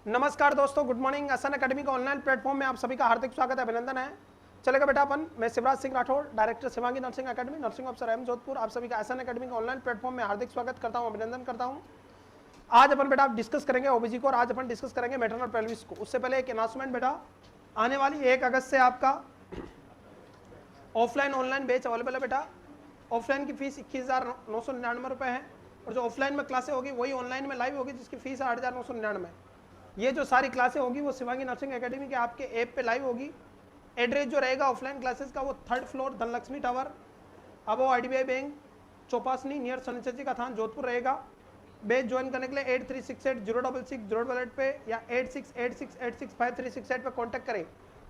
नमस्कार दोस्तों, good morning. असन अकेडमी का ऑनलाइन प्लेटफॉर्म में आप सभी का हार्दिक स्वागत है, अभिनंदन है। चलेगा बेटा अपन, मैं Shivraj Singh Rathore, director Shivangi nursing academy, nursing officer एम जोधपुर, आप सभी का असन अकेडमी का ऑनलाइन प्लेटफॉर्म में हार्दिक स्वागत करता हूं, अभिनंदन करता हूं। आज अपन बेटा डिस्कस करेंगे ओबीजी को और आज अपन डिस्कस करेंगे मैटरनल पेल्विस को। उससे पहले एक अनाउंसमेंट बेटा, आने वाली 1 अगस्त से आपका ऑफलाइन ऑनलाइन बैच अवेलेबल है बेटा। ऑफलाइन की फीस 21,999 रुपये है और जो ऑफलाइन में क्लासें होगी वही ऑनलाइन में लाइव होगी, जिसकी फीस है 8,999। ये जो सारी क्लासें होगी वो शिवांगी नर्सिंग एकेडमी के आपके ऐप पे लाइव होगी। एड्रेस जो रहेगा ऑफलाइन क्लासेस का वो 3rd फ्लोर धनलक्ष्मी टावर, अबो IDBI बैंक, चौपासनी नियर शनिचर का थान, जोधपुर रहेगा। बैच ज्वाइन करने के लिए 8368066088 पे या 8686865368 पे कॉन्टैक्ट करें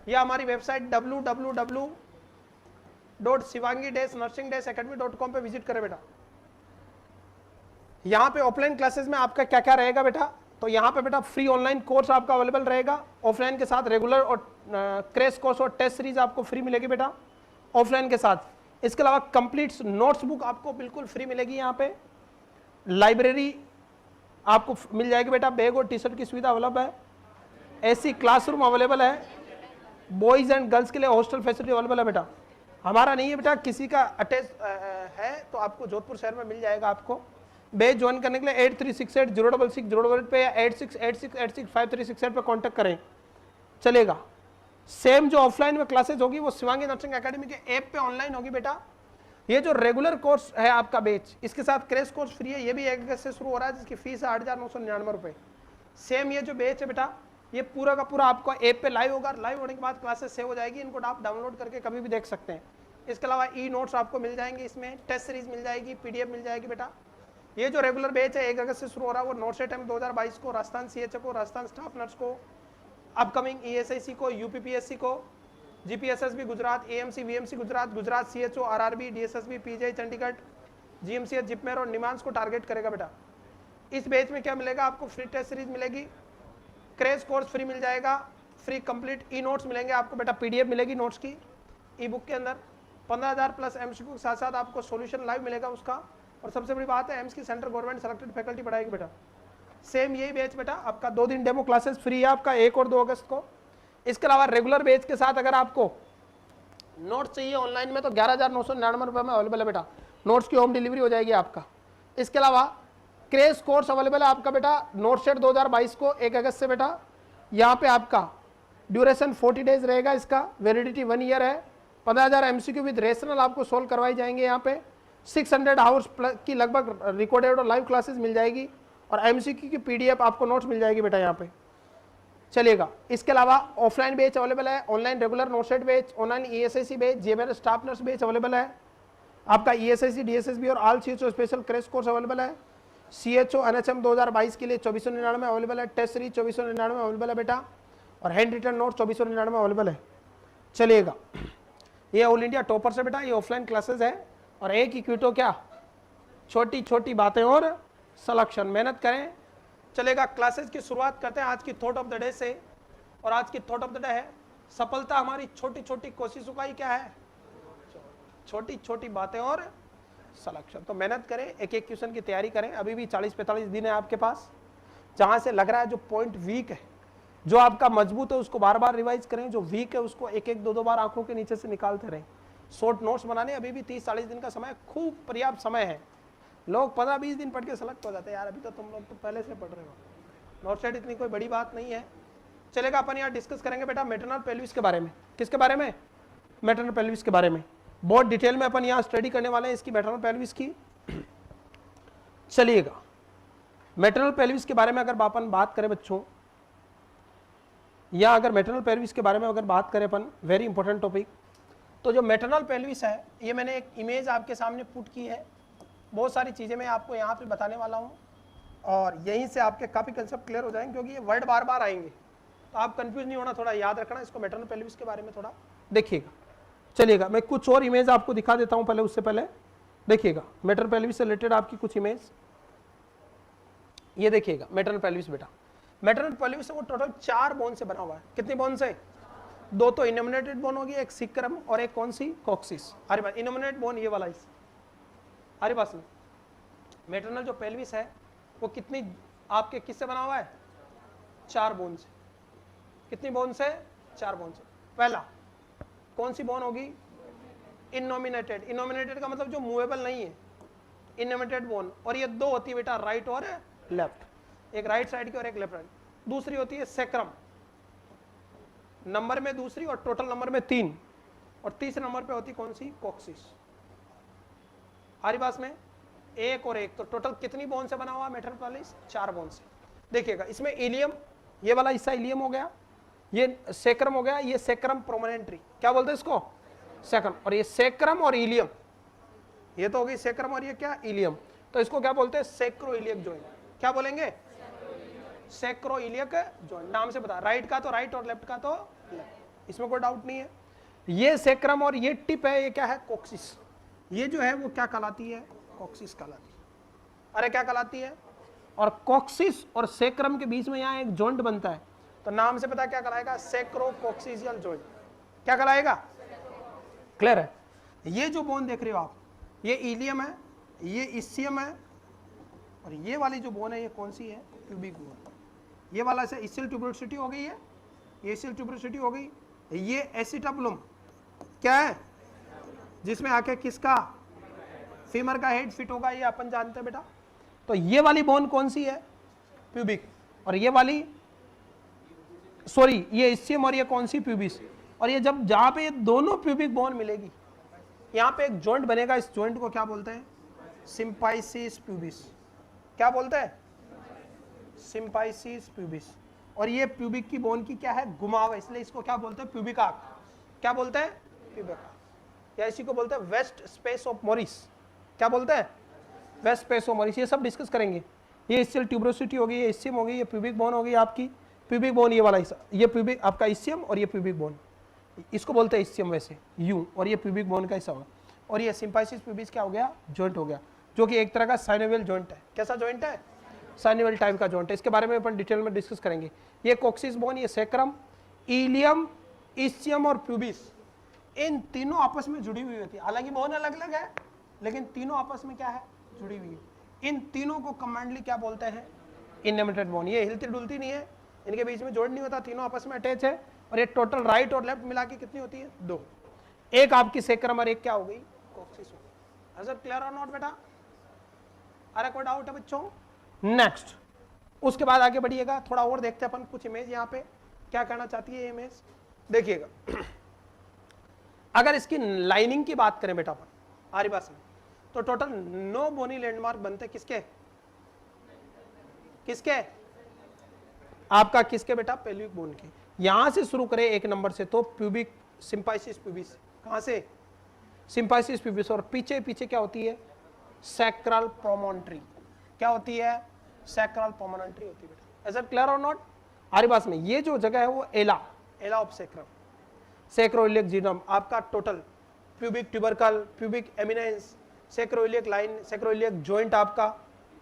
या हमारी वेबसाइट www.shivangi-nursing-academy.com पे विजिट करें बेटा। यहाँ पे ऑफलाइन क्लासेस में आपका क्या क्या रहेगा बेटा, तो यहाँ पे बेटा फ्री ऑनलाइन कोर्स आपका अवेलेबल रहेगा। ऑफलाइन के साथ रेगुलर और क्रैश कोर्स और टेस्ट सीरीज आपको फ्री मिलेगी बेटा ऑफलाइन के साथ। इसके अलावा कंप्लीट नोट्स बुक आपको बिल्कुल फ्री मिलेगी। यहाँ पे लाइब्रेरी आपको मिल जाएगी बेटा, बैग और टी-शर्ट की सुविधा अवेलेबल है। ऐसी क्लासरूम अवेलेबल है, बॉयज़ एंड गर्ल्स के लिए हॉस्टल फैसिलिटी अवेलेबल है बेटा। हमारा नहीं है बेटा, किसी का अटैच है तो आपको जोधपुर शहर में मिल जाएगा। आपको बैच ज्वाइन करने के लिए 8368066088 पे या 8686865368 पे कांटेक्ट करें, चलेगा। सेम जो ऑफलाइन में क्लासेस होगी वो शिवांगी नर्सिंग एकेडमी के ऐप पे ऑनलाइन होगी बेटा। ये जो रेगुलर कोर्स है आपका बैच, इसके साथ क्रैश कोर्स फ्री है, ये भी 1 अगस्त से शुरू हो रहा है, जिसकी फीस है 8,999 रुपये। सेम ये जो बैच है बेटा, ये पूरा का पूरा आपको ऐप पे लाइव होगा। लाइव होने के बाद क्लासेस सेव हो जाएगी, इनको आप डाउनलोड करके कभी भी देख सकते हैं। इसके अलावा ई नोट्स आपको मिल जाएंगे, इसमें टेस्ट सीरीज मिल जाएगी, PDF मिल जाएगी बेटा। ये जो रेगुलर बैच है 1 अगस्त से शुरू हो रहा है, वो नोट्स एटम 2022 को, राजस्थान CH को, राजस्थान स्टाफ नर्स को, अपकमिंग ESIC को, UPPSC को, GPSSB Gujarat, AMC VMC Gujarat, Gujarat CHO, RRB, DSSB, PGI Chandigarh, GMCH JIPMER और निमांस को टारगेट करेगा बेटा। इस बैच में क्या मिलेगा आपको, फ्री टेस्ट सीरीज मिलेगी, क्रैश कोर्स फ्री मिल जाएगा, फ्री कंप्लीट ई नोट्स मिलेंगे आपको बेटा, PDF मिलेगी नोट्स की ई बुक के अंदर, 15,000 प्लस MCQ के साथ साथ आपको सॉल्यूशन लाइव मिलेगा उसका। और सबसे बड़ी बात है, एम्स की सेंट्रल गवर्नमेंट सेलेक्टेड फैकल्टी पढ़ाएगी बेटा। सेम यही बैच बेटा आपका 2 दिन डेमो क्लासेस फ्री है आपका, 1 और 2 अगस्त को। इसके अलावा रेगुलर बैच के साथ अगर आपको नोट्स चाहिए ऑनलाइन में तो 11,999 रुपये में अवेलेबल है बेटा। नोट्स की होम डिलीवरी हो जाएगी आपका। इसके अलावा क्रैश कोर्स अवेलेबल है आपका बेटा, नोट सेट 2022 को 1 अगस्त से बेटा। यहाँ पे आपका ड्यूरेशन 40 डेज रहेगा, इसका वैलिडिटी 1 ईयर है। 15,000 MCQ विद रेशनल आपको सोल्व करवाई जाएंगे। यहाँ पे 600 आवर्स की लगभग रिकॉर्डेड और लाइव क्लासेस मिल जाएगी और MCQ की PDF आपको नोट्स मिल जाएगी बेटा यहाँ पे, चलेगा। इसके अलावा ऑफलाइन बैच अवेलेबल है, online regular not set batch, online ESIC batch, GMR staff nurse batch available है आपका। ESIC DSSB और all CHO special crash course available है। CHO NHM 2022 के लिए 2499 अवेलेबल है। टेस्ट सीरीज 2499 अवेलेबल है बेटा और हैंड रिटन नोट 2499 अवेलेबल है, चलेगा। ये ऑल इंडिया टॉपर से बेटा, ये ऑफलाइन क्लासेस है और एक ही क्यूटो क्या, छोटी छोटी बातें और सिलेक्शन, मेहनत करें, चलेगा। क्लासेस की शुरुआत करते हैं आज की थॉट ऑफ द डे से। और आज की थॉट ऑफ द डे है, सफलता हमारी छोटी छोटी कोशिशों का ही क्या है, छोटी छोटी बातें और सिलेक्शन। तो मेहनत करें, एक एक क्वेश्चन की तैयारी करें। अभी भी 40-45 दिन है आपके पास। जहां से लग रहा है जो पॉइंट वीक है, जो आपका मजबूत है उसको बार बार रिवाइज करें, जो वीक है उसको एक एक 2-2 बार आंखों के नीचे से निकालते रहें। शॉर्ट नोट्स बनाने अभी भी 30-40 दिन का समय, खूब पर्याप्त समय है। लोग 15-20 दिन पढ़ के सेलेक्ट हो जाते हैं, यार अभी तो तुम लोग तो पहले से पढ़ रहे हो। नोट सेट इतनी कोई बड़ी बात नहीं है, चलेगा। अपन यहाँ डिस्कस करेंगे बेटा मैटरनल पेल्विस के बारे में। किसके बारे में, मैटरनल पेल्विस के बारे में बहुत डिटेल में अपन यहाँ स्टडी करने वाले हैं इसकी, मैटरनल पेल्विस की, चलिएगा। मैटरनल पेल्विस के बारे में अगर अपन बात करें बच्चों, या अगर मैटरनल पेल्विस के बारे में अगर बात करें अपन, वेरी इंपॉर्टेंट टॉपिक। तो जो मैटरनल पेल्विस है, ये मैंने एक इमेज आपके सामने पुट की है। बहुत सारी चीज़ें मैं आपको यहाँ पे बताने वाला हूँ और यहीं से आपके काफ़ी कंसेप्ट क्लियर हो जाएंगे, क्योंकि ये वर्ड बार बार आएंगे तो आप कंफ्यूज नहीं होना, थोड़ा याद रखना इसको। मैटरनल पेल्विस के बारे में थोड़ा देखिएगा, चलिएगा। मैं कुछ और इमेज आपको दिखा देता हूँ पहले, उससे पहले देखिएगा मैटरनल पेल्विस से रिलेटेड आपकी कुछ इमेज। ये देखिएगा मैटरनल पेल्विस बेटा, मैटरनल पेल्विस वो टोटल 4 बोन से बना हुआ है। कितनी बोन से, 2 तो इनोमिनेटेड बोन होगी, एक सिक्रम और एक कौन सी, कॉक्सिस। अरे बात इनोमिनेटेड बोन ये वाला, इस अरे बात मैटरनल जो पेल्विस है वो कितनी आपके किससे बना हुआ है, 4 बोन से। कितनी बोन से? 4 बोन से। पहला कौन सी बोन होगी? इनोमिनेटेड। इनोमिनेटेड का मतलब जो मूवेबल नहीं है, इनोमिनेटेड बोन। और ये 2 होती है बेटा, राइट और लेफ्ट, एक राइट साइड की और एक लेफ्ट साइड। दूसरी होती है सेक्रम, नंबर में दूसरी और टोटल नंबर में 3, और तीसरे नंबर पे होती कौन सी? कॉक्सिस। हमारी पास में 1 और 1, तो टोटल कितनी बोन से बना हुआ मेटाकार्पस? 4 बोन से। देखिएगा इसमें इलियम, ये वाला हिस्सा इलियम हो गया, ये सेक्रम हो गया, ये सेक्रम प्रोमोनेंट्री, क्या बोलते हैं इसको? सेक्रम। और ये सेक्रम और इलियम, ये तो हो गई सेक्रम और ये क्या? इलियम। तो इसको क्या बोलते हैं? सेक्रोइलियक जॉइंट। क्या बोलेंगे? सेक्रोइलियक जॉइंट। नाम से बता, राइट का तो राइट और लेफ्ट का तो लेफ्ट, इसमें कोई डाउट नहीं है। ये सेक्रम और ये टिप है, ये क्या है? कॉक्सिस। ये जो है वो क्या कहलाती है? कॉक्सिस कहलाती है। अरे क्या कहलाती है? और कॉक्सिस और सेक्रम के बीच में यहाँ एक जॉइंट बनता है, तो नाम से पता क्या कहलाएगा? सेक्रोकॉक्सियल जॉइंट। क्या कहलाएगा? क्लियर है? ये जो बोन देख रहे हो आप, ये इलियम है, ये इस्चियम है, और ये वाली जो बोन है ये कौन सी है? Pubic bone. ये वाला से इस्चियल ट्यूबरोसिटी हो गई है, ये इस्चियल ट्यूबरोसिटी हो गई, ये एसिटाबुलम क्या है? जिसमें आके किसका? फीमर का हेड फिट होगा, ये अपन जानते हैं बेटा। तो ये वाली बोन कौन सी है? प्यूबिक। और ये वाली, सॉरी, ये इस्चियम और ये कौन सी? प्यूबिस। और ये जब जहां पे ये दोनों प्यूबिक बोन मिलेगी, यहाँ पे एक जॉइंट बनेगा, इस जॉइंट को क्या बोलते हैं? सिम्पाइसिस प्यूबिस। क्या बोलते हैं? सिम्पाइसिस प्यूबिस। और ये प्यूबिक की बोन की क्या है? घुमाव है, इसलिए इसको क्या बोलते हैं? Pubic arc. क्या बोलते हैं? Pubic arc. या इसी को बोलते हैं वेस्ट स्पेस ऑफ मॉरिस। क्या बोलते हैं? Waste space of Morris. ये सब डिस्कस करेंगे। ये इस्चियल ट्यूबरोसिटी होगी, ये इस्चियम होगी, ये प्यूबिक बोन होगी आपकी। प्यूबिक बोन ये वाला हिस्सा, ये प्यूबिक आपका इस्चियम, और ये प्यूबिक बोन, इसको बोलते हैं इस्चियम वैसे यूं, और ये प्यूबिक बोन का हिस्सा होगा। और ये सिम्पाइसिस प्यूबिस क्या हो गया? जॉइंट हो गया, जो कि एक तरह का साइनोवियल जॉइंट है। कैसा जॉइंट है? साइनोवियल टाइप का जॉइंट है। इसके बारे में अपन डिटेल में डिस्कस करेंगे। ये कॉक्सिस बोन, ये सेक्रम, इलियम, इस्चियम और प्यूबिस, इन तीनों आपस में जुड़ी हुई होती है। हालांकि बोन अलग अलग है, लेकिन तीनों आपस में क्या है? जुड़ी हुई है। इन तीनों को कमांडली क्या बोलते हैं? इनोमिनेटेड बोन। ये हिलती डुलती नहीं है, इनके बीच में जॉइंट नहीं होता, तीनों आपस में अटैच है। और ये टोटल राइट और लेफ्ट मिला के कितनी होती है? 2। एक आपकी सेक्रम और एक क्या हो गई? कॉक्सिस हो गई। इज इट क्लियर और नॉट बेटा? अरे कोई डाउट है बच्चों? नेक्स्ट, उसके बाद आगे बढ़िएगा, थोड़ा और देखते हैं अपन कुछ इमेज। यहाँ पे क्या कहना चाहती है इमेज, देखिएगा। अगर इसकी लाइनिंग की बात करें बेटा अपन हमारी पास में, तो टोटल 9 बोनी लैंडमार्क बनते। किसके? किसके? आपका किसके बेटा? पेल्विक बोन के। यहां से शुरू करें 1 नंबर से, तो प्यूबिक सिम्पाइसिस प्यूबिस। कहां से? सिम्पाइसिस प्यूबिस। और पीछे पीछे क्या होती है? सैक्रल प्रोमोनेंट्री। क्या होती है? सैक्रल प्रोमोनेंट्री होती है बेटा। इज इट क्लियर और नॉट? हमारे पास में ये जो जगह है वो ala, ala of sacrum, sacroiliac जीनोम आपका total, pubic tubercle, pubic eminence, sacroiliac line, sacroiliac joint आपका,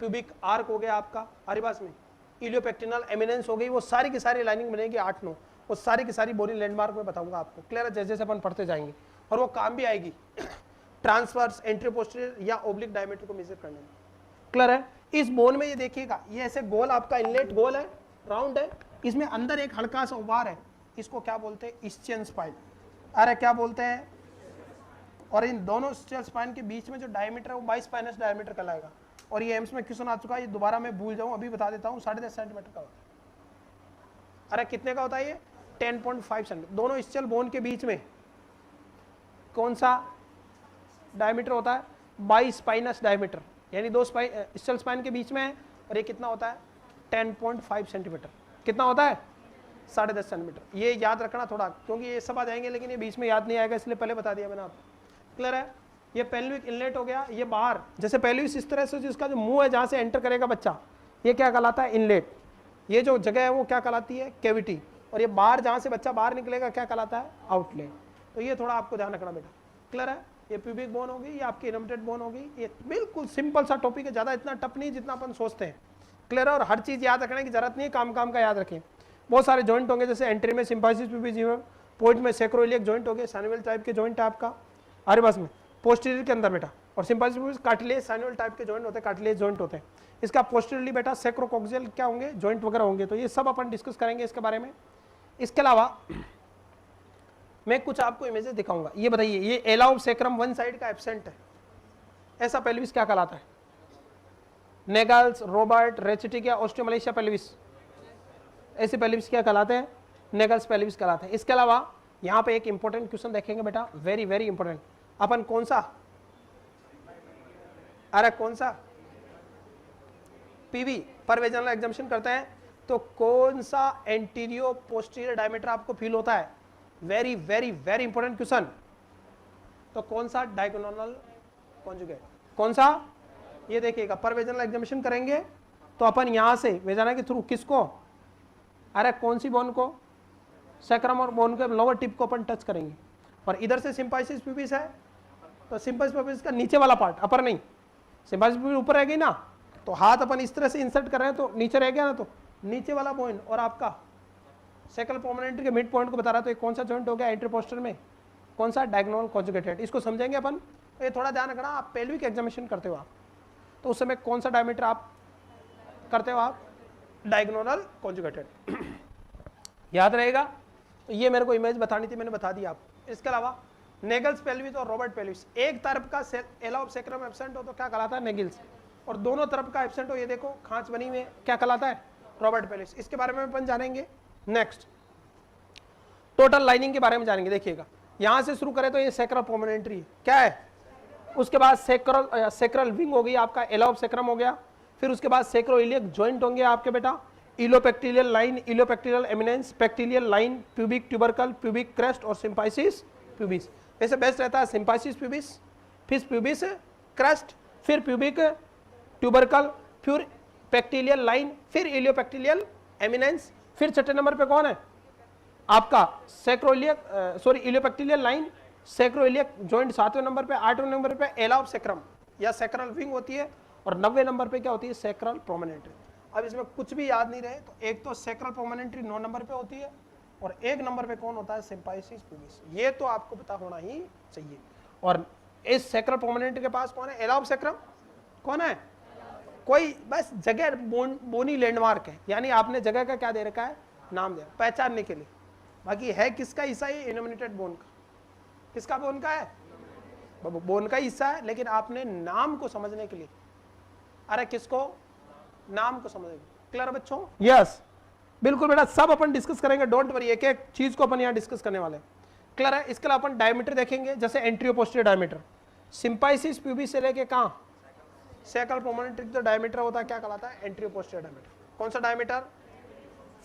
प्यूबिक आर्क हो गया आपका हमारे पास में, इलियोपेक्टिनल एमिनेंस हो गई। वो सारी की सारी लाइनिंग बनेगी 8-9, वो सारी की सारी बोनी लैंडमार्क में बताऊंगा आपको। क्लियर है? जैसे जैसे अपन पढ़ते जाएंगे, और वो काम भी आएगी ट्रांसवर्स, एंट्री पोस्टीरियर या ओब्लिक डायमीटर को मेजर करने में। क्लियर है? इस बोन में ये देखिएगा, ये ऐसे गोल आपका इनलेट गोल है, राउंड है, इसमें अंदर एक हल्का सा उभार है, इसको क्या बोलते हैं? इस्चियन स्पाइन। अरे क्या बोलते हैं? और इन दोनों इस्चियल स्पाइन के बीच में जो डायमीटर है वो 22 स्पाइनस डायमीटर कहलाएगा। और ये एम्स में क्वेश्चन आ चुका है, ये दोबारा मैं भूल जाऊं, अभी बता देता हूं, 10.5 सेंटीमीटर का होता है। अरे कितने का होता है ये? 10.5 सेंटीमीटर। दोनों इस्चियल बोन के बीच में कौन सा डायमीटर होता है? 22 स्पाइनस डायमीटर, यानी 2 इस्चियल स्पाइन के बीच में है। और ये कितना होता है? 10.5 सेंटीमीटर। कितना होता है? 10.5 सेंटीमीटर। ये याद रखना थोड़ा, क्योंकि ये सब आ जाएंगे लेकिन ये बीच में याद नहीं आएगा, इसलिए पहले बता दिया मैंने आपको। क्लियर है? ये पेल्विक इनलेट हो गया, ये बाहर, जैसे पेल्विस इस तरह से जिसका जो मुंह है जहां से एंटर करेगा बच्चा, ये क्या कहलाता है? इनलेट। ये जो जगह है वो क्या कहलाती है? कैविटी। और ये बाहर जहां से बच्चा बाहर निकलेगा क्या कहलाता है? आउटलेट। तो ये थोड़ा आपको ध्यान रखना बेटा। क्लियर है? ये प्यूबिक बोन होगी, ये आपकी इनोमिनेटेड बोन होगी। ये बिल्कुल सिंपल सा टॉपिक है, ज्यादा इतना टफ नहीं जितना अपन सोचते हैं। क्लियर है? और हर चीज याद रखने की जरूरत नहीं है, काम काम का याद रखें। बहुत सारे जॉइंट होंगे, जैसे एंट्री में सिम्पाइसिस प्यूबिस, पॉइंट में सेक्रोइलियक जॉइंट हो गए, साइनोवियल टाइप के जॉइंट है आपका हमारे पास में। पोस्टीरियर के अंदर बेटा और सिंपैसिस प्यूबिस कार्टिलेज साइनोइड टाइप के जॉइंट होते हैं, कार्टिलेज जॉइंट होते हैं। इसका पोस्टीरियरली बेटा सैक्रोकोक्सियल क्या होंगे, जॉइंट वगैरह होंगे। तो ये सब अपन डिस्कस करेंगे इसके बारे में। इसके अलावा मैं कुछ आपको इमेजेस दिखाऊंगा। ये बताइए, ये एला ऑफ सैक्रम वन साइड का एब्सेंट है, ऐसा पेल्विस क्या कहलाता है? नेगल्स, रोबर्ट, रेचिटिक या ऑस्टियोमलेशिया पेल्विस, ऐसे पेल्विस क्या कहलाते हैं? नेगल्स पेल्विस कहलाते हैं। इसके अलावा यहाँ पे एक इंपॉर्टेंट क्वेश्चन देखेंगे बेटा, वेरी वेरी इंपॉर्टेंट। अपन कौन सा, अरे कौन सा पीवी पर वेजिनल एग्जामिनेशन करते हैं, तो कौन सा एंटीरियो पोस्टीरियर डायमीटर आपको फील होता है? Very very very important question. तो कौन सा डायगोनल कॉन्जुगेट, कौन सा? ये देखिएगा, पर वेजिनल एग्जामिनेशन करेंगे तो अपन यहां से वेजाना के थ्रू किसको, अरे कौन सी बोन को, सैक्रम और बोन के लोअर टिप को अपन टच करेंगे। और इधर से सिंपाइसिस प्यूबिस है, तो सिंपाइसिस प्यूबिस का नीचे वाला पार्ट, अपर नहीं, सिंपाइसिस प्यूबिस ऊपर रह गई ना, तो हाथ अपन इस तरह से इंसर्ट कर रहे हैं तो नीचे रह गया ना, तो नीचे वाला बोन और आपका सैक्रल प्रोमिनेंटर के मिड पॉइंट को बता रहा, तो ये कौन सा जॉइंट हो गया एंटीरियर पोस्टर में, कौन सा? Diagonal conjugated. इसको समझेंगे अपन। तो ये थोड़ा ध्यान रखना, आप पेल्विक एग्जामिनेशन करते हो आप, तो उस समय कौन सा डायमीटर आप करते हो? आप डायगोनल कॉन्जुगेटेड याद रहेगा। तो ये मेरे को इमेज बतानी थी, मैंने बता दी आपको। इसके अलावा नेगल्स पेल्विस और रोबर्ट पेल्विस, एक तरफ का एला ऑफ सैक्रम एब्सेंट हो तो क्या कहलाता है? नेगल्स, और दोनों तरफ का एब्सेंट हो, ये देखो खांच बनी हुई है, क्या कहलाता है? Robert pelvis. इसके बारे में अपन जानेंगे। नेक्स्ट टोटल लाइनिंग के बारे में जानेंगे। देखिएगा, यहां से शुरू करें तो ये सैक्रल प्रोमिनेंटरी क्या है, उसके बाद सैक्रल विंग हो गई आपका, एला ऑफ सैक्रम हो गया, फिर उसके बाद सैक्रोइलियक जॉइंट होंगे आपके बेटा, iliopectineal line, iliopectineal eminence, pectineal line, pubic tubercle, pubic crest और सिंपाइसिस प्यूबिस। वैसे बेस्ट रहता है सिंपाइसिस प्यूबिस, फिर प्यूबिस क्रेस्ट, फिर प्यूबिक ट्यूबरकल, फिर पेक्टिलियल लाइन, फिर इलियोपेक्टिलियल एमिनेंस, फिर छठे नंबर पे कौन है आपका? Sacroiliac, sorry iliopectineal line, sacroiliac joint सातवें नंबर पे, आठवें नंबर पे एला ऑफ सैक्रम या सैक्रल विंग होती है, और 90वें नंबर पे क्या होती है? Sacral promontory. अब इसमें कुछ भी याद नहीं रहे तो एक तो सैक्रल प्रोमिनेंटरी 9 नंबर पे होती है, और 1 नंबर पे कौन होता है? Symphysis pubis. ये तो आपको पता होना ही चाहिए। और इस सैक्रल प्रोमिनेंटरी के पास कौन है? एला ऑफ सैक्रम कौन है? कोई बस जगह बोनी लैंडमार्क है, यानी आपने जगह का क्या दे रखा है? नाम दिया पहचानने के लिए। बाकी है किसका हिस्सा? ये इनोमिनेटेड बोन का। किसका बोन का है? बोन का हिस्सा है, लेकिन आपने नाम को समझने के लिए, अरे किसको? नाम को समझने के लिए। क्लियर बच्चों? यस बिल्कुल बेटा, सब अपन डिस्कस करेंगे, डोंट वरी, एक एक चीज को अपन यहाँ डिस्कस करने वाले हैं। क्लियर है? इसके अलावा अपन डायमीटर देखेंगे, जैसे एंटीरियो पोस्टीरियर डायमीटर, सिंपाइसिस प्यूबिस से लेके कहाँ? सैक्रल प्रोमिनेंटरी तो डायमीटर होता है, क्या कहलाता है? एंटीरियो पोस्टीरियर डायमीटर। कौन सा डायमीटर?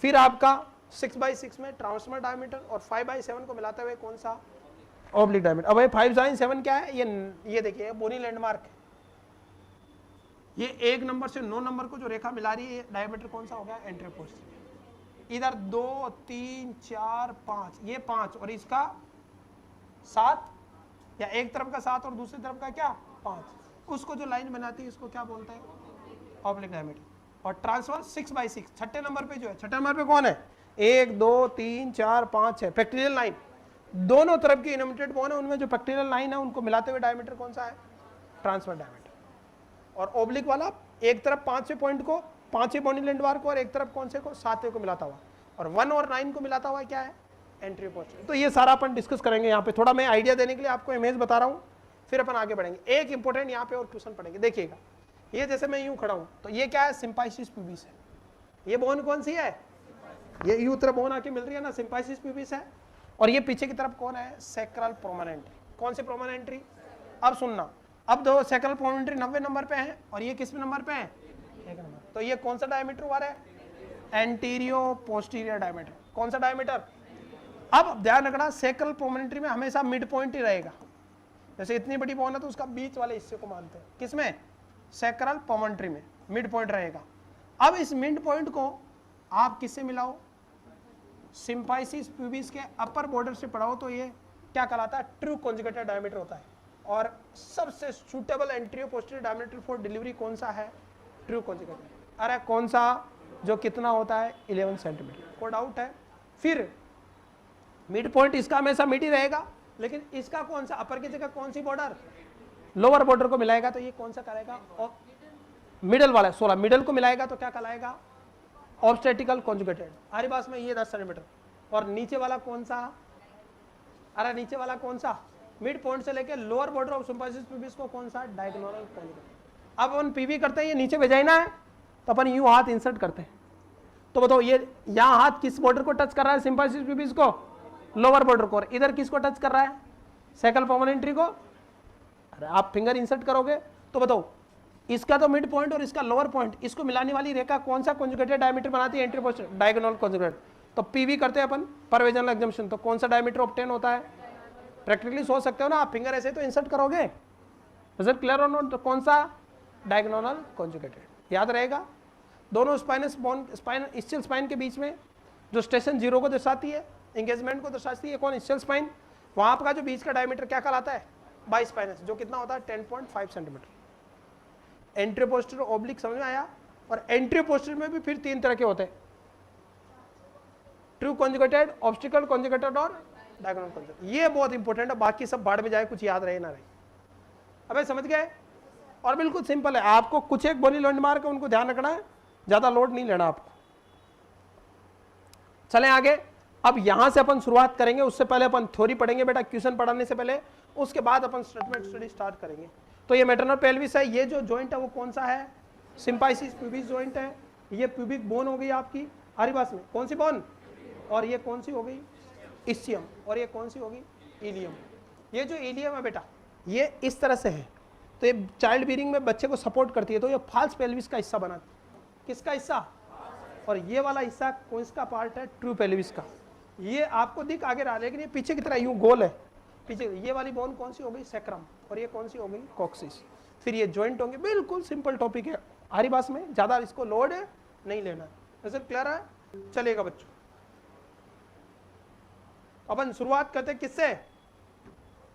फिर आपका 6/6 में ट्रांसफर डायमीटर, और 5/7 को मिलाते हुए कौन सा? Oblique diameter. अब 5/7 क्या है? ये देखिए बोनी लैंडमार्क है, ये 1 नंबर से 9 नंबर को जो रेखा मिला रही है, ये डायमीटर कौन सा हो गया? Anterior posterior. इधर 2 3 4 5, ये 5 और इसका 7, या एक तरफ का 7 और दूसरी तरफ का क्या? 5, उसको जो लाइन बनाती है इसको क्या बोलते हैं? Oblique diameter. और ट्रांसफर 6/6 छठे नंबर पे जो है, छठे नंबर पे कौन है? 1 2 3 4 5 है पेक्टिलियल लाइन, दोनों तरफ की इनोमिनेटेड बोन है, उनमें जो पेक्टिलियल लाइन है उनको मिलाते हुए डायमीटर कौन सा है? Transfer diameter. और ओब्लिक वाला एक तरफ 5वें पॉइंट को, 5वें बोनी लैंडमार्क को, और एक तरफ कौन से को? 7वें को मिलाता हुआ, और 1 और 9 को मिलाता हुआ क्या है? Anterior posterior. तो ये सारा अपन डिस्कस करेंगे यहाँ पे, थोड़ा मैं आइडिया देने के लिए आपको इमेज बता रहा हूँ, फिर अपन आगे बढ़ेंगे। एक इंपॉर्टेंट यहाँ पे और क्वेश्चन पढ़ेंगे। देखिएगा, ये जैसे मैं यूं खड़ा हूं, तो ये क्या है? सिंपाइसिस प्यूबिस है। ये बोन कौन सी है? ये यूं तरफ बोन आके मिल रही है ना, सिंपाइसिस प्यूबिस है। और ये पीछे की तरफ कौन है? सैक्रल प्रोमिनेंटरी। कौन सी प्रोमिनेंटरी? अब सुनना, अब दो सैक्रल प्रोमिनेंटरी 90 नंबर पे है, और ये किस नंबर पे है? 1 नंबर। तो ये कौन सा डायमीटर हुआ है? एंटीरियो पोस्टीरियर डायमीटर। कौन सा डायमीटर? अब ध्यान रखना, सैक्रल प्रोमिनेंटरी में हमेशा मिड पॉइंट ही रहेगा। जैसे इतनी बड़ी बोन है तो उसका बीच वाले हिस्से को मानते हैं, किसमें? सैक्रल प्रोमिनेंटरी में मिड पॉइंट रहेगा। अब इस मिड पॉइंट को आप किससे मिलाओ? सिंपाइसिस प्यूबिस के अपर बॉर्डर से पढ़ाओ, तो ये क्या कहलाता है? ट्रू कॉन्जुगेटेड डायमीटर होता है। और सबसे suitable anterior posterior diameter for delivery कौन सा है? True conjugated. अरे कौन सा? जो कितना होता है? 11 सेंटीमीटर। कोई डाउट है? फिर मिड पॉइंट इसका हमेशा मिड ही रहेगा, लेकिन इसका कौन सा? अपर की जगह कौन सी बॉर्डर? लोअर बॉर्डर को मिलाएगा तो ये कौन सा कहलाएगा, और मिडल वाला 16 मिडल को मिलाएगा तो क्या कहलाएगा, ऑब्स्टेटिकल कॉन्जुगेटेड। हमारे पास में ये 10 सेंटीमीटर, और नीचे वाला कौन सा, अरे नीचे वाला कौन सा, मिड पॉइंट से लेके lower border of Symbiosis pubis को कौन सा, डायगोनल कॉन्जुगेटेड। अब अपन पीवी करते हैं, ये नीचे वेजाइना है तो अपन यूं हाथ इंसर्ट करते हैं, तो बताओ ये यहाँ हाथ किस बॉर्डर को टच कर रहा है, सिम्बाइसिस प्यूबिस को, लोअर बॉर्डर को, और इधर किसको टच कर रहा है, सैकल परमानेंटरी को। अरे आप फिंगर इंसर्ट करोगे तो बताओ इसका तो मिड पॉइंट और इसका लोअर पॉइंट, इसको मिलाने वाली रेखा कौन सा कॉन्जुगेटेड डायमीटर बनाती है, एंट्री पोस्टर डायगोनल कॉन्जुगेटेड। तो पीवी करते हैं अपन पर वेजनल एग्जामिनेशन, तो कौन सा डायमीटर ऑब्टेन होता है, प्रैक्टिकली सोच सकते हो ना आप, फिंगर ऐसे तो इंसर्ट करोगे, रिजल्ट क्लियर और नोट, तो कौन सा, डायगोनल कॉन्जुगेटेड। याद रहेगा दोनों spinous bone, spine ischial spine के बीच में जो स्टेशन 0 को दर्शाती है, एंगेजमेंट को दर्शाती है, कौन, इस्चियल स्पाइन, वहां का जो बीच का डायमीटर क्या कहलाता है, बाई स्पाइनस, जो कितना होता है 10.5 सेंटीमीटर। एंट्री पोस्टर ओब्लिक समझ में आया। और एंट्री पोस्टर में भी फिर 3 तरह के होते हैं, ट्रू कॉन्जुगेटेड, ऑब्स्टिकल कॉन्जुगेटेड और डायगोनल कॉन्जुगेटेड। ये बहुत इंपॉर्टेंट है, बाकी सब बाढ़ में जाए, कुछ याद रहे ना रहे। अबे समझ गए, और बिल्कुल सिंपल है, आपको कुछ एक बोली लैंडमार्क है उनको ध्यान रखना है, ज्यादा लोड नहीं लेना आपको। चलें आगे, अब यहां से अपन शुरुआत करेंगे, उससे पहले अपन थ्योरी पढ़ेंगे बेटा, क्वेश्चन पढ़ाने से पहले, उसके बाद अपन स्टेटमेंट स्टडी स्टार्ट करेंगे। तो ये मैटरनल पेल्विस है, ये जो जॉइंट है वो कौन सा है, सिम्पाइसिस प्यूबिस जॉइंट है, ये प्यूबिक बोन हो गई आपकी हरी बात में, कौन सी बोन, और ये कौन सी हो गई, इस्चियम, और ये कौन सी होगी, इलियम। ये जो इलियम है बेटा ये इस तरह से है, तो ये चाइल्ड बीरिंग में बच्चे को सपोर्ट करती है, तो ये फाल्स पेल्विस का हिस्सा बनाती है, किसका हिस्सा, और ये वाला हिस्सा कौन सा पार्ट है, ट्रू पेल्विस का। ये आपको दिख आगे रहा, लेकिन ये पीछे की तरह यूं गोल है पीछे। ये वाली बोन कौन सी हो गई, सैक्रम, और ये कौन सी हो गई, कॉक्सिस। फिर ये जॉइंट होंगे, बिल्कुल सिंपल टॉपिक है हरी बात में, ज्यादा इसको लोड नहीं लेना है। वैसे क्लियर है, चलेगा बच्चों। अपन शुरुआत करते किससे,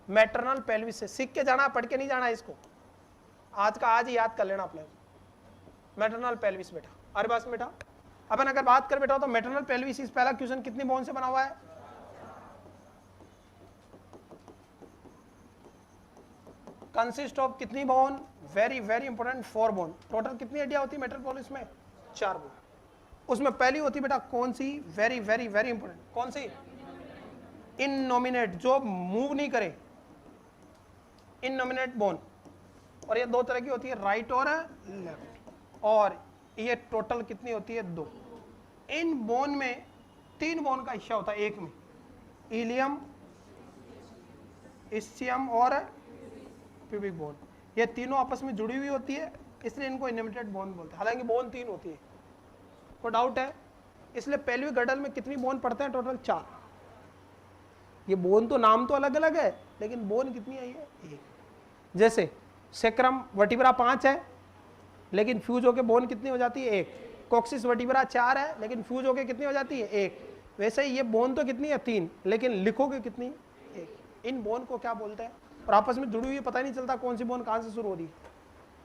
मैटरनल पेल्विस से। सीख के जाना, पढ़ के नहीं जाना इसको, आज का आज ही याद कर लेना अपने। मैटरनल पेल्विस बेटा हरी बात बेटा, अपन अगर बात कर बेटा तो मैटरनल पेल्विस इस पहला क्वेश्चन कितनी बोन से बना हुआ है, कंसिस्ट ऑफ कितनी bone, very very important 4 bone. Total कितनी हड्डियां होती है मैटरनल पेल्विस में, 4 बोन। उसमें पहली होती बेटा कौन सी, वेरी वेरी वेरी इंपॉर्टेंट, कौन सी, इननोमिनेट, जो मूव नहीं करे, इननोमिनेट बोन। और ये 2 तरह की होती है, राइट और लेफ्ट, और ये टोटल कितनी होती है, 2। इन बोन में 3 बोन का हिस्सा होता है एक में, इलियम, इस्चियम और प्यूबिक बोन। ये तीनों आपस में जुड़ी हुई होती है, इसलिए इनको इनोमिनेट बोन बोलते हैं। हालांकि बोन 3 होती है, कोई डाउट है, इसलिए पेल्विक गर्डल में कितनी बोन पड़ते हैं, टोटल 4। ये बोन तो नाम तो अलग अलग है, लेकिन बोन कितनी है, ये 1। जैसे सैक्रम वर्टिब्रा 5 है, लेकिन फ्यूज होके बोन कितनी हो जाती है, 1। कॉक्सिस वर्टिब्रा 4 है, लेकिन फ्यूज होके कितनी हो जाती है, 1। वैसे ही ये बोन तो कितनी है, 3, लेकिन लिखोगे कितनी, 1। इन बोन को क्या बोलते हैं, और आपस में जुड़ी हुई पता ही नहीं चलता कौन सी बोन कहां से शुरू हो रही है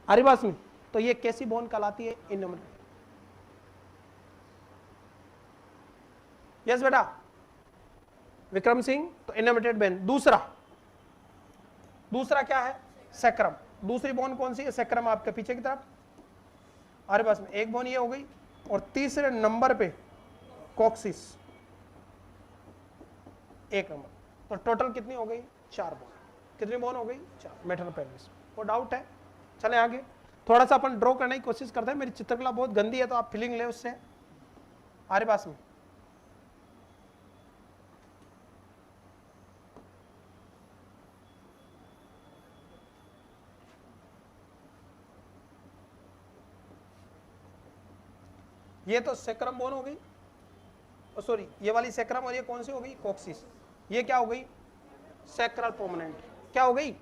हरी बात में। तो ये कैसी बोन कहलाती है, इनोमिनेट। यस बेटा विक्रम सिंह, तो इनोमिनेटेड बोन। दूसरा क्या है, सैक्रम। दूसरी बोन कौन सी है, सैक्रम आपके पीछे की तरफ हमारे पास में, एक बोन ये हो गई, और तीसरे नंबर पे कॉक्सिस 1 नंबर। तो टोटल कितनी हो गई, 4 बोन। कितनी बोन हो गई, 4 मैटरनल पेल्विस। वो डाउट है, चले आगे। थोड़ा सा अपन ड्रॉ करने की कोशिश करते हैं, मेरी चित्रकला बहुत गंदी है तो आप फीलिंग ले उससे हमारे पास में। ये तो सैक्रम बोन हो गई, सॉरी ये वाली सैक्रम, और ये कौन सी हो गई, कॉक्सिस। ये क्या हो गई, सैक्रल परमानेंट, क्या हो गई,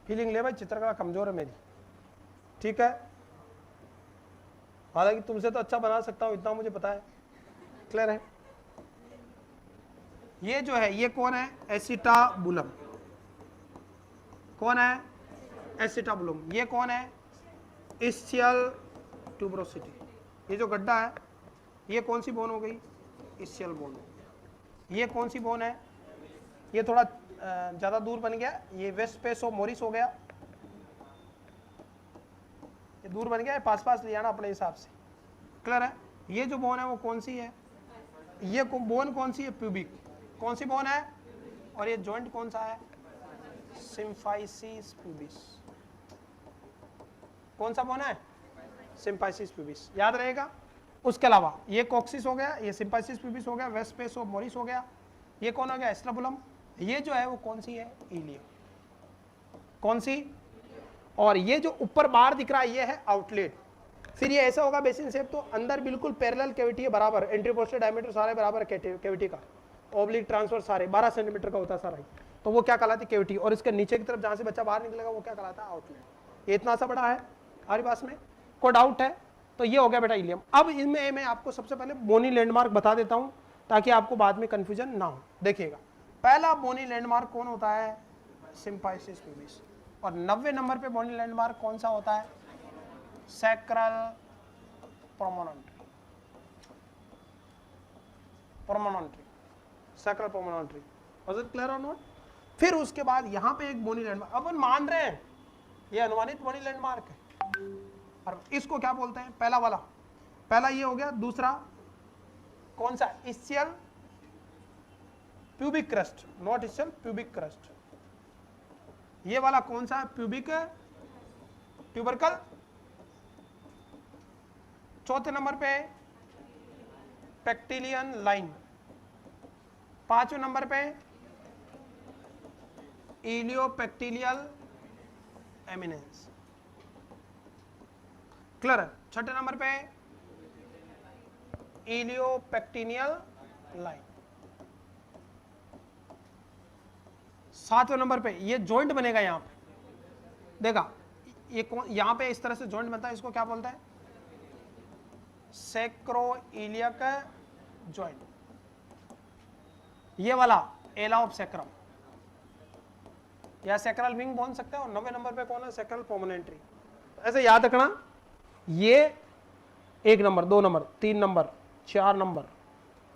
फीलिंग ले भाई, चित्रकला कमजोर है मेरी, ठीक है। हालांकि तुमसे तो अच्छा बना सकता हूं, इतना मुझे पता है, क्लियर है। ये जो है ये कौन है, एसिटाबुलम, कौन है, एसिटाबुलम। ये कौन है, इस्चियल ट्यूबरोसिटी। ये जो गड्ढा है ये कौन सी बोन हो गई, इस्चियल बोन। ये कौन सी बोन है, ये थोड़ा ज्यादा दूर बन गया, ये वेस्पेसो मोरिस हो गया, ये दूर बन गया, पास पास ले जाना अपने हिसाब से, क्लियर है। ये जो बोन है वो कौन सी है, ये बोन कौन सी है, प्यूबिक, कौन सी बोन है, और ये जॉइंट कौन सा है, सिम्फाइसिस प्यूबिस। कौन सा बोन है, सिम्फाइसिस प्यूबिस, याद रहेगा। उसके अलावा ये कॉक्सिस हो गया, ये सिम्फाइसिस प्यूबिस हो गया, वेस्पेसो मोरिस हो गया, ये कौन हो गया, एस्ट्राबुलम। ये जो है वो कौन सी है, इलियम, कौन सी, और ये जो ऊपर बाहर दिख रहा है ये है आउटलेट। फिर ये ऐसा होगा बेसिन शेप, तो अंदर बिल्कुल पैरेलल कैविटी है, बराबर एंट्री पोस्टर डायमीटर सारे बराबर कैविटी का, ओब्लिक ट्रांसफर सारे 12 सेंटीमीटर का होता है सारा ही, तो वो क्या कहलाती है, कैविटी। और इसके नीचे की तरफ जहां से बच्चा बाहर निकलेगा वो क्या कहलाता है, आउटलेट। ये इतना सा बड़ा है, हमारे पास में कोई डाउट है, तो ये हो गया बेटा इलियम। अब इसमें मैं आपको सबसे पहले बोनी लैंडमार्क बता देता हूं ताकि आपको बाद में कंफ्यूजन ना हो। देखिएगा, पहला बोनी लैंडमार्क कौन होता है, सिम्फाइसिस प्यूबिस। और 90 नंबर पे बोनी लैंडमार्क कौन सा होता है, sacral promontory, sacral promontory. Was it clear और नॉट। फिर उसके बाद यहाँ पे एक बोनी लैंडमार्क, अपन मान रहे हैं ये अनुमानित बोनी लैंडमार्क है, और इसको क्या बोलते हैं, पहला वाला, पहला ये हो गया। दूसरा कौन सा, ischial pubic crust, not ischial pubic crust. ये वाला कौन सा है, प्यूबिक ट्यूबरकल। चौथे नंबर पे पेक्टिलियन लाइन। पांचवें नंबर पे इलियोपेक्टिलियल एमिनेंस, क्लियर है। छठे नंबर पे इलियोपेक्टिनियल लाइन। सातवें नंबर पे ये जॉइंट बनेगा, यहां पे देखा, ये यहां पे इस तरह से जॉइंट बनता है, इसको क्या बोलते हैं, सैक्रोइलियक जॉइंट। ये वाला एला ऑफ सैक्रम या सैक्रल विंग बोल सकते हैं। और 90 नंबर पे कौन है, सैक्रल प्रोमोनेंट्री। ऐसे याद रखना, ये 1 number, 2 number, 3 number, 4 number,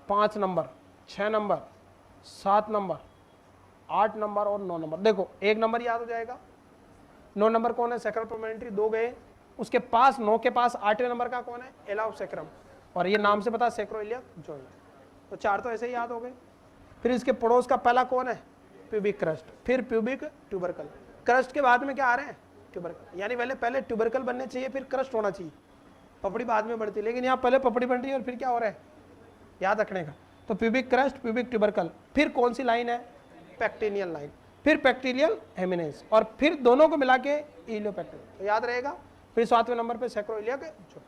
5 number, 6 number, 7 number, 8 number और 9 नंबर। देखो 1 नंबर याद हो जाएगा, 9 नंबर कौन है, सैक्रल प्रोमोनेंट्री, 2 गए। उसके पास 9 के पास 8वें नंबर का कौन है, एला ऑफ सैक्रम, और ये नाम से पता सैक्रोइलियक जॉइंट। तो 4 तो ऐसे ही याद हो गए। फिर इसके पड़ोस का पहला कौन है, प्यूबिक क्रस्ट, फिर प्यूबिक ट्यूबरकल। क्रस्ट के बाद में क्या आ रहे हैं, ट्यूबरकल, यानी पहले ट्यूबरकल बनने चाहिए फिर क्रस्ट होना चाहिए, पपड़ी बाद में बढ़ती है, लेकिन यहाँ पहले पपड़ी बन रही है और फिर क्या हो रहा है, याद रखने का। तो प्यूबिक क्रस्ट, प्यूबिक ट्यूबरकल, फिर कौन सी लाइन है, पेक्टिनियल लाइन, फिर पेक्टिलियल हेमिनेस, और फिर दोनों को मिला के इलियोपेक्टिनियल, तो याद रहेगा। फिर 7वें नंबर पे सैक्रोइलियक जॉइंट।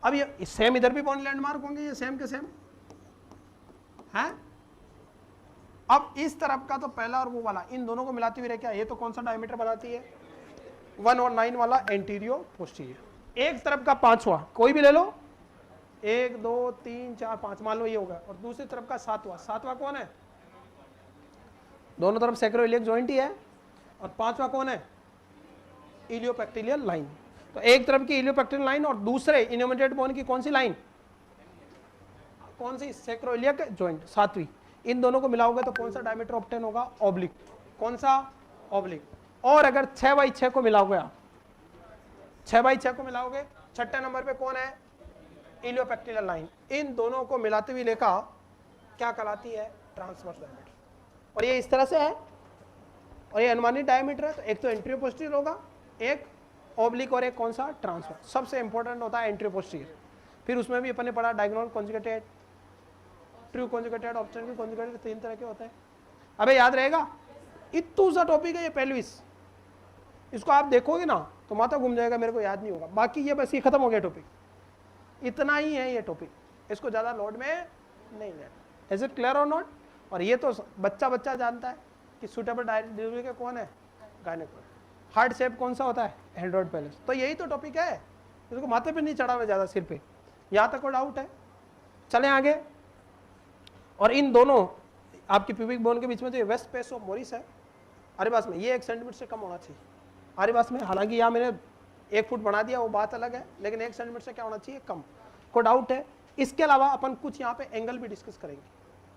अब ये सेम इधर भी कौन लैंडमार्क होंगे, ये सेम के सेम है। अब इस तरफ का तो पहला और वो वाला, इन दोनों को मिलाती हुई रहे क्या, ये तो कौन सा डायमीटर बनाती है, 1 और 9 वाला एंटीरियो पोस्टीरियर। एक तरफ का 5वां कोई भी ले लो, 1 2 3 4 5 मान लो ये होगा, और दूसरी तरफ का 7वां कौन है, दोनों तरफ सैक्रोइलियक जॉइंट ही है, और 5वां कौन है, इलियोपेक्टिलियल लाइन। तो एक तरफ की इलियोपेक्टिलियल लाइन और दूसरे इनोमिनेटेड बोन की कौन सी लाइन, कौन सी, सैक्रोइलियक जॉइंट 7वीं। इन दोनों को मिलाओगे तो कौन सा डायमीटर ऑब्टेन होगा, ऑब्लिक, कौन सा, ऑब्लिक। और अगर 6/6 को मिलाओगे आप, 6/6 को मिलाओगे, 6ठे नंबर पे कौन है, इलियोपेक्टिलियल लाइन। इन दोनों को मिलाते हुए लेखा क्या कहलाती है, ट्रांसवर्स डायमीटर। और ये इस तरह से है, और ये अनुमानित डायमीटर है, तो एक तो एंटीरियर पोस्टीरियर होगा, एक ऑब्लिक और एक कौन सा, ट्रांसवर्स। सबसे इंपॉर्टेंट होता है एंटीरियर पोस्टीरियर। फिर उसमें भी अपन ने पढ़ा diagonal conjugated, true conjugated, obstetric conjugated, 3 तरह के होते हैं। अबे याद रहेगा, इतना सा टॉपिक है ये पेल्विस, इसको आप देखोगे ना तो माथा घूम जाएगा, मेरे को याद नहीं होगा। बाकी ये बस ये खत्म हो गया टॉपिक, इतना ही है ये टॉपिक, इसको ज़्यादा लोड में नहीं लेना। इज इट क्लियर और नॉट। और ये तो बच्चा जानता है कि सूटेबल डिलीवरी के कौन है, गायनेकोलॉजिस्ट। हार्ट शेप कौन सा होता है, एंड्रॉइड पेल्विस। तो यही तो टॉपिक है, इसको माथे पे नहीं चढ़ाना ज़्यादा, सिर पे। यहाँ तक को डाउट है, चलें आगे। और इन दोनों आपकी प्यूबिक बोन के बीच में जो वेस्ट स्पेस ऑफ मोरिस है अरे पास में, ये 1 सेंटीमीटर से कम होना चाहिए अरे पास में। हालांकि यहाँ मैंने 1 फुट बना दिया, वो बात अलग है, लेकिन 1 सेंटीमीटर से क्या होना चाहिए, कम। को डाउट है? इसके अलावा अपन कुछ यहाँ पे एंगल भी डिस्कस करेंगे।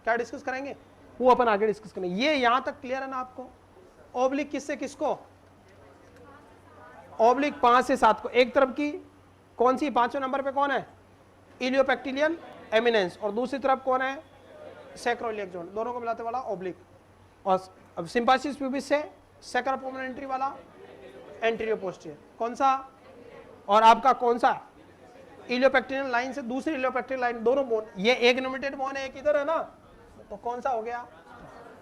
क्या डिस्कस करेंगे? वो अपन आगे डिस्कस करेंगे। ये यहाँ तक क्लियर है ना आपको? ऑब्लिक किससे किसको? ऑब्लिक 5 से 7 को। एक तरफ की कौन सी 5वें नंबर पे कौन है? इलियोपेक्टिलियन एमिनेंस, और दूसरी तरफ कौन है? Sacroiliac zone. दोनों को मिलाते वाला ऑब्लिक। और अब सिम्पासिस प्यूबिस से सैक्रोपोमेंट्री वाला एंटीरियर पोस्टीरियर कौन सा? और आपका कौन सा? इलियोपेक्टिलियन लाइन से दूसरी इलियोपेक्टिलियन लाइन, दोनों बोन। ये एक न्यूमेटेड बोन है, एक इधर है ना, तो कौन सा हो गया?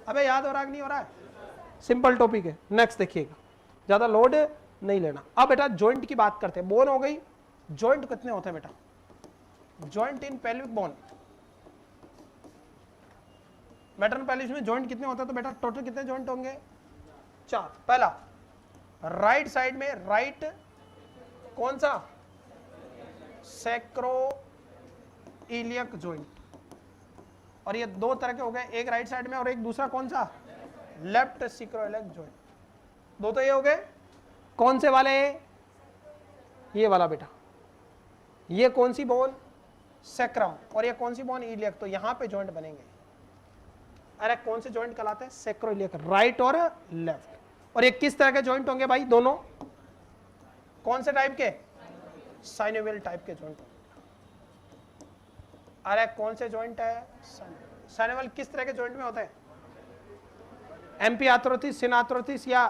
अबे याद हो रहा है कि नहीं हो रहा है? सिंपल टॉपिक है। नेक्स्ट देखिएगा, ज्यादा लोड नहीं लेना। अब बेटा जॉइंट की बात करते हैं। बोन हो गई, जॉइंट कितने होते हैं बेटा? जॉइंट इन पेल्विक बोन, मैटरनल पेल्विस में जॉइंट कितने होते हैं? तो बेटा टोटल कितने जॉइंट होंगे? 4। पहला राइट साइड में, राइट कौन सा? Sacroiliac joint. और ये 2 तरह के हो गए, एक राइट साइड में और एक दूसरा कौन सा? Left sacroiliac joint. 2 तो ये हो गए। कौन से वाले? ये वाला बेटा। ये कौन सी बोन? सैक्रम। और ये कौन सी बोन? इलियक। तो यहां पे जॉइंट बनेंगे। अरे कौन से जॉइंट कहलाते हैं? सैक्रोइलियक, राइट और लेफ्ट। और ये किस तरह के जॉइंट होंगे भाई? दोनों कौन से टाइप के? साइनोवियल टाइप के जॉइंट। अरे कौन से जॉइंट है? साइनोवियल। किस तरह के जॉइंट में होते हैं? एमपी आर्थरोसिस, सिन आर्थरोसिस या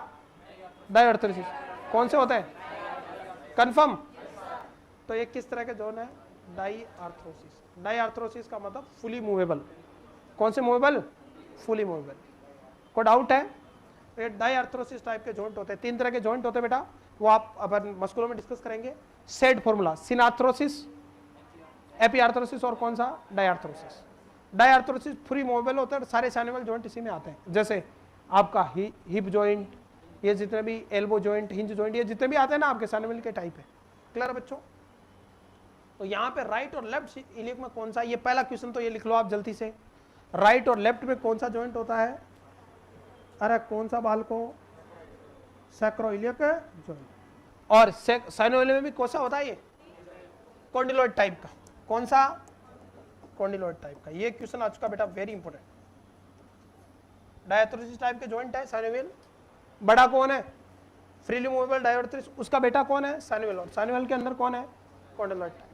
डायआर्थरोसिस? कौन से होते हैं? कंफर्म? तो ये किस तरह के जॉइंट है? डायआर्थरोसिस। डायआर्थरोसिस का मतलब फुली मूवेबल। कौन से मूवेबल? Fully movable. को डाउट है? ये डायआर्थरोसिस टाइप के जॉइंट होते हैं। 3 तरह के जॉइंट होते हैं बेटा, वो आप अपन मस्कुलर में डिस्कस करेंगे। सेट फॉर्मूला, सिनार्थरोसिस, एपिआर्थरोसिस और कौन सा? डायआर्थरोसिस। डायआर्थरोसिस फ्री मूवेबल होता है, सारे साइनोवियल जॉइंट इसी में आते हैं। जैसे आपका हिप जॉइंट, ये जितने भी एल्बो जॉइंट, हिंज जॉइंट, ये जितने भी आते हैं ना आपके साइनोवियल के टाइप है। क्लियर है बच्चों? तो यहाँ पे राइट और लेफ्ट इलियक में कौन सा? ये पहला क्वेश्चन तो ये लिख लो आप जल्दी से। राइट और लेफ्ट में कौन सा जॉइंट होता है? अरे कौन सा बाल को? Sacroiliac joint. और साइनोवियल में भी कौन सा होता है? ये कॉन्डिलॉइड टाइप का। कौन सा? कॉन्डिलॉइड टाइप का। ये क्वेश्चन आ चुका बेटा, वेरी इंपॉर्टेंट। डायआर्थरोसिस टाइप के जॉइंट है साइनोवियल। बड़ा कौन है? Freely movable diarthrosis. उसका बेटा कौन है? साइनोवियल। और साइनोवियल के अंदर कौन है? Condyloid type.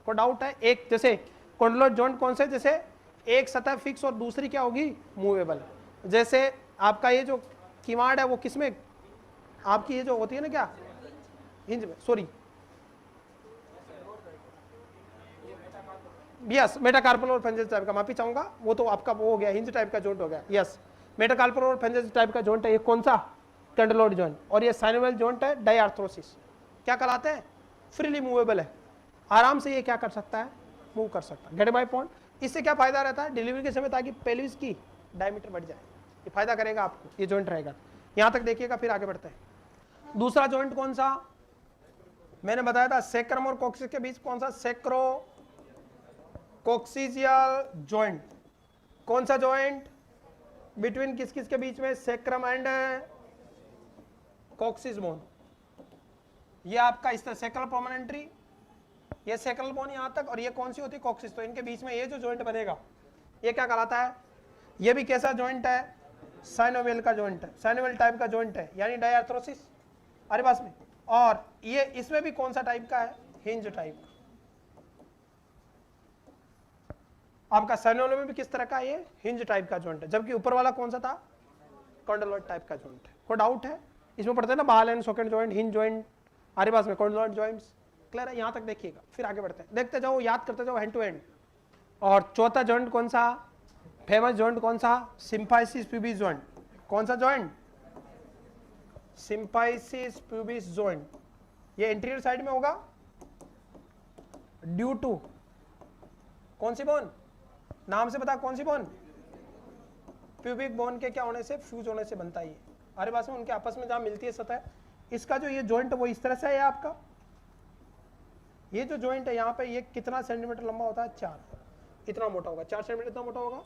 को डाउट है? एक जैसे कॉन्डिलॉइड जॉइंट कौन से? जैसे एक सतह फिक्स और दूसरी क्या होगी? मूवेबल। जैसे आपका ये जो किवाड़ है वो किसमें? आपकी ये जो होती है ना, क्या हिंज में, सॉरी यस, मेटाकार्पल और फेंजेस टाइप का। माफी चाहूंगा, वो तो आपका वो हो गया, हिंज टाइप का जॉइंट हो गया। यस, मेटाकार्पल और फेंजेस टाइप का जॉइंट है। ये कौन सा? Condyloid joint. और ये साइनोवियल जॉइंट है डायआर्थरोसिस। क्या कहलाते हैं? फ्रीली मूवेबल है, आराम से ये क्या कर सकता है? मूव कर सकता है। Gate my point? इससे क्या फायदा रहता है डिलीवरी के समय? ताकि पेल्विस की डायमीटर बढ़ जाए। ये फायदा करेगा आपको, ये जॉइंट रहेगा। यहां तक देखिएगा, फिर आगे बढ़ते हैं। दूसरा जॉइंट कौन सा? मैंने बताया था सैक्रम और कॉक्सिस के बीच कौन सा? Sacrococcygeal joint. कौन सा जॉइंट? बिटवीन किस किस के बीच में? Sacrum and coccyx bone. ये आपका इस तरह सैक्रल प्रोमोनेंट्री, ये सैक्रल बोन यहां तक, और ये कौन सी होती है? कॉक्सिस। तो इनके बीच में ये जो जॉइंट बनेगा ये क्या कहलाता है? ये भी कैसा जॉइंट है? साइनोवियल का जॉइंट है, साइनोवियल टाइप का जॉइंट है, यानी डायआर्थरोसिस। अरे पास में। और ये इसमें भी कौन सा टाइप का है? हिंज टाइप का। आपका साइनोवियल में भी किस तरह का? ये हिंज टाइप का जॉइंट है। जबकि ऊपर वाला कौन सा था? कॉन्डिलॉइड टाइप का जॉइंट है। कोई डाउट है? इसमें पढ़ते हैं ना ball and socket joint, hinge joint, हमारे पास में कॉन्डिलॉइड जॉइंट्स। क्लियर है? यहां तक देखिएगा, फिर आगे बढ़ते हैं। देखते जाओ, याद करते जाओ हैंड टू हैंड। और चौथा जॉइंट कौन सा? फेमस जॉइंट कौन सा? Symphysis pubis joint. कौन सा जॉइंट? Symphysis pubis joint. ये इंटीरियर साइड में होगा ड्यू टू कौन सी बोन? नाम से बता, कौन सी बोन? प्यूबिक बोन के क्या होने से? फ्यूज होने से बनता है ये। हमारे पास में उनके आपस में जहां मिलती है सतह, इसका जो ये जॉइंट वो इस तरह से है आपका। ये जो जॉइंट है यहाँ पे, ये कितना सेंटीमीटर लंबा होता है? 4। इतना मोटा होगा, 4 सेंटीमीटर इतना मोटा होगा।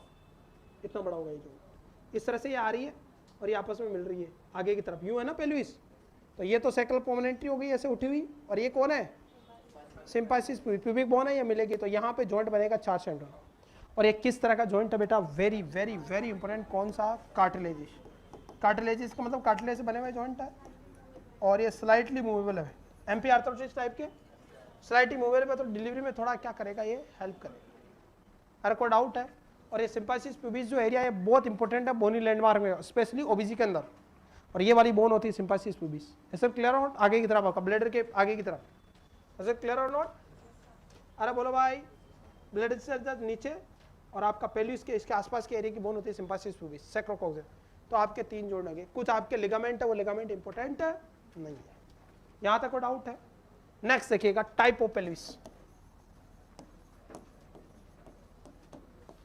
इतना बड़ा होगा ये जॉइंट। इस तरह से ये आ रही है और ये आपस में मिल रही है आगे की तरफ, यूं है ना पेल्विस। तो ये तो सैक्रल पोमेंट्री हो गई ऐसे उठी हुई, और ये कौन है, सिम्पाइसिस प्यूबिक बोन है, ये मिलेगी। तो यहाँ पे जॉइंट बनेगा 4 सेंटर। और ये किस तरह का जॉइंट है बेटा, वेरी वेरी वेरी इंपॉर्टेंट, कौन सा, कार्टिलेजिस। कार्टिलेजिस का मतलब कार्टिलेज से बने हुए जॉइंट है, और ये स्लाइटली मूवेबल है, एमपी आर्थरोसिस टाइप के, स्लाइटली मूवेबल है। तो डिलीवरी में थोड़ा क्या करेगा, ये हेल्प करेगा। अरे कोई डाउट है। और ये सिम्पाइसिस प्यूबिस जो एरिया है बहुत इंपॉर्टेंट है बोनी लैंडमार्क में, स्पेशली ओबीसी के अंदर। और ये वाली बोन होती है सिम्पाइसिस प्यूबिस। ऐसे क्लियर हो, आगे की तरफ आपका ब्लेडर के आगे की तरफ, ऐसे क्लियर और नॉट। अरे बोलो भाई, ब्लेडर से नीचे और आपका पेल्विस के इसके आसपास के एरिया की बोन होती है सिम्पाइसिस प्यूबिस, सैक्रोकोक्सियल। तो आपके 3 जोड़ लगे, कुछ आपके लिगामेंट है, वो लिगामेंट इंपॉर्टेंट है नहीं है। यहां तक कोई डाउट है। नेक्स्ट देखिएगा, टाइप ऑफ पेल्विस।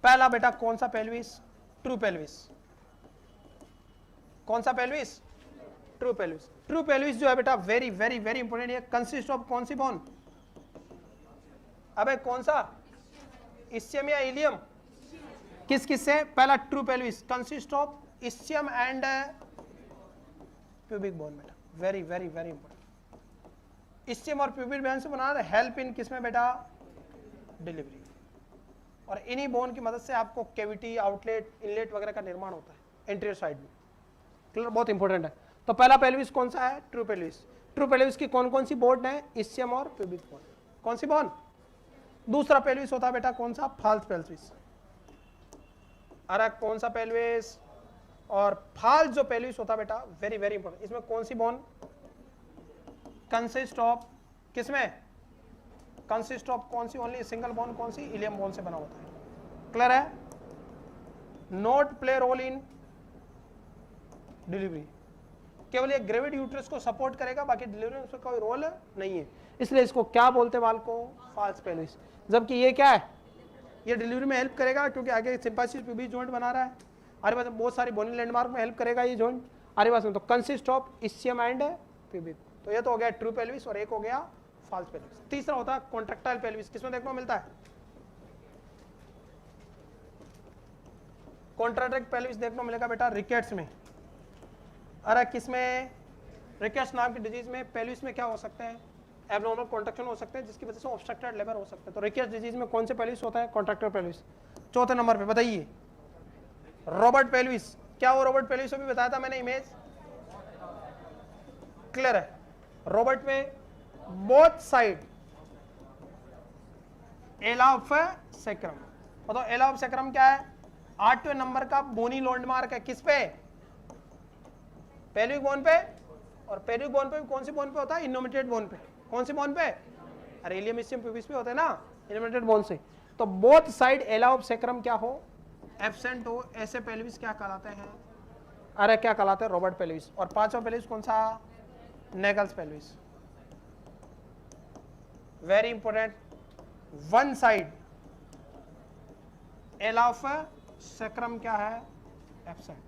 पहला बेटा कौन सा पेल्विस, ट्रू पेल्विस। कौन सा pelvis, true pelvis. True pelvis जो है बेटा वेरी वेरी वेरी इंपॉर्टेंट, ये कंसिस्ट ऑफ कौन सी बोन, अबे कौन सा, इस्चियम या इलियम, किस किस से, पहला true pelvis consist of ischium and pubic bone बेटा, very very very important. Ischium और प्यूबिक बोन से बना हेल्प इन किसमें बेटा, डिलीवरी। और इन्हीं बोन की मदद से आपको कैविटी, आउटलेट, इनलेट वगैरह का निर्माण होता है एंटीरियर साइड में। क्लियर, बहुत इंपॉर्टेंट है। तो पहला पेल्विस कौन सा है, ट्रू पेल्विस। ट्रू पेल्विस की कौन कौन सी बोन है, इस्चियम और प्यूबिक बोन। कौन सी बोन, दूसरा पेल्विस होता है बेटा कौन सा, फाल्स पेल्विस। अरे कौन सा पेल्विस, और फाल्स जो पेल्विस होता है बेटा वेरी वेरी इंपॉर्टेंट, इसमें कौन सी बोन कंसिस्ट ऑफ, किसमें कंसिस्ट ऑफ कौन सी, ओनली सिंगल बोन, कौन सी, इलियम बोन से बना होता है। क्लियर है, not play role in delivery, केवल ये ग्रेविड यूट्रस को सपोर्ट करेगा, बाकी डिलीवरी में उसका कोई रोल नहीं है। इसलिए इसको क्या बोलते हैं बाल को, फाल्स पेल्विस। जबकि ये क्या है, ये डिलीवरी में हेल्प करेगा क्योंकि आगे सिम्पाइसिस प्यूबिक जॉइंट बना रहा है, आरे पास बहुत सारी बोनी लैंडमार्क में हेल्प करेगा ये जॉइंट आरे पास में। तो consist of ischium and pubic. तो ये तो हो गया ट्रू पेल्विस और एक हो गया फाल्स पेल्विस। तीसरा होता है कॉन्ट्रैक्टाइल पेल्विस, किसमें देखने को मिलता है, कॉन्ट्रैक्टाइल पेल्विस देखने को मिलेगा बेटा रिकेट्स में। अरे किसमें, रिकेट्स नाम की डिजीज में पेल्विस में क्या हो सकते हैं, एब्नॉर्मल कॉन्ट्रैक्शन हो सकते हैं जिसकी वजह से ऑब्स्ट्रक्टेड लेबर हो सकते हैं। तो रिकेट्स डिजीज में कौन से पेल्विस होता है, कॉन्ट्रैक्टाइल पेल्विस। चौथे नंबर पे बताइए, रॉबर्ट पेल्विस। क्या वो रॉबर्ट पेल्विस अभी बताया था मैंने इमेज, क्लियर है। रॉबर्ट में बोथ साइड एला ऑफ सैक्रम, बताओ एला ऑफ सैक्रम क्या है, 8वें नंबर का बोनी लैंडमार्क है, किस पे, पेल्विक बोन पे। और पेल्विक बोन पे कौन सी बोन पे होता है, इनोमिनेटेड बोन पे। कौन सी बोन पे, अरे इलियम इस्चियम प्यूबिस पे होता है ना, इनोमिनेटेड बोन से। तो बोथ साइड एला ऑफ सैक्रम क्या हो, एब्सेंट हो, ऐसे पेल्विस क्या कहलाते हैं, अरे क्या कहलाते हैं, रॉबर्ट पेल्विस। और 5वां पेल्विस कौन सा, Naegele's pelvis. Very important, one side एला ऑफ सैक्रम क्या है, एब्सेंट।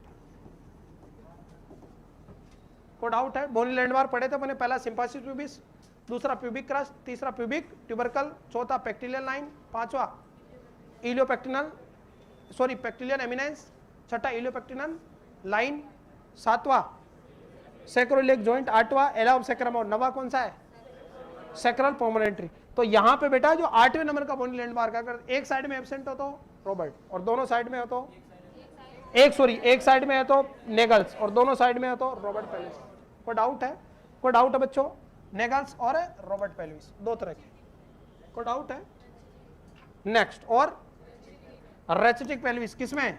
को डाउट है, बोनी लैंडमार्क पढ़े थे मैंने, पहला सिम्पाइसिस प्यूबिस, दूसरा प्यूबिक क्रस्ट, तीसरा प्यूबिक ट्यूबरकल, चौथा पेक्टिलियन लाइन, 5वां इलियोपेक्टिनल सॉरी पेक्टिलियन एमिनेंस, छठा इलियोपेक्टिनल लाइन, 7वां सैक्रोइलियक जॉइंट, 8वां एला ऑफ सैक्रम, और 9वां कौन सा है, सैक्रल पोमेंट्री। तो यहां पे बेटा जो 8वें नंबर का बोनी लैंडमार्क है, अगर एक साइड में एब्सेंट हो तो रॉबर्ट, और दोनों साइड में हो तो एक साइड में है तो नेगल्स, और दोनों साइड में है तो रॉबर्ट पेल्विस। कोई डाउट है, कोई डाउट है बच्चों, नेगल्स और रॉबर्ट पेल्विस दो तरह के, कोई डाउट है। नेक्स्ट, और रेचिटिक पेल्विस किसमें,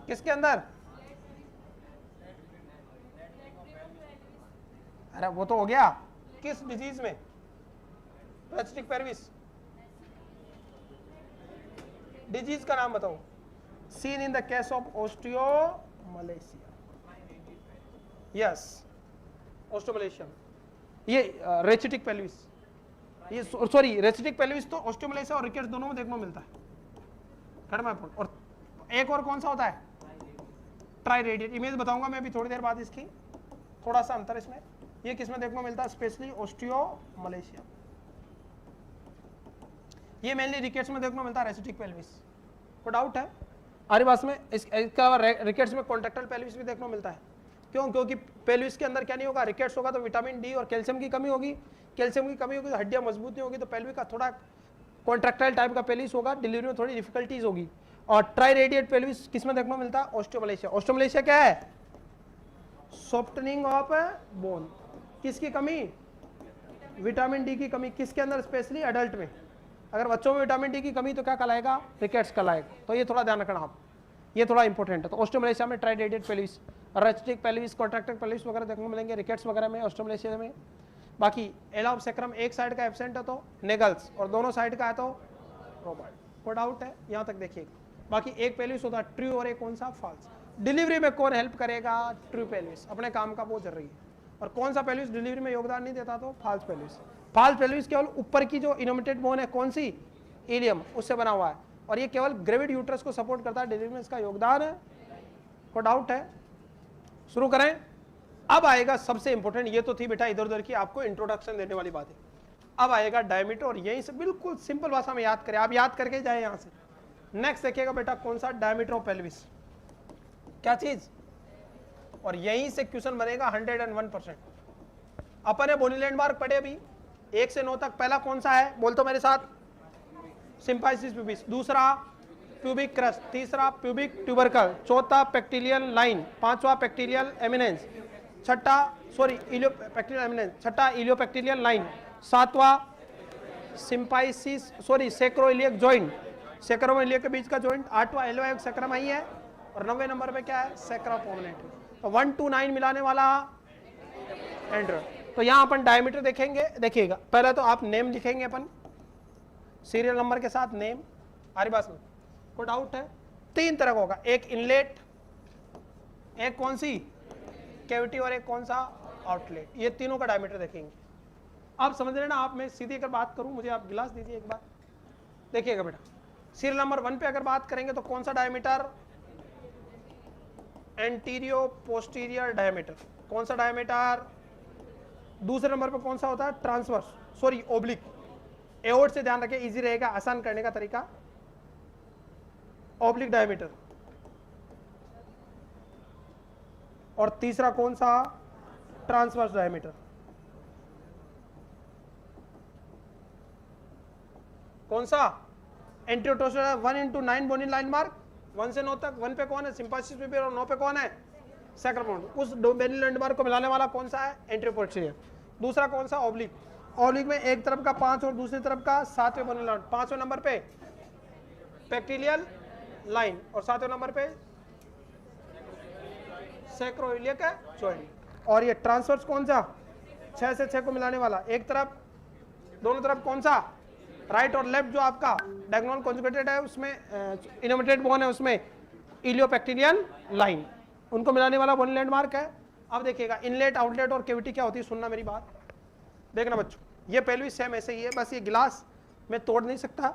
किसके अंदर, अरे वो तो हो गया, किस डिजीज में, रेचिटिक पेल्विस, डिजीज का नाम बताओ, seen in the case of osteomalacia, yes osteomalacia, ये रेचिटिक पेल्विस, ये सॉरी रेचिटिक पेल्विस तो ओस्टियोमलेशिया और रिकेट्स दोनों में देखने को मिलता है। और एक और कौन सा होता है, ट्राई रेडिएट। इमेज बताऊंगा मैं अभी थोड़ी देर बाद इसकी, थोड़ा सा अंतर इसमें। ये किसमें देखने को मिलता है, स्पेशली ओस्टियोमलेशिया। ये मेनली रिकेट्स में देखने को मिलता है, रेसिटिक पेल्विस। कोई डाउट है हमारे पास में? इसके अलावा रिकेट्स में कॉन्ट्रैक्टाइल पेल्विस भी देखने को मिलता है। क्यों? क्योंकि पेल्विस के अंदर क्या नहीं होगा, रिकेट्स होगा तो विटामिन डी और कैल्शियम की कमी होगी, कैल्शियम की कमी होगी तो हड्डियां मजबूत नहीं होगी, तो पेल्विक का थोड़ा कॉन्ट्रैक्टाइल टाइप का पेल्विस होगा, डिलीवरी में थोड़ी डिफिकल्टीज होगी। और ट्राई रेडिएट पेल्विस किस में देखने को मिलता है? ऑस्टियोमलेशिया। ऑस्टियोमलेशिया क्या है? Softening of bone. किसकी कमी? विटामिन डी की कमी। किसके अंदर? स्पेशली एडल्ट में। अगर बच्चों में विटामिन डी की कमी तो क्या कहलाएगा? रिकेट्स कहलाएगा। तो ये थोड़ा ध्यान रखना आप, ये थोड़ा इंपॉर्टेंट है। तो ऑस्टियोमलेशिया में triradiate pelvis, rachitic pelvis, contractile pelvis वगैरह देखने को मिलेंगे रिकेट्स वगैरह में, ऑस्टियोमलेशिया में। बाकी एला ऑफ सेक्रम एक साइड का एब्सेंट है तो नेगल्स, और दोनों साइड का है तो रोबॉट। कोई डाउट है? यहाँ तक देखिएगा। बाकी एक पेल्विस होता है ट्रू और एक कौन सा? फॉल्स। डिलीवरी में कौन हेल्प करेगा? ट्रू पेल्विस, अपने काम का वो जरूरी है। और कौन सा पेल्विस डिलीवरी में योगदान नहीं देता? तो फॉल्स पेल्विस। फॉल्स पेल्विस केवल ऊपर की जो इनोमिटेड बोन है, कौन सी? इलियम, उससे बना हुआ है, और ये केवल ग्रेविड यूट्रस को सपोर्ट करता है, डिलीवरी में इसका योगदान है। कोई डाउट है? शुरू करें। अब आएगा सबसे इंपॉर्टेंट, ये तो थी बेटा इधर उधर की आपको इंट्रोडक्शन देने वाली बात है। अब आएगा डायमीटर, और यहीं से बिल्कुल सिंपल भाषा में याद करें, आप याद करके जाए यहाँ से। नेक्स्ट देखिएगा बेटा कौन सा? Diameter of pelvis. क्या चीज? और यहीं से क्वेश्चन बनेगा 101%। अपन ने बोनी लैंडमार्क पढ़े अभी 1 से 9 तक। पहला कौन सा है? बोल तो मेरे साथ। सिंपाइसिस प्यूबिस। दूसरा प्यूबिक क्रस्ट। तीसरा प्यूबिक ट्यूबरकल। चौथा पेक्टिलियल लाइन। पांचवा पेक्टिलियल एमिनेंस। छठा पेक्टिलियल एमिनेंस। छठा इलियोपेक्टिलियल लाइन। सातवां सिंपाइसिस सेक्रोइलियक जॉइंट, सेक्रम इलियक के बीच का जॉइंट। आठवां एल्वेओइक सेक्रम आई है, और 90 नंबर पे क्या है? सेक्रा पोमनेट। तो 1 to 9 मिलाने वाला एंड्रॉइड। तो यहाँ अपन डायमीटर देखेंगे। देखिएगा पहले तो आप नेम लिखेंगे अपन सीरियल नंबर के साथ नेम। हमारी बात में कोई डाउट है? 3 तरह का होगा, एक इनलेट, एक कौन सी? कैविटी, और एक कौन सा? आउटलेट। ये तीनों का डायमीटर देखेंगे। आप समझ रहे ना? आप मैं सीधी अगर बात करूं, मुझे आप गिलास दीजिए एक बार। देखिएगा बेटा सीरियल नंबर 1 पे अगर बात करेंगे तो कौन सा डायमीटर? एंटीरियो posterior diameter. कौन सा डायमीटर? दूसरे नंबर पे कौन सा होता है? Transverse oblique. एओर्ड से ध्यान रखें, इजी रहेगा आसान करने का तरीका। Oblique diameter. और तीसरा कौन सा? Transverse diameter. कौन सा? एंटीरोटोस्टेरोइड 1 into 9 बोनी लाइन मार्क। 1 से 9 तक। 1 पे कौन है? सिंपाइसिस प्यूबिस, और 9 पे कौन है? सेक्रम। उस बोनी लाइन मार्क को मिलाने वाला कौन सा है? एंटीरोपोस्टीरियर। दूसरा कौन सा? ओब्लिक। ओब्लिक में एक तरफ का 5 और दूसरी तरफ का 7वें बोनी लाइन। 5वें नंबर पे पेक्टिलियल लाइन, और 7वें नंबर पे सेक्रोइलियक जॉइंट। और ये ट्रांसवर्स कौन सा? 6 से 6 को मिलाने वाला। एक तरफ, दोनों तरफ कौन सा? राइट और लेफ्ट जो आपका डायगोनल कॉन्जुगेटेड है, उसमें इनोमिटेड बोन है, उसमें इलियोपेक्टिलियल लाइन, उनको मिलाने वाला बोनी लैंडमार्क है। अब देखिएगा इनलेट, आउटलेट और कैविटी क्या होती है, सुनना मेरी बात, देखना बच्चों। ये पेल्विस सेम ऐसे ही है, बस ये गिलास में तोड़ नहीं सकता,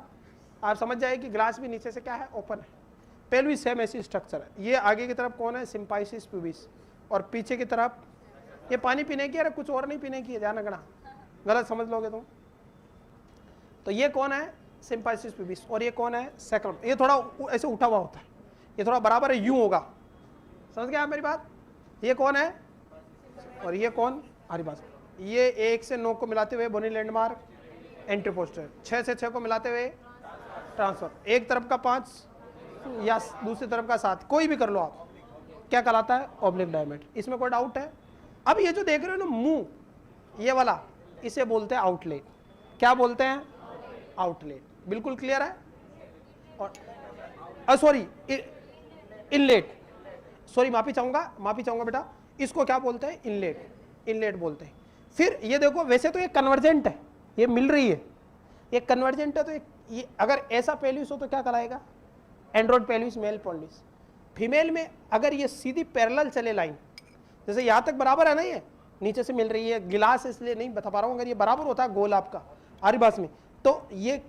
आप समझ जाए कि गिलास भी नीचे से क्या है? ओपन है। पेल्विस सेम ऐसी स्ट्रक्चर है। ये आगे की तरफ कौन है? सिंपाइसिस प्यूबिस, और पीछे की तरफ ये पानी पीने की है, कुछ और नहीं पीने की है, ध्यान रखना, गलत समझ लोगे तुम। तो ये कौन है? सिंपाइसिस प्यूबिस, और ये कौन है? सेक्रम। ये थोड़ा ऐसे उठा हुआ होता है, ये थोड़ा बराबर है, यूं होगा, समझ गए आप मेरी बात? ये कौन है और ये कौन? हमारी बात। ये 1 से 9 को मिलाते हुए बोनी लैंडमार्क एंटीरोपोस्टीरियर, 6 से 6 को मिलाते हुए ट्रांसफर, एक तरफ का 5 या दूसरी तरफ का 7, कोई भी कर लो आप, क्या कहलाता है? Oblique diameter. इसमें कोई डाउट है? अब ये जो देख रहे हो ना मुंह, ये वाला, इसे बोलते हैं आउटलेट। क्या बोलते हैं? आउटलेट। बिल्कुल क्लियर है? और सॉरी, इनलेट, सॉरी माफी चाहूंगा बेटा, इसको क्या बोलते हैं? इनलेट, इनलेट बोलते हैं। फिर ये देखो, वैसे तो ये कन्वर्जेंट है, ये मिल रही है, ये कन्वर्जेंट है, तो ये अगर ऐसा पेल्विस हो तो क्या कहलाएगा? Android pelvis, male pelvis. Female में अगर ये सीधी पैरेलल चले लाइन, जैसे यहाँ तक बराबर है ना, ये नीचे से मिल रही है, गिलास इसलिए नहीं बता पा रहा हूँ, अगर ये बराबर होता है गोल आपका आरी बास में, तो ये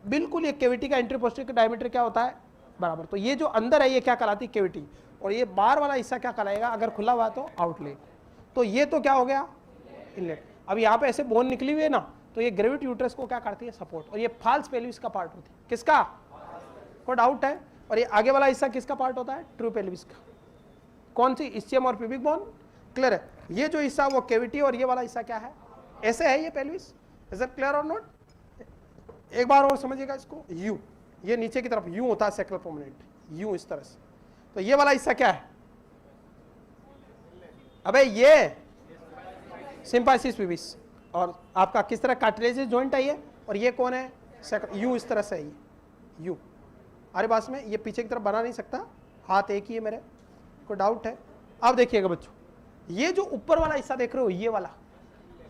बिल्कुल ये कैविटी का एंटीरोपोस्टीरियर का डायमीटर क्या होता है? बराबर। तो ये जो अंदर है ये क्या कहलाती है? कैविटी। और ये बाहर वाला हिस्सा क्या कहलाएगा? अगर खुला हुआ तो आउटलेट। तो ये तो क्या हो गया? इनलेट। अब यहाँ पे ऐसे बोन निकली हुई है ना, तो ये ग्रेविटी यूट्रस को क्या करती है, सपोर्ट, और ये फाल्स पेल्विस का पार्ट होती है, किसका, कोई डाउट है, और ये आगे वाला हिस्सा किसका पार्ट होता है, ट्रू पेल्विस का, कौन सी, इस्चियम और प्यूबिक बोन, क्लियर है, ये जो हिस्सा वो कैविटी और ये वाला हिस्सा क्या है, ऐसे है ये पेल्विस, इज इट क्लियर और नॉट, एक बार और समझिएगा इसको, यू, ये नीचे की तरफ यू होता है सैक्रल प्रोमिनेंट, यू इस तरह से, तो ये वाला हिस्सा क्या है, अबे ये सिम्पाइसिस प्यूबिस, और आपका किस तरह कार्टिलेजियस जॉइंट है ये, और ये कौन है, यू इस तरह से है ये, यू, अरे बात में ये पीछे की तरफ बना नहीं सकता, हाथ एक ही है मेरे, कोई डाउट है। अब देखिएगा बच्चों, ये जो ऊपर वाला हिस्सा देख रहे हो ये वाला,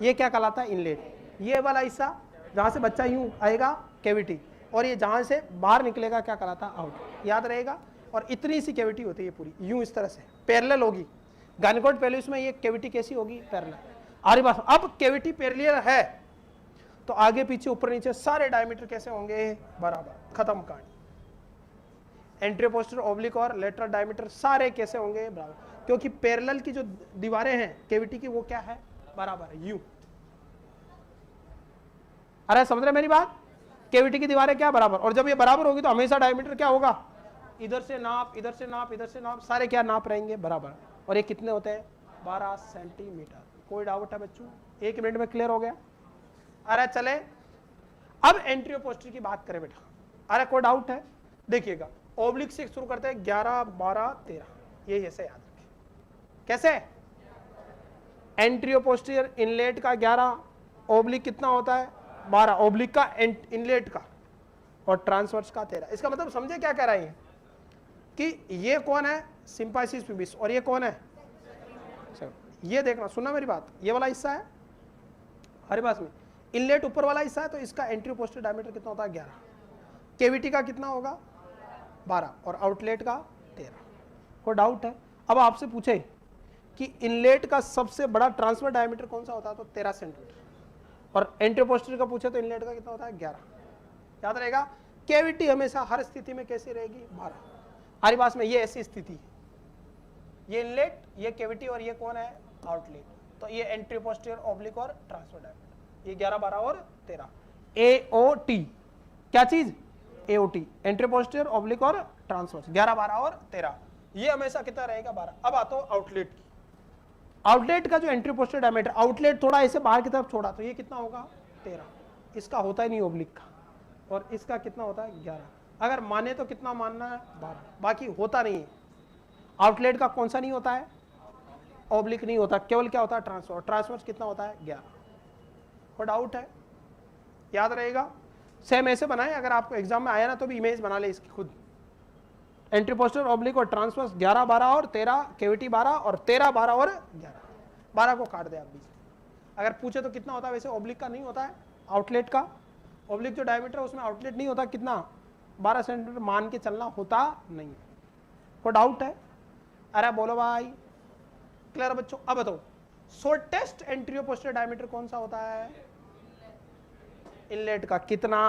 ये क्या कहलाता है, इनलेट, ये वाला हिस्सा जहाँ से बच्चा यूं आएगा कैविटी, और ये जहाँ से बाहर निकलेगा क्या कहलाता है, आउट, याद रहेगा, और इतनी सी कैविटी होती है ये पूरी, यूं इस तरह से पैरेलल होगी, गायनेकोइड पेल्विस में ये कैविटी कैसी होगी, पैरेलल, अरे बस अब कैविटी पैरेलल है तो आगे पीछे ऊपर नीचे सारे डायमीटर कैसे होंगे, बराबर, खत्म कहानी, एंटीरियर पोस्टीरियर ओब्लिक और लेटरल डायमीटर सारे कैसे होंगे, बराबर, क्योंकि पैरेलल की जो दीवारें हैं कैविटी की वो क्या है, बराबर है, यू, अरे समझ रहे मेरी बात, कैविटी की दीवारें क्या बराबर, और जब ये बराबर होगी तो हमेशा डायमीटर क्या होगा, इधर से नाप, इधर से नाप, इधर से नाप, सारे क्या नाप रहेंगे, बराबर, और ये कितने होते हैं, 12 सेंटीमीटर, कोई डाउट है बच्चों, 1 मिनट में क्लियर हो गया, अरे चले अब एंटीरियर पोस्टीरियर की बात करें बेटा, अरे कोई डाउट है, देखिएगा ओब्लिक से शुरू करते हैं, 11 12 13, ये ऐसे याद रखें, कैसे, एंटीरियर पोस्टीरियर इनलेट का 11, ओब्लिक कितना होता है, 12, ओब्लिक का इनलेट का, और ट्रांसवर्स का 13, इसका मतलब समझे क्या कह रहा है कि ये कौन है, सिम्पाइसिस प्यूबिस, और ये कौन है, ये देखना, सुनना मेरी बात, ये वाला हिस्सा है, हर बात में इनलेट ऊपर वाला हिस्सा है, तो इसका एंटीरियर पोस्टीरियर डायमीटर कितना होता है, 11, कैविटी का कितना होगा, 12, और आउटलेट का 13, कोई डाउट है, अब आपसे पूछे कि इनलेट का सबसे बड़ा ट्रांसफर डायमीटर कौन सा होता है, तो 13 सेंटीमीटर, और एंटीरियर पोस्टीरियर का पूछे तो इनलेट का कितना होता है, 11, याद रहेगा, कैविटी हमेशा हर स्थिति में कैसी रहेगी, 12, हमारी बात में ये ऐसी स्थिति है, ये इनलेट, ये कैविटी, और ये कौन है, आउटलेट, तो ये एंटीरियर पोस्टीरियर ओब्लिक और ट्रांसफर डायमीटर, ये 11 12 और 13, AOT, क्या चीज, AOT, एंटीरियर पोस्टीरियर ओब्लिक और ट्रांसवर्स, 11 12 और 13, ये हमेशा कितना रहेगा, 12। अब आता हो आउटलेट की, आउटलेट का जो एंटीरियर पोस्टीरियर डायमीटर, आउटलेट थोड़ा ऐसे बाहर की तरफ छोड़ा तो ये कितना होगा, 13, इसका होता ही नहीं ओब्लिक का, और इसका कितना होता है, 11, अगर माने तो कितना मानना है, 12, बाकी होता नहीं है, आउटलेट का कौन सा नहीं होता है, ओब्लिक नहीं होता, केवल क्या होता है, ट्रांसफर, ट्रांसफर कितना होता है, 11, कोई डाउट है, याद रहेगा, सेम ऐसे बनाए, अगर आपको एग्जाम में आया ना तो भी इमेज बना ले इसकी खुद, एंटीरियर पोस्टीरियर ओब्लिक और ट्रांसवर्स 11 12 और 13, कैविटी 12 और 13 12 और 11, 12 को काट दे आप बीच, अगर पूछे तो कितना होता है, वैसे ओब्लिक का नहीं होता है, आउटलेट का, ओब्लिक जो डायमीटर है उसमें आउटलेट नहीं होता, कितना, 12 सेंटीमीटर मान के चलना होता नहीं, कोई डाउट है, अरे बोलो भाई, क्लियर बच्चों। अब बताओ शॉर्टेस्ट एंटीरियर पोस्टीरियर डायमीटर कौन सा होता है, इनलेट का, कितना,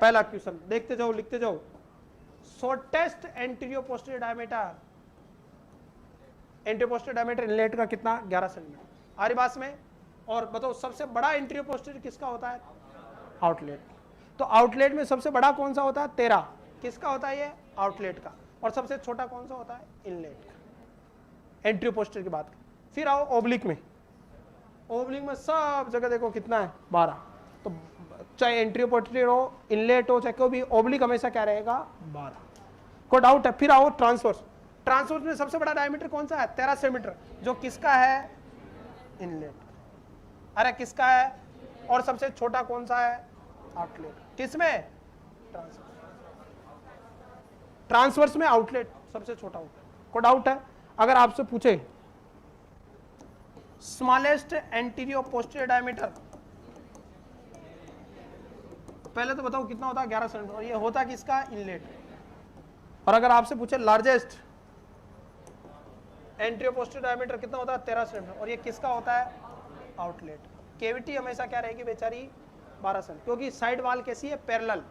पहला क्वेश्चन देखते जाओ, लिखते जाओ, shortest anterior posterior diameter, anterior posterior diameter inlet का कितना, 11 सेंटीमीटर, हमारी बात में, और बताओ सबसे बड़ा एंटीरियर पोस्टीरियर किसका होता है, आउटलेट, तो आउटलेट में सबसे बड़ा कौन सा होता है, 13, किसका होता है ये, आउटलेट का, और सबसे छोटा कौन सा होता है, इनलेट का, एंटीरियर पोस्टीरियर की बात करें। फिर आओ ओब्लिक में, ओब्लिक में सब जगह देखो कितना है, 12, तो चाहे एंटीरियर पोस्टीरियर हो, इनलेट हो, चाहे कोई भी, ओब्लिक हमेशा क्या रहेगा, 12, कोई डाउट है। फिर आओ ट्रांसवर्स, ट्रांसवर्स में सबसे बड़ा डायमीटर कौन सा है, 13 सेंटीमीटर, जो किसका है, इनलेट, अरे किसका है, और सबसे छोटा कौन सा है, आउटलेट, किसमें, ट्रांसवर्स, ट्रांसवर्स में आउटलेट सबसे छोटा होता है, कोई डाउट है। अगर आपसे पूछे स्मॉलेस्ट एंटीरियर पोस्टीरियर डायमीटर, पहले तो बताओ कितना होता है, 11 सेंटीमीटर, और ये होता किसका, इनलेट, और अगर आपसे पूछे लार्जेस्ट एंटीरियर पोस्टीरियर डायमीटर कितना होता है, 13 सेंटीमीटर, और ये किसका होता है, आउटलेट, कैविटी हमेशा क्या रहेगी बेचारी, 12 सेंटीमीटर, क्योंकि साइड वाल कैसी है, पैरेलल,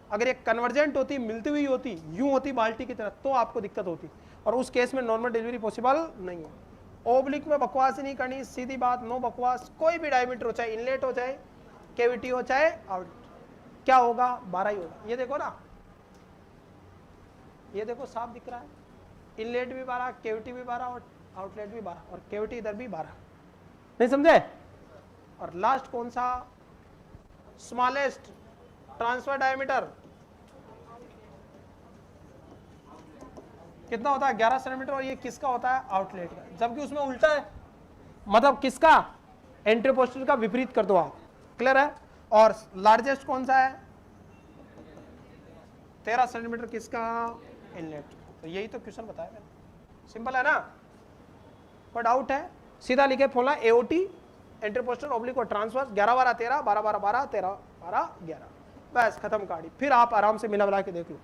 अगर ये कन्वर्जेंट होती, मिलती हुई होती, यूं होती बाल्टी की तरह, तो आपको दिक्कत होती, और उस केस में नॉर्मल डिलीवरी पॉसिबल नहीं है। ओब्लिक में बकवास ही नहीं करनी, सीधी बात, नो बकवास, कोई भी डायमीटर हो, चाहे इनलेट हो, चाहे कैविटी हो चाहे आउट, क्या होगा 12 ही होगा। ये देखो ना, ये देखो साफ दिख रहा है, इनलेट भी 12, कैविटी भी 12 और आउटलेट भी 12 और कैविटी इधर भी 12। नहीं समझे? और लास्ट कौन सा, स्मॉलेस्ट ट्रांसफर डायमीटर कितना होता है 11 सेंटीमीटर, और ये किसका होता है आउटलेट का, जबकि उसमें उल्टा है, मतलब किसका, एंट्री पोस्टीरियर का विपरीत कर दो आप। क्लियर है? और लार्जेस्ट कौन सा है 13 सेंटीमीटर, किसका, इनलेट। तो यही तो क्वेश्चन बताया मैंने, सिंपल है ना। कोई डाउट है? सीधा लिखे formula AOT entry posterior oblique और ट्रांसवर्स 11 12 13 12 12 12 13 12 11, बस खत्म कहानी। फिर आप आराम से मिला मिला के देख लो।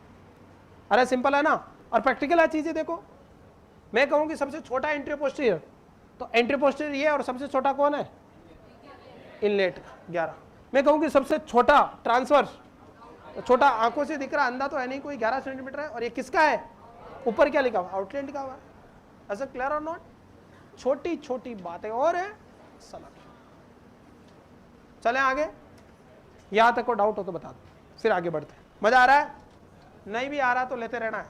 अरे सिंपल है ना, और प्रैक्टिकल है चीजें। देखो मैं कहूँ कि सबसे छोटा एंट्री पोस्टीरियर, तो एंट्री पोस्टीरियर ये, और सबसे छोटा कौन है इनलेट 11। मैं कहूँ कि सबसे छोटा ट्रांसवर्स, तो छोटा आंखों से दिख रहा अंधा तो है नहीं कोई, 11 सेंटीमीटर है, और ये किसका है, ऊपर क्या लिखा हुआ आउटलेट लिखा हुआ है। ऐसा क्लियर और नॉट? छोटी छोटी बातें और है सलाह। चले आगे, यहां तक को डाउट हो तो बता दो, फिर आगे बढ़ते हैं। मजा आ रहा है? नहीं भी आ रहा तो लेते रहना है।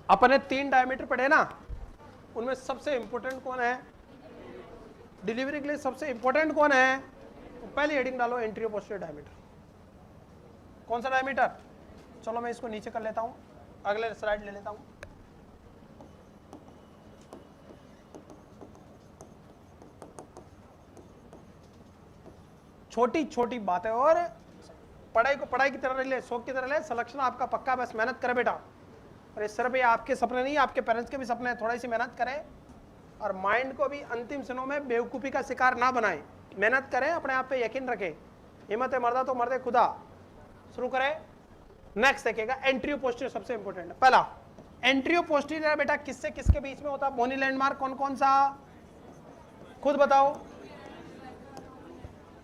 अपने 3 डायमीटर पढ़े ना, उनमें सबसे इंपॉर्टेंट कौन है डिलीवरी के लिए, सबसे इंपॉर्टेंट कौन है, पहले हेडिंग डालो एंट्री पोस्टीरियर डायमीटर। कौन सा डायमीटर? चलो मैं इसको नीचे कर लेता हूं, अगले स्लाइड ले लेता हूं। छोटी छोटी बातें और पढ़ाई को पढ़ाई की तरह ले, शौक की तरह ले, सिलेक्शन आपका पक्का, बस मेहनत करे बेटा। और इस तरह पे आपके सपने नहीं, आपके पेरेंट्स के भी सपने हैं, थोड़ी सी मेहनत करें और माइंड को भी अंतिम क्षणों में बेवकूफ़ी का शिकार ना बनाएं। मेहनत करें, अपने आप पे यकीन रखें, हिम्मत है मर्दा तो मर्दे खुदा। शुरू करें। नेक्स्ट देखिएगा, एंट्री पोस्टीरियर सबसे इंपॉर्टेंट है। पहला एंट्री पोस्टीरियर बेटा किससे किसके बीच में होता है, बोनी लैंडमार्क कौन कौन सा, खुद बताओ।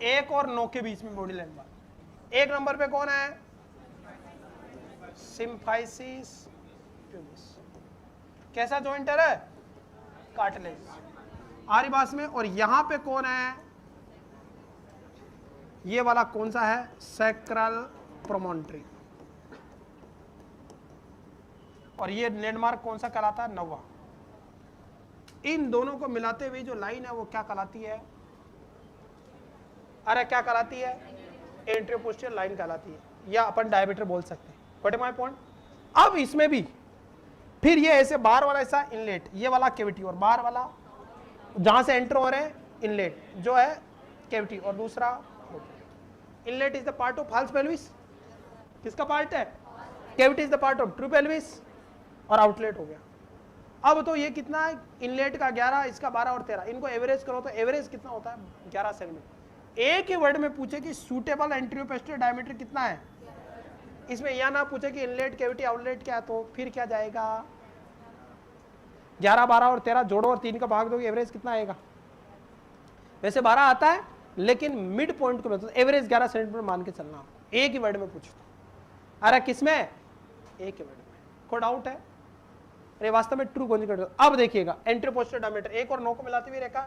1 और 9 के बीच में बॉडी लैंडमार्क। 1 नंबर पे कौन है, सिम्फाइसिस प्यूबिस। कैसा जॉइंटर है, कार्टिलेज, आरी बास में। और यहां पे कौन है, ये वाला कौन सा है, सैक्रल प्रोमोन्ट्री। और ये लैंडमार्क कौन सा कहलाता है, 9वां। इन दोनों को मिलाते हुए जो लाइन है वो क्या कहलाती है, अरे क्या कहलाती है, एंट्री पोस्टीरियर लाइन कहलाती है, या अपन डायमीटर बोल सकते हैं। What my point? अब इसमें भी फिर ये ऐसे बाहर वाला ऐसा इनलेट, ये वाला कैविटी, और बाहर वाला जहां से एंटर हो रहे हैं इनलेट जो है कैविटी, और दूसरा inlet is the part of false pelvis. किसका पार्ट है, cavity is the part of true pelvis, और आउटलेट हो गया। अब तो ये कितना है, इनलेट का 11, इसका 12 और 13, इनको एवरेज करो तो एवरेज कितना होता है 11 सेंटीमीटर। एक ही वर्ड में पूछे कि सूटेबल एंट्री पोस्टीरियर डायमीटर कितना है, इसमें यह ना पूछे कि इनलेट कैविटी आउटलेट क्या, तो फिर क्या जाएगा, 11 12 और 13 जोड़ो और 3 का भाग दो, एवरेज कितना आएगा। वैसे 12 आता है लेकिन मिड पॉइंट को मतलब एवरेज 11 सेंटीमीटर मान के चलना। एक ही वर्ड में पूछो, अरे किसमें, एक ही वर्ड में। कोई डाउट है? अरे वास्तव में ट्रू कौन सी। अब देखिएगा एंट्री पोस्टीरियर डायमीटर 1 और 9 को मिलाती हुई रेखा,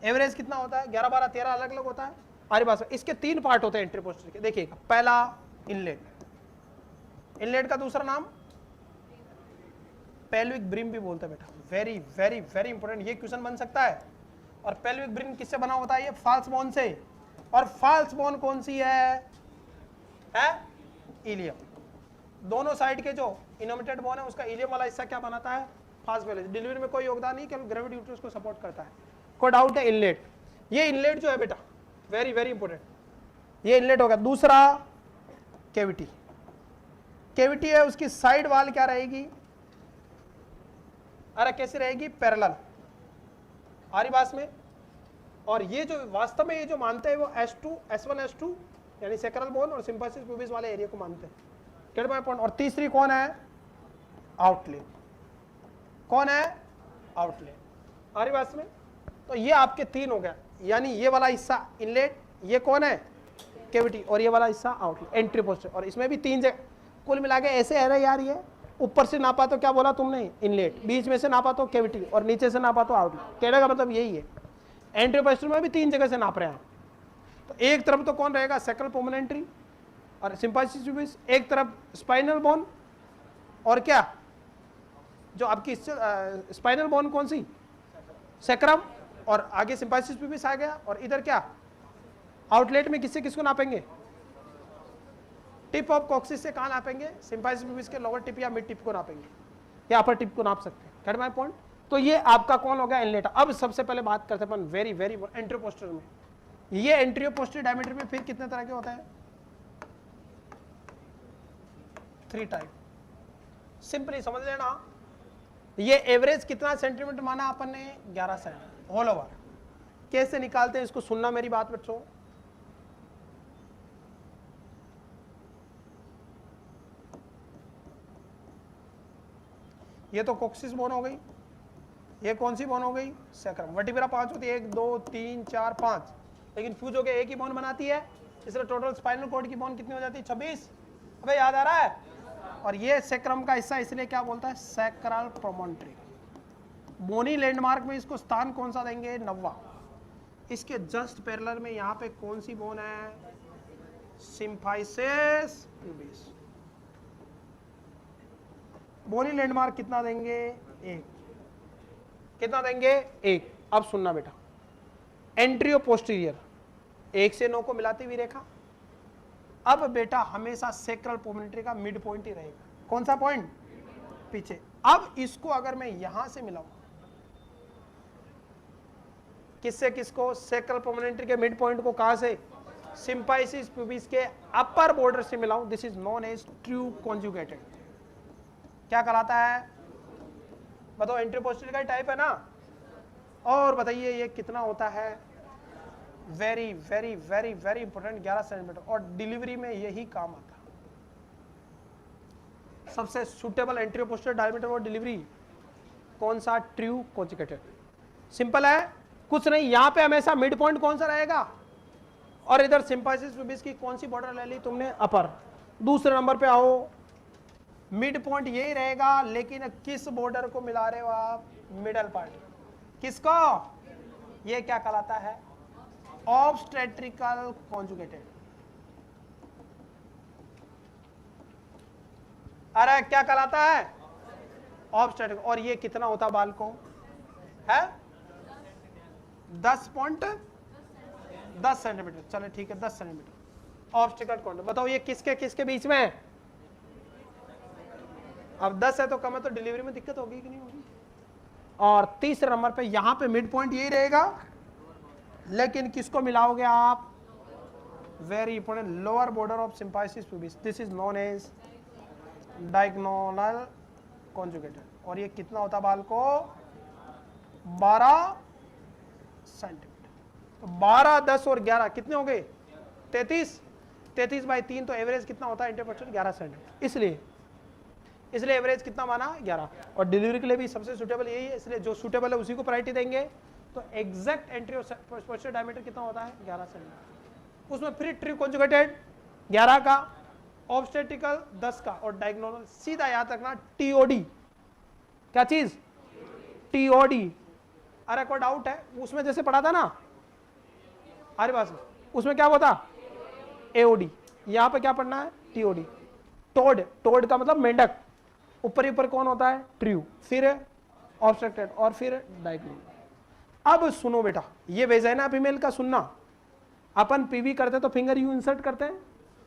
एवरेज कितना होता है, 11 12 13 अलग अलग होता है। हमारे पास इसके 3 पार्ट होते हैं एंट्री पोस्टीरियर के। देखिएगा, पहला इनलेट, इनलेट का दूसरा नाम पेल्विक ब्रिम भी बोलते हैं बेटा। वेरी वेरी वेरी इंपॉर्टेंट, ये क्वेश्चन बन सकता है। और पेल्विक ब्रिम किससे बना होता है, ये फाल्स बोन से। और फाल्स बोन कौन सी है इलियम। दोनों साइड के जो इनोमिटेड बोन है उसका इलियम वाला हिस्सा क्या बनाता है, फास्ट पेल्विस। डिलीवरी में कोई योगदान नहीं, केवल ग्रेविटी यूट्रस को सपोर्ट करता है। कोई डाउट है? इनलेट, ये इनलेट जो है बेटा वेरी वेरी इंपॉर्टेंट, ये इनलेट होगा। दूसरा कैविटी, कैविटी है उसकी साइड वाल क्या रहेगी, अरे कैसे रहेगी, पैरेलल आरी बास में। और ये जो वास्तव में ये जो मानते हैं वो S2 S1 S2 यानी सैक्रल बोन और सिम्फाइसिस प्यूबिस वाले एरिया को मानते हैं। Gate my point. और तीसरी कौन है, आउटलेट। कौन है, आउटलेट आरी बास में। तो ये आपके 3 हो गया, यानी ये वाला हिस्सा इनलेट, ये कौन है कैविटी, और ये वाला हिस्सा आउटलेट एंट्री पोस्टीरियर। और इसमें भी 3 जगह कुल मिला के ऐसे है ना यार, ये ऊपर से नापा तो क्या बोला तुमने, इनलेट, बीच में से नापा तो कैविटी, और नीचे से नापा तो आउटलेट। कहने का मतलब यही है, एंट्री पोस्टीरियर में भी 3 जगह से नाप रहे हैं। तो एक तरफ तो कौन रहेगा, सैक्रल पोमेनेंट्री और सिम्पाइसिस प्यूबिस, एक तरफ स्पाइनल बोन और क्या जो आपकी स्पाइनल बोन कौन सी, सैक्रम, और आगे सिम्पाइसिस प्यूबिस आ गया, और इधर क्या आउटलेट में किससे किसको नापेंगे, टिप ऑफ कॉक्सिस से कहाँ नापेंगे, सिम्पाइसिस प्यूबिस के लोअर टिप या मिड टिप को नापेंगे या अपर टिप को नाप सकते हैं। Gate my point. तो ये आपका कौन हो गया, इनलेट। अब सबसे पहले बात करते हैं अपन वेरी वेरी एंट्रियो पोस्टीरियर में। ये एंट्रियो पोस्टीरियर डायमीटर में फिर कितने तरह के होते हैं, 3 टाइप। सिंपली समझ लेना, ये एवरेज कितना सेंटीमीटर माना अपन ने, 11 सेंटीमीटर ऑल ओवर। कैसे निकालते हैं इसको, सुनना मेरी बात बच्चों। ये तो कोक्सिस बोन हो गई, ये कौन सी बोन हो गई, सैक्रम। वर्टिब्रा 5 होती है, 1 2 3 4 5, लेकिन फ्यूज हो गया एक ही बोन बनाती है, इसलिए टोटल स्पाइनल कॉर्ड की बोन कितनी हो जाती है, 26। अबे याद आ रहा है। और ये सैक्रम का हिस्सा इसलिए क्या बोलता है, सैक्रल प्रोमोन्ट्री। बोनी लैंडमार्क में इसको स्थान कौन सा देंगे, 90। इसके जस्ट पैरेलल में यहाँ पे कौन सी बोन है, सिम्फाइसिस प्यूबिस। बोनी लैंडमार्क कितना देंगे, 1। कितना देंगे, 1। अब सुनना बेटा, एंट्रियो पोस्टीरियर 1 से 9 को मिलाती हुई रेखा। अब बेटा हमेशा सैक्रल पोमेंट्री का मिड पॉइंट ही रहेगा। कौन सा पॉइंट, पीछे। अब इसको अगर मैं यहां से मिलाऊं, किससे किसको, सैक्रल पोमेंट्री के मिड पॉइंट को कहां से, सिम्पाइसिस प्यूबिस के अपर बॉर्डर से मिलाऊं, this is known as true conjugated. क्या कहलाता है, बताओ, एंट्रियो पोस्टीरियर का टाइप है ना। और बताइए ये कितना होता है, very very very very important, 11 centimetre. और डिलीवरी में यही काम आता है। सबसे सुटेबल एंट्रियो पोस्टीरियर डायमीटर और डिलीवरी कौन सा, ट्रू कॉन्जुगेटेड। सिंपल है, कुछ नहीं। यहां पे हमेशा मिड पॉइंट कौन सा रहेगा, और इधर सिम्पाइसिस प्यूबिस की कौन सी बॉर्डर ले ली तुमने, अपर। दूसरे नंबर पे आओ, मिड पॉइंट यही रहेगा, लेकिन किस बॉर्डर को मिला रहे हो आप, मिडल पार्ट। किसको, ये क्या कहलाता है, ऑब्स्टेट्रिकल कॉन्जुगेटेड। अरे क्या कहलाता है, ऑब्स्टेट्रिकल। और ये कितना होता बाल को, है 10 सेंटीमीटर। चलो ठीक है, 10 सेंटीमीटर ऑब्स्टेट्रिकल कॉन्जुगेटेड। बताओ ये किसके किसके बीच में है, अब 10 है तो कम है, तो डिलीवरी में दिक्कत होगी कि नहीं होगी। और तीसरे नंबर पे यहां पे मिड पॉइंट यही रहेगा, लेकिन किसको मिलाओगे आप, very important, lower border of symphysis pubis, this is known as diagonal conjugated. और ये कितना होता बाल को, 12 सेंटीमीटर। तो 12 10 और 11 कितने हो गए, 33/3। तो एवरेज कितना होता है एंट्रियो पोस्टीरियर, 11 सेंटीमीटर। इसलिए एवरेज कितना माना, 11। और डिलीवरी के लिए भी सबसे सुटेबल यही है, इसलिए जो सुटेबल है उसी को प्रायोरिटी देंगे। तो एग्जैक्ट एंट्रियो पोस्टीरियर डायमीटर कितना होता है, 11 सेंटीमीटर। उसमें फिर ट्रू कॉन्जुगेटेड 11 का, ऑब्स्टेट्रिकल 10 का, और डायगोनल सीधा याद रखना टीओडी। क्या चीज, टीओडी। अरे कोई डाउट है, उसमें जैसे पढ़ा था ना, अरे बस उसमें क्या होता, एओडी। यहां पे क्या पढ़ना है, टीओडी। टोड का मतलब मेंढक, ऊपर ऊपर कौन होता है, ट्रू, फिर ऑब्स्ट्रक्टेड, और फिर डायगोनल। अब सुनो बेटा, ये वेजाइना फीमेल का सुनना, अपन पीवी करते तो फिंगर यू इंसर्ट करते हैं,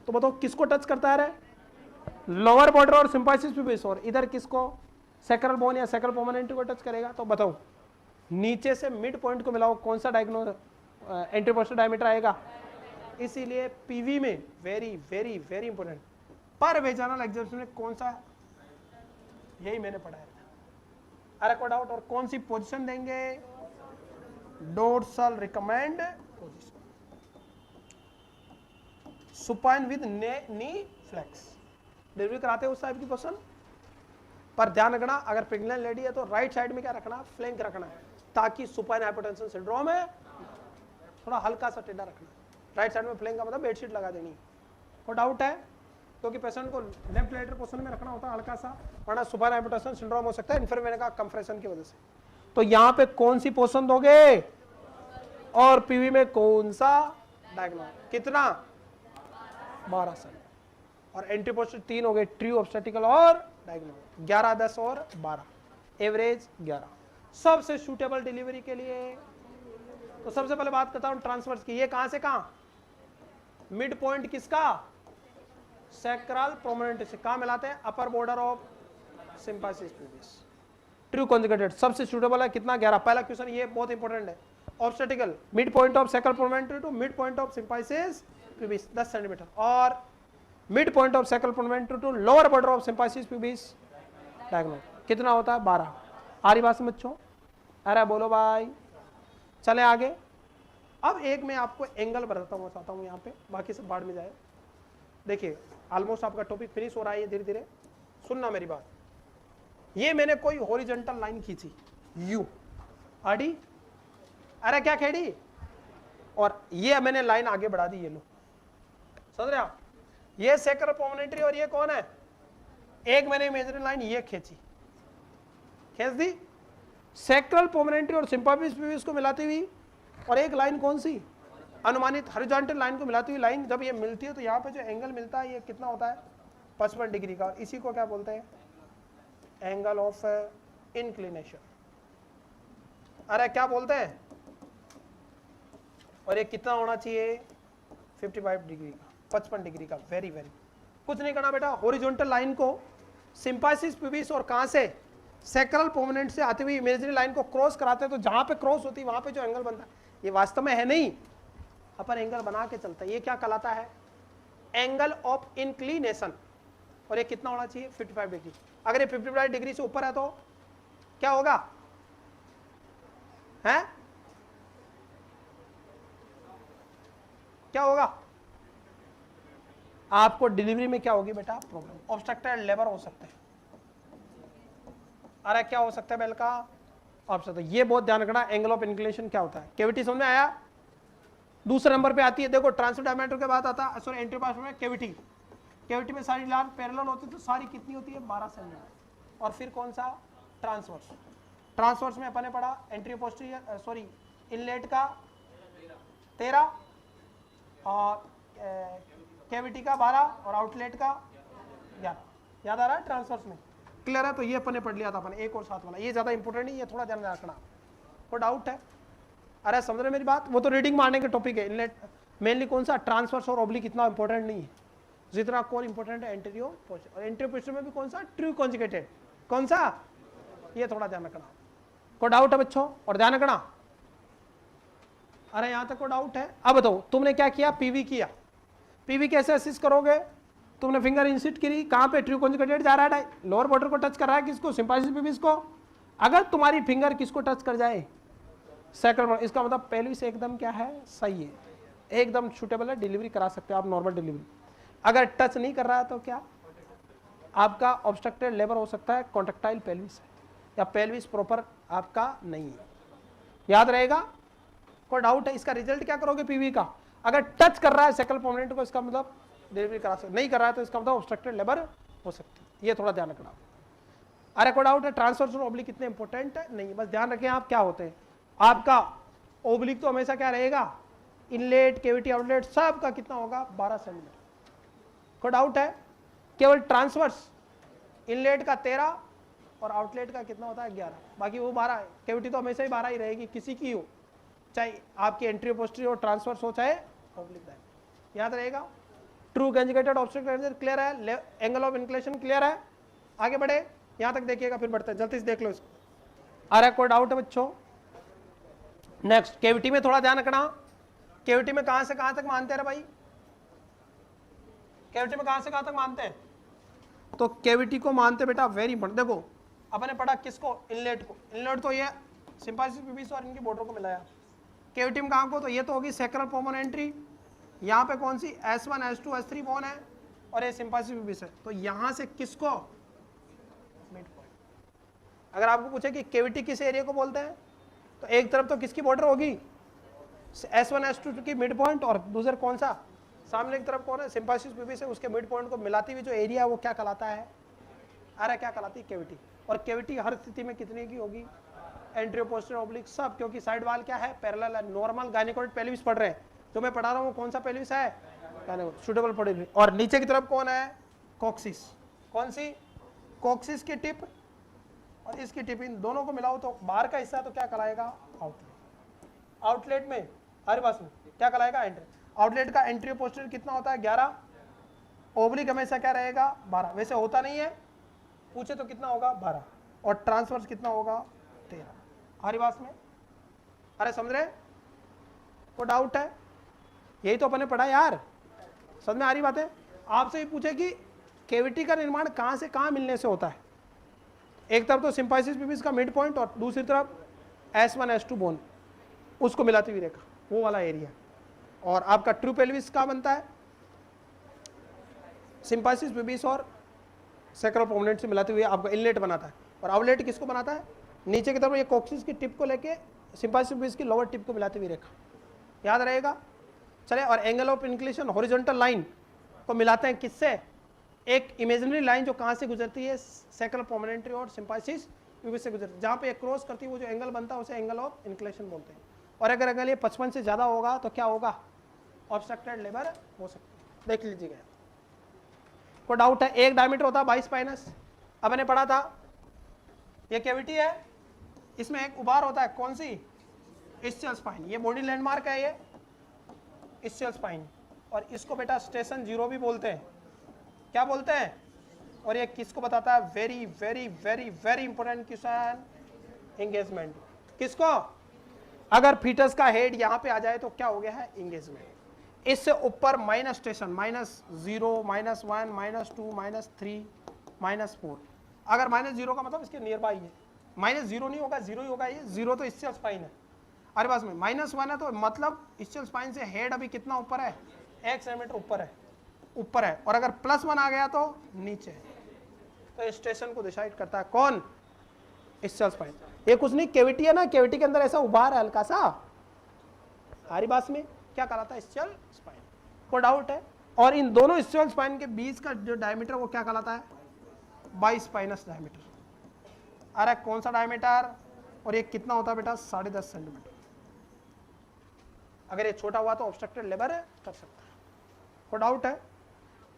तो बताओ किसको टच करता है, लोअर बॉर्डर और सिम्पाइसिस प्यूबिस, और इधर किसको, सैक्रल बोन या सैक्रल पोमेनेंट्री को टच करेगा। तो बताओ नीचे से मिड पॉइंट को मिलाओ, कौन सा डायगोनल एंट्रियो पोस्टीरियर डायमीटर आएगा। इसीलिए पीवी में वेरी वेरी वेरी इंपॉर्टेंट, पर वेजाइनल एग्जामिनेशन में कौन सा, यही मैंने पढ़ाया था। अरे कोई डाउट, और कौन सी पोजीशन देंगे, dorsal recumbent position, supine with knee flex. Delivery कराते हैं उस टाइप की पोजीशन। पर ध्यान रखना, अगर प्रेग्नेंट लेडी है तो राइट साइड में क्या रखना, फ्लैंक रखना है, ताकि सुपाइन हाइपोटेंशन सिंड्रोम है थोड़ा हल्का सा टेढ़ा रखना। राइट साइड में फ्लैंक का मतलब बेडशीट लगा देनी। कोई डाउट है, क्योंकि पेशेंट को लेफ्ट लेटर पोजीशन में रखना होता है हल्का सा, वरना सुपाइन हाइपोटेंशन सिंड्रोम हो सकता है इंफ्रावेना का कंप्रेशन की वजह से। तो यहाँ पे कौन सी पोजीशन दोगे, और पीवी में कौन सा डायगोनल कितना 12 सेंटीमीटर। और एंट्री पोस्टर 3 हो गए, ट्रू ऑब्स्टेटिकल और डायगोनल 11, 10 और 12, एवरेज 11 सबसे सूटेबल डिलीवरी के लिए। तो सबसे पहले बात करता हूं ट्रांसवर्स की। ये कहां से कहां, मिड पॉइंट किसका, सैक्रल प्रोमिनेंट से कहां मिलाते हैं, upper border of symphysis pubis. True conjugated सबसे सूटेबल है कितना 11। पहला क्वेश्चन ये बहुत इंपॉर्टेंट है, obstetrical mid point of sacral prominent to mid point of symphysis pubis 10 centimetre, और mid point of sacral prominent to lower border of symphysis pubis diagonal कितना होता है 12। आ रही बात समझो, अरे बोलो भाई। चले आगे। अब एक मैं आपको एंगल बताता हूँ चाहता हूँ यहाँ पे, बाकी सब बाढ़ में जाए। देखिए ऑलमोस्ट आपका टॉपिक फिनिश हो रहा है धीरे धीरे, सुनना मेरी बात। ये मैंने कोई हॉरिजॉन्टल लाइन खींची यू आड़ी, अरे क्या खेड़ी, और ये मैंने लाइन आगे बढ़ा दी, ये लो समझ रहे आप। ये सैक्रल प्रोमिनेंटरी और ये कौन है, एक मैंने इमेजिनरी लाइन ये खींची, खींच दी सैक्रल प्रोमिनेंटरी और सिम्पाइसिस प्यूबिस को मिलाती हुई, और एक लाइन कौन सी, अनुमानित हॉरिजॉन्टल लाइन को मिलाती हुई लाइन। जब ये मिलती है तो यहाँ पे जो एंगल मिलता है ये कितना होता है 55 डिग्री का, और इसी को क्या बोलते हैं, एंगल ऑफ इंक्लिनेशन। अरे क्या बोलते हैं, और ये कितना होना चाहिए 55 डिग्री का, 55 डिग्री का। वेरी वेरी, कुछ नहीं करना बेटा, हॉरिजॉन्टल लाइन को सिम्पाइसिस प्यूबिस और कहां से, सैक्रल प्रोमिनेंट से आती हुई इमेजिनरी लाइन को क्रॉस कराते हैं, तो जहां पे क्रॉस होती है वहां पे जो एंगल बनता है, ये वास्तव में है नहीं, अपन एंगल बना के चलता है, ये क्या कहलाता है, एंगल ऑफ इंक्लिनेशन। और ये कितना होना चाहिए 55 डिग्री। अगर ये 55 डिग्री से ऊपर है तो क्या होगा, है क्या होगा, आपको डिलीवरी में क्या होगी बेटा प्रॉब्लम, ऑब्स्ट्रक्टेड लेबर हो सकते हैं। अरे क्या हो सकता है बेल का ऑब्स्ट्रक्ट, ये बहुत ध्यान रखना, एंगल ऑफ इंक्लिनेशन क्या होता है। कैविटी समझ में आया। दूसरे नंबर पे आती है, देखो ट्रांसफर डायमीटर के बाद आता है, सॉरी एंट्री पास में कैविटी, कैविटी में सारी लाइन पैरेलल होती है, तो सारी कितनी होती है 12 सेंटीमीटर। और फिर कौन सा, ट्रांसवर्स। ट्रांसवर्स में अपन ने पढ़ा एंट्री पोस्टीरियर, सॉरी इनलेट का 13 और कैविटी का 12 और आउटलेट का 11। याद आ रहा है ट्रांसवर्स में, क्लियर है। तो ये अपन ने पढ़ लिया था अपन, एक और साथ वाला, ये ज्यादा इंपॉर्टेंट नहीं, ये थोड़ा ध्यान रखना। कोई डाउट है, अरे समझ रहे मेरी बात, वो तो रीडिंग मारने के टॉपिक है। इनलेट मेनली कौन सा, ट्रांसवर्स और ओब्लिक इतना इंपॉर्टेंट नहीं है जितना कोर इंपॉर्टेंट है एंटीरियर पोस्टीरियर। और एंटीरियर पोस्टीरियर में भी कौन सा, ट्रू कॉन्जुगेटेड, कौन सा, ये थोड़ा ध्यान रखना। कोई डाउट है बच्चों, और ध्यान रखना। अरे यहां तक कोई डाउट है। अब बताओ तुमने क्या किया, पीवी किया, पीवी कैसे असिस्ट करोगे, तुमने फिंगर इंसिट करी, कहां पे, ट्रू कॉन्जुगेटेड जा रहा है, लोअर बॉर्डर को टच कर रहा है, किसको, सिम्पाइसिस प्यूबिस को। अगर तुम्हारी फिंगर किसको टच कर जाए, सैक्रल, इसका मतलब पेल्विस एकदम क्या है, सही है, एकदम सूटेबल है, डिलीवरी करा सकते हो आप, नॉर्मल डिलीवरी। अगर टच नहीं कर रहा है तो क्या, आपका ऑब्स्ट्रक्टेड लेबर हो सकता है, कॉन्ट्रैक्टाइल पेल्विस है, या पेल्विस प्रॉपर आपका नहीं है। याद रहेगा। कोई डाउट है, इसका रिजल्ट क्या करोगे पीवी का, अगर टच कर रहा है सैक्रल प्रोमिनेंट को, इसका मतलब डिलीवरी करा सकते, नहीं कर रहा है तो इसका मतलब ऑब्स्ट्रक्टेड लेबर हो सकती है, ये थोड़ा ध्यान रखना। अरे कोई डाउट है, ट्रांसवर्स और ओब्लिक कितने इंपॉर्टेंट है, नहीं, बस ध्यान रखें आप क्या होते हैं। आपका ओब्लिक तो हमेशा क्या रहेगा, इनलेट कैविटी आउटलेट सब का कितना होगा 12 सेंटीमीटर। कोई डाउट है, केवल ट्रांसवर्स इनलेट का 13 और आउटलेट का कितना होता है 11, बाकी वो 12 है। कैविटी तो हमेशा ही 12 ही रहेगी, किसी की हो, चाहे आपकी एंट्री पोस्टीरियर और ट्रांसवर्स हो, चाहे ओब्लिक डायमीटर। याद रहेगा। ट्रू कॉन्जुगेटेड ऑब्स्ट्रक्टेड क्लियर है, एंगल ऑफ इंक्लिनेशन क्लियर है। आगे बढ़े, यहां तक देखिएगा फिर बढ़ते हैं, जल्दी से देख लो इसको। अरे कोई डाउट है बच्चों। नेक्स्ट, कैविटी में थोड़ा ध्यान रखना। कैविटी में कहां से कहां तक मानते हैं भाई, कैविटी में कहां से कहां तक मानते हैं, तो कैविटी को मानते बेटा वेरी इंपॉर्टेंट। देखो अपन ने पढ़ा किसको, इनलेट को, इनलेट तो ये सिम्पाइसिस प्यूबिस और इनकी बॉर्डर को मिलाया। कैविटी में कहां को, तो ये तो होगी सैक्रल प्रोमिनेंटरी, यहाँ पे कौन सी S1 S2 S3 बोन है, और ये सिम्पाइसिस प्यूबिस है, तो यहां से किसको, मिड पॉइंट। अगर आपको पूछे कि कैविटी किस एरिया को बोलते हैं, तो एक तरफ तो किसकी बॉर्डर होगी, S1 S2 की मिड पॉइंट, और दूसरा कौन सा, सामने की तरफ कौन है, सिम्पाइसिस प्यूबिस है, उसके मिड पॉइंट को मिलाती हुई जो एरिया है वो क्या कहलाता है, अरे क्या कहलाती है, कैविटी। और कैविटी हर स्थिति में कितने की होगी, एंटीरियर पोस्टीरियर ओब्लिक सब, क्योंकि साइड वाल क्या है, पैरेलल है। नॉर्मल गायनेकोइड पेल्विस पढ़ रहे हैं जो मैं पढ़ा रहा हूँ कौन सा पेल्विस है, सुटेबल पेल्विस। और नीचे की तरफ कौन है, कॉक्सिस। कौन सी, कॉक्सिस की टिप और इसकी टिप, इन दोनों को मिलाओ तो बाहर का हिस्सा तो क्या कहलाएगा, आउटलेट। आउटलेट में हर पास में क्या कहलाएगा, एंट्री। आउटलेट का एंट्री पोस्टीरियर कितना होता है, 11। ओब्लिक हमेशा क्या रहेगा, 12। वैसे होता नहीं है, पूछे तो कितना होगा, 12। और ट्रांसवर्स कितना होगा, 13। हर पास में, अरे समझ रहे, तो डाउट है, यही तो अपने पढ़ा यार, समझ में आ रही बात है। आपसे ये पूछे कि कैविटी का निर्माण कहां से कहां मिलने से होता है, एक तरफ तो सिंपाइसिस पिबिस का मिड पॉइंट और दूसरी तरफ S1 S2 बोन, उसको मिलाती हुई रेखा, वो वाला एरिया। और आपका ट्रू पेल्विस का बनता है सिंपाइसिस पिबिस और सैक्रल प्रोमिनेंट से मिलाते हुए आपका इनलेट बनाता है। और आउटलेट किसको बनाता है, नीचे की तरफ ये कॉक्सिस की टिप को लेके सिंपाइसिस पिबिस की लोअर टिप को मिलाती हुई रेखा, याद रहेगा। चले, और angle of inclination horizontal line को मिलाते हैं किससे, एक इमेजिनरी लाइन जो कहाँ से गुजरती है, सैक्रल प्रोमिनेंटरी और सिंपाइसिस पिबिस से गुजरती है, जहाँ पे क्रॉस करती है वो जो एंगल बनता है उसे एंगल ऑफ इंक्लिनेशन बोलते हैं। और अगर एंगल ये 55 से ज़्यादा होगा तो क्या होगा, ऑब्स्ट्रक्टेड लेबर हो सकती है, देख लीजिएगा। कोई डाउट है, एक डायमीटर होता है 22 पाइनस, अब मैंने पढ़ा था ये कैविटी है, इसमें एक उभार होता है, कौन सी, इस्चियल स्पाइन। ये बॉडी लैंडमार्क है, ये इस्चियल स्पाइन, और इसको बेटा स्टेशन 0 भी बोलते हैं, क्या बोलते हैं। और ये किसको बताता है, very very very very important question, engagement. किसको, अगर फीटस का हेड यहाँ पे आ जाए तो क्या हो गया है, एंगेजमेंट। इससे ऊपर माइनस स्टेशन, -0, -1, -2, -3, -4। अगर -0 का मतलब इसके नियर बाई है, -0 नहीं होगा, 0 ही होगा, ये 0 तो इस्चियल स्पाइन है। अरे पास में -1 है तो मतलब इस्चियल स्पाइन से हेड अभी कितना ऊपर है, 1 सेंटीमीटर ऊपर है, ऊपर है। और अगर +1 आ गया तो नीचे है। तो स्टेशन को डिसाइड करता है कौन, इस्चियल स्पाइन। ये कुछ नहीं, कैविटी है ना, कैविटी के अंदर ऐसा उभार है हल्का सा, हमारी बात में क्या कहलाता है, इस्चियल स्पाइन। को डाउट है। और इन दोनों इस्चियल स्पाइन के बीच का जो डायमीटर वो क्या कहलाता है, 22 पाइनस डायमीटर। अरे कौन सा डायमीटर, और ये कितना होता है बेटा, 10.5 सेंटीमीटर। अगर ये छोटा हुआ तो ऑब्स्ट्रक्टेड लेबर कर सकता है। को डाउट है,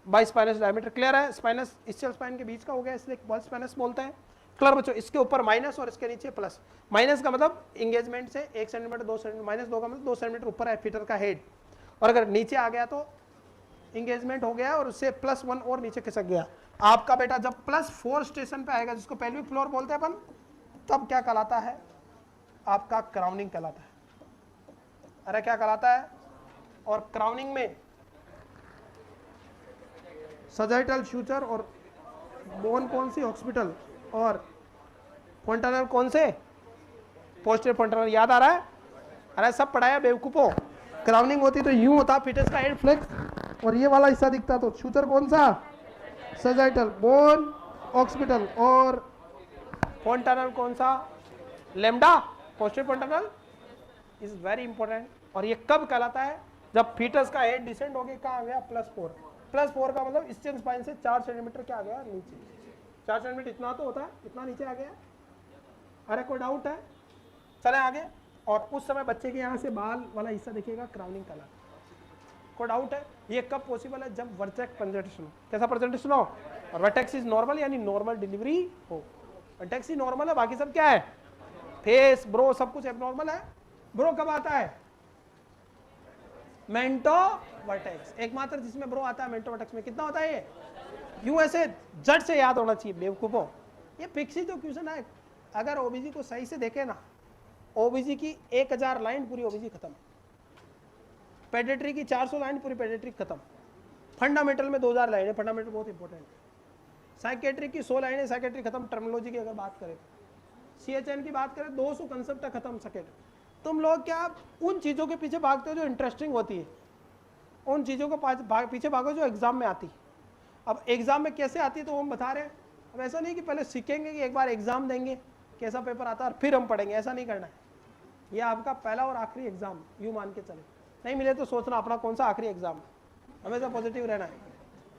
22 स्पाइनस डायमीटर क्लियर है। स्पाइनस इस्चियल स्पाइन के बीच का हो गया, इसलिए बॉल स्पाइनस बोलते हैं। क्लियर बच्चों, इसके ऊपर माइनस और इसके नीचे प्लस। माइनस का मतलब एंगेजमेंट से 1 सेंटीमीटर 2 सेंटीमीटर, -2 का मतलब 2 सेंटीमीटर ऊपर है फीटर का हेड, और अगर नीचे आ गया तो एंगेजमेंट हो गया और उससे +1 और नीचे खिसक गया। आपका बेटा जब +4 स्टेशन पे आएगा, जिसको पेल्विक फ्लोर बोलते हैं अपन, तब क्या कहलाता है, आपका क्राउनिंग कहलाता है। अरे क्या कहलाता है, और क्राउनिंग में सजाइटल फ्यूचर और बोन कौन सी, हॉस्पिटल, और फोंटानल कौन से, पोस्टीरियर फोंटानल। याद आ रहा है, अरे सब पढ़ाया बेवकूफों। क्राउनिंग होती तो यूं होता फिटस का हेड फ्लेक्स, और ये वाला हिस्सा दिखता तो फ्यूचर कौन सा, सजाइटल, बोन, हॉस्पिटल, और फोंटानल कौन सा, lambda, posterior fontanelle is very important. और ये कब कहलाता है, जब फीटस का हेड डिसेंड हो गया, कहाँ आ गया, +4। +4 का मतलब इस्चियल स्पाइन से 4 सेंटीमीटर क्या आ गया, नीचे। 4 सेंटीमीटर इतना तो होता है, इतना नीचे आ गया। अरे कोई डाउट है, चले आगे। और उस समय बच्चे के यहाँ से बाल वाला हिस्सा देखिएगा, क्राउनिंग कहलाता है। कोई डाउट है, ये कब पॉसिबल है, जब वर्टेक्स प्रेजेंटेशन हो। कैसा प्रेजेंटेशन हो, और वर्टेक्स इज नॉर्मल, यानी नॉर्मल डिलीवरी हो। वर्टेक्स ही नॉर्मल है, बाकी सब क्या है, फेस, ब्रो, सब कुछ एबनॉर्मल है। ब्रो कब आता है, मेंटो वर्टेक्स, एकमात्र जिसमें ब्रो आता है मेंटो वर्टेक्स में। कितना होता है ये, यूं ऐसे जट से याद होना चाहिए बेवकूफों। ये फिक्स ही तो क्वेश्चन है। अगर ओबीजी को सही से देखे ना, ओबीजी की 1000 लाइन पूरी ओबीजी खत्म, पेडिट्री की 400 लाइन पूरी पेडिट्री खत्म, फंडामेंटल में 2000 लाइन है, फंडामेंटल बहुत इंपॉर्टेंट है। साइकेट्री की 100 लाइनें, साइकेट्री खत्म। टर्मिनोलॉजी की अगर बात करें, CHN की बात करें, 200 कंसेप्ट खत्म सकेट। तुम लोग क्या उन चीज़ों के पीछे भागते हो जो इंटरेस्टिंग होती है, उन चीज़ों को पीछे भागो जो एग्जाम में आती। अब एग्जाम में कैसे आती है तो हम बता रहे हैं। अब ऐसा नहीं कि पहले सीखेंगे कि एक बार एग्जाम देंगे कैसा पेपर आता है और फिर हम पढ़ेंगे, ऐसा नहीं करना है। ये आपका पहला और आखिरी एग्जाम, यूँ मान के चले। नहीं मिले तो सोचना अपना कौन सा आखिरी एग्जाम, हमेशा पॉजिटिव रहना है।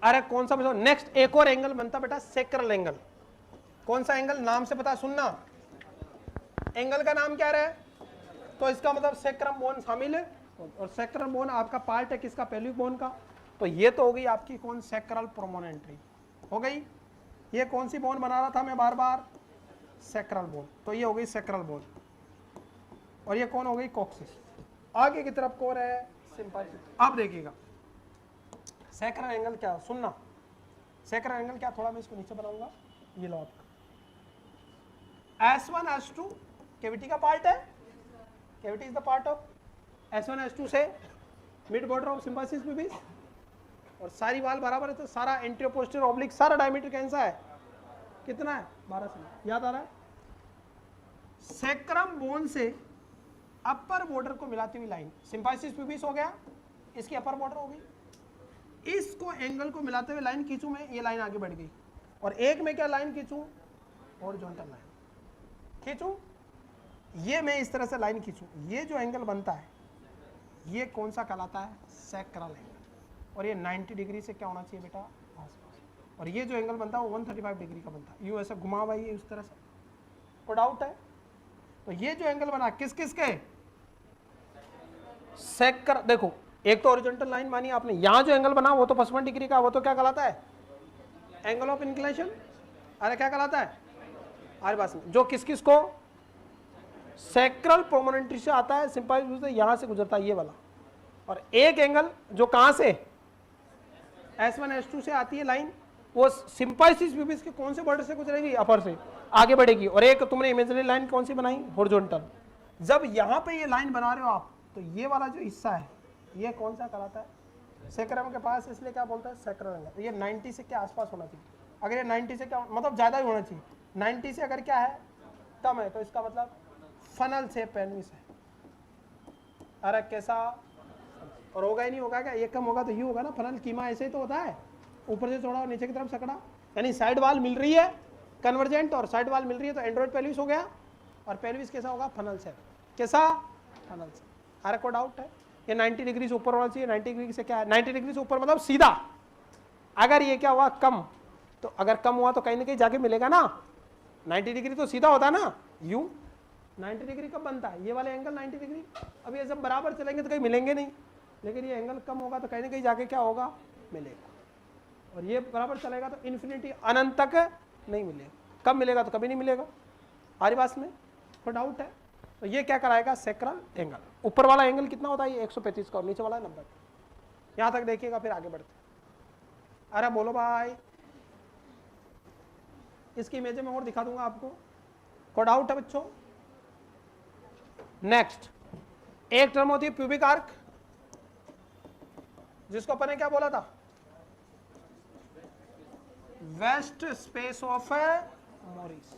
अरे कौन सा बताओ, नेक्स्ट एक और एंगल बनता बेटा, सेक्रल एंगल। कौन सा एंगल, नाम से पता, सुनना, एंगल का नाम क्या रहा है, तो इसका मतलब सेक्रम बोन शामिल है और सैक्रल बोन आपका पार्ट है किसका, पेल्विक बोन का। तो ये तो हो गई आपकी कौन, सैक्रल प्रोमोनेंट्री हो गई। ये कौन सी बोन बना रहा था मैं बार बार, सैक्रल बोन, तो ये हो गई सैक्रल बोन। और ये कौन हो गई, कॉक्सिस। आगे की तरफ कौन है, सिम्पाइसिस। अब देखिएगा सैक्रल एंगल क्या, सुनना सैक्रल एंगल क्या, थोड़ा मैं इसको नीचे बनाऊंगा, ये लो आपका S1 S2 कैविटी का पार्ट है, cavity is the part of S1 S2 से mid border of symphysis pubis, और सारी वाल बराबर है तो सारा एंटीरियर पोस्टीरियर ऑब्लिक सारा डायमीटर कैसा है, कितना है, 12 सेमी, याद आ रहा है। सैक्रम बोन से अपर बॉर्डर को मिलाती हुई लाइन, सिम्पाइसिस प्यूबिस हो गया, इसकी अपर बॉर्डर हो गई, इसको एंगल को मिलाते हुए लाइन खींचूं मैं, ये लाइन आगे बढ़ गई, और एक में क्या लाइन खींचूं, हॉरिजॉन्टल लाइन खींचूं, ये मैं इस तरह से लाइन खींचूं, ये जो एंगल बनता है ये कौन सा कहलाता है, सैक्रल एंगल। और ये 90 डिग्री से क्या होना चाहिए बेटा, आसपास। और ये जो एंगल बनता है वो 135 डिग्री का बनता है, यूं ऐसा घुमा हुआ ये उस तरह से, कोई डाउट है। तो ये जो एंगल बना किस किस के, सैक्रल, देखो एक तो हॉरिजॉन्टल लाइन मानी आपने, यहां जो एंगल बना वो तो 55 डिग्री का, वो तो क्या कहलाता है, एंगल ऑफ इंक्लिनेशन। अरे क्या कहलाता है, अरे बस जो किस किस को, सैक्रल प्रोमोनेंट्री से आता है, सिम्पाइसिस से यहां से गुजरता है ये वाला, और एक एंगल जो कहां से S1 S2 से आती है लाइन, वो सिम्पाइसिस प्यूबिस के कौन से बॉर्डर से गुजरेगी, अपर से आगे बढ़ेगी, और एक तुमने इमेजिनरी लाइन कौन सी बनाई, हॉरिजॉन्टल। जब यहां पे ये लाइन बना रहे हो आप, तो ये वाला जो हिस्सा है ये कौन सा कहलाता है, सैक्रम के पास, इसलिए क्या बोलता है, सैक्रल एंगल। ये 90 से क्या आसपास होना चाहिए, अगर ये 90 से क्या मतलब ज्यादा ही होना चाहिए, 90 से अगर क्या है, कम है, तो इसका मतलब फनल से पेल्विस है। अरे कैसा, और होगा ही नहीं होगा क्या, ये कम होगा तो ये होगा ना, फनल कीमा ऐसे ही तो होता है, ऊपर से चौड़ा और नीचे की तरफ सकड़ा, यानी साइड वाल मिल रही है कन्वर्जेंट, और साइड वाल मिल रही है तो एंड्रॉइड पेल्विस हो गया, और पेल्विस कैसा होगा, फनल से, कैसा, फनल से। अरे को डाउट है, ये 90 डिग्री से ऊपर होना चाहिए, 90 डिग्री से क्या है, 90 डिग्री से ऊपर मतलब सीधा, अगर ये क्या हुआ कम, तो अगर कम हुआ तो कहीं ना कहीं जाके मिलेगा ना, 90 डिग्री तो सीधा होता है ना, यू 90 डिग्री कब बनता है, ये वाले एंगल 90 डिग्री, अब ये सब बराबर चलेंगे तो कहीं मिलेंगे नहीं, लेकिन ये एंगल कम होगा तो कहीं ना कहीं जाके क्या होगा, मिलेगा, और ये बराबर चलेगा तो इन्फिनिटी अनंत तक नहीं मिलेगा, कब मिलेगा तो कभी नहीं मिलेगा। हमारी बात में कोई डाउट है, तो ये क्या कराएगा, सैक्रल एंगल। ऊपर वाला एंगल कितना होता है, ये 135 का, और नीचे वाला 90। यहां तक देखिएगा, फिर आगे बढ़ते। अरे बोलो भाई, इसकी इमेज में और दिखा दूंगा आपको, कोई डाउट है बच्चों। नेक्स्ट एक टर्म होती है प्यूबिक आर्क, जिसको अपन ने क्या बोला था, वेस्ट स्पेस ऑफ मोरिस।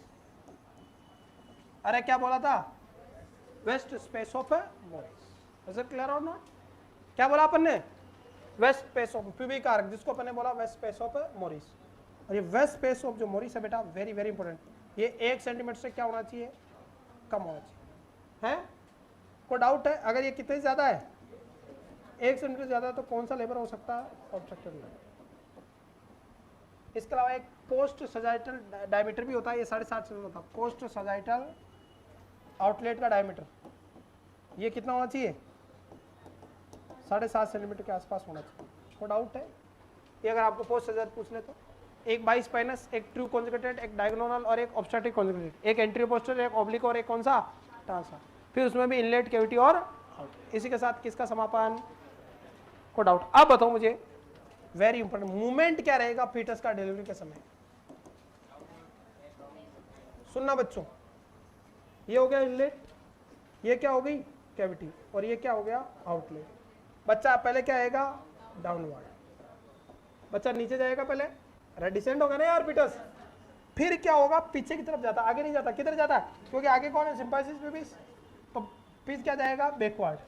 अरे क्या बोला था, waste space of Morris. Is it clear और नॉट, क्या बोला अपन ने, waste space of pubic arch, जिसको अपन ने बोला वेस्ट स्पेस ऑफ मोरिस। और ये वेस्ट स्पेस ऑफ जो मोरिस है बेटा, वेरी वेरी इंपॉर्टेंट, ये 1 सेंटीमीटर से क्या होना चाहिए, कम होना चाहिए, है कोई डाउट है। अगर ये कितने ज्यादा है, 1 सेंटीमीटर ज्यादा है, तो कौन सा लेबर हो सकता है, ऑब्स्ट्रक्टिव लेबर। इसके अलावा एक पोस्ट सजाइटल डायमीटर भी होता है, ये 7.5 सेंटीमीटर होता है, पोस्ट सजाइटल आउटलेट का डायमीटर, ये कितना होना चाहिए, 7.5 सेंटीमीटर के आसपास होना चाहिए। कोई डाउट है, ये अगर आपको पोस्ट सजाइटल पूछ ले तो एक बाइस पेनस, एक ट्रू कॉन्जुगेटेड, एक डायगोनल और एक ऑब्स्ट्रक्टिव कॉन्जुगेटेड, एक एंटीरियर पोस्टर, एक ऑब्लिक और एक कौन सा, ट्रांसफर, फिर उसमें भी इनलेट, कैविटी और आउट। इसी के साथ किसका समापन, को डाउट। अब बताओ मुझे, वेरी इंपॉर्टेंट, मूवमेंट क्या रहेगा फीटस का डिलीवरी के समय, सुनना बच्चों, ये हो गया इनलेट, ये क्या हो गई कैविटी, और ये क्या हो गया आउटलेट। बच्चा पहले क्या आएगा, डाउनवर्ड, बच्चा नीचे जाएगा पहले, डिसेंड होगा ना यार फीटस, फिर क्या होगा, पीछे की तरफ जाता, आगे नहीं जाता, किधर जाता है, क्योंकि आगे कौन है, सिम्पाइसिस प्यूबिस, तो फिर क्या जाएगा, बैकवर्ड,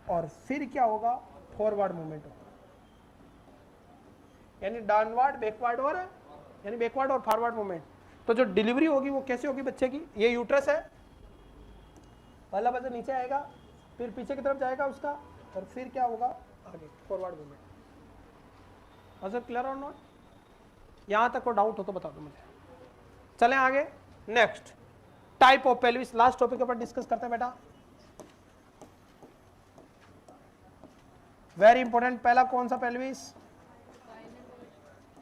और फिर क्या होगा, फॉरवर्ड मूवमेंट होगा, यानी डाउनवर्ड, बैकवर्ड, और यानी बैकवर्ड और फॉरवर्ड मूवमेंट। तो जो डिलीवरी होगी वो कैसे होगी बच्चे की, ये यूट्रस है, पहला बच्चा नीचे आएगा, फिर पीछे की तरफ जाएगा उसका, और फिर क्या होगा, आगे फॉरवर्ड मूवमेंट। सर क्लियर और नॉट, यहां तक को डाउट हो तो बता दो मुझे। चलें आगे, next type of pelvis, last topic के ऊपर डिस्कस करते हैं बेटा। वेरी इंपॉर्टेंट, पहला कौन सा पेल्विस?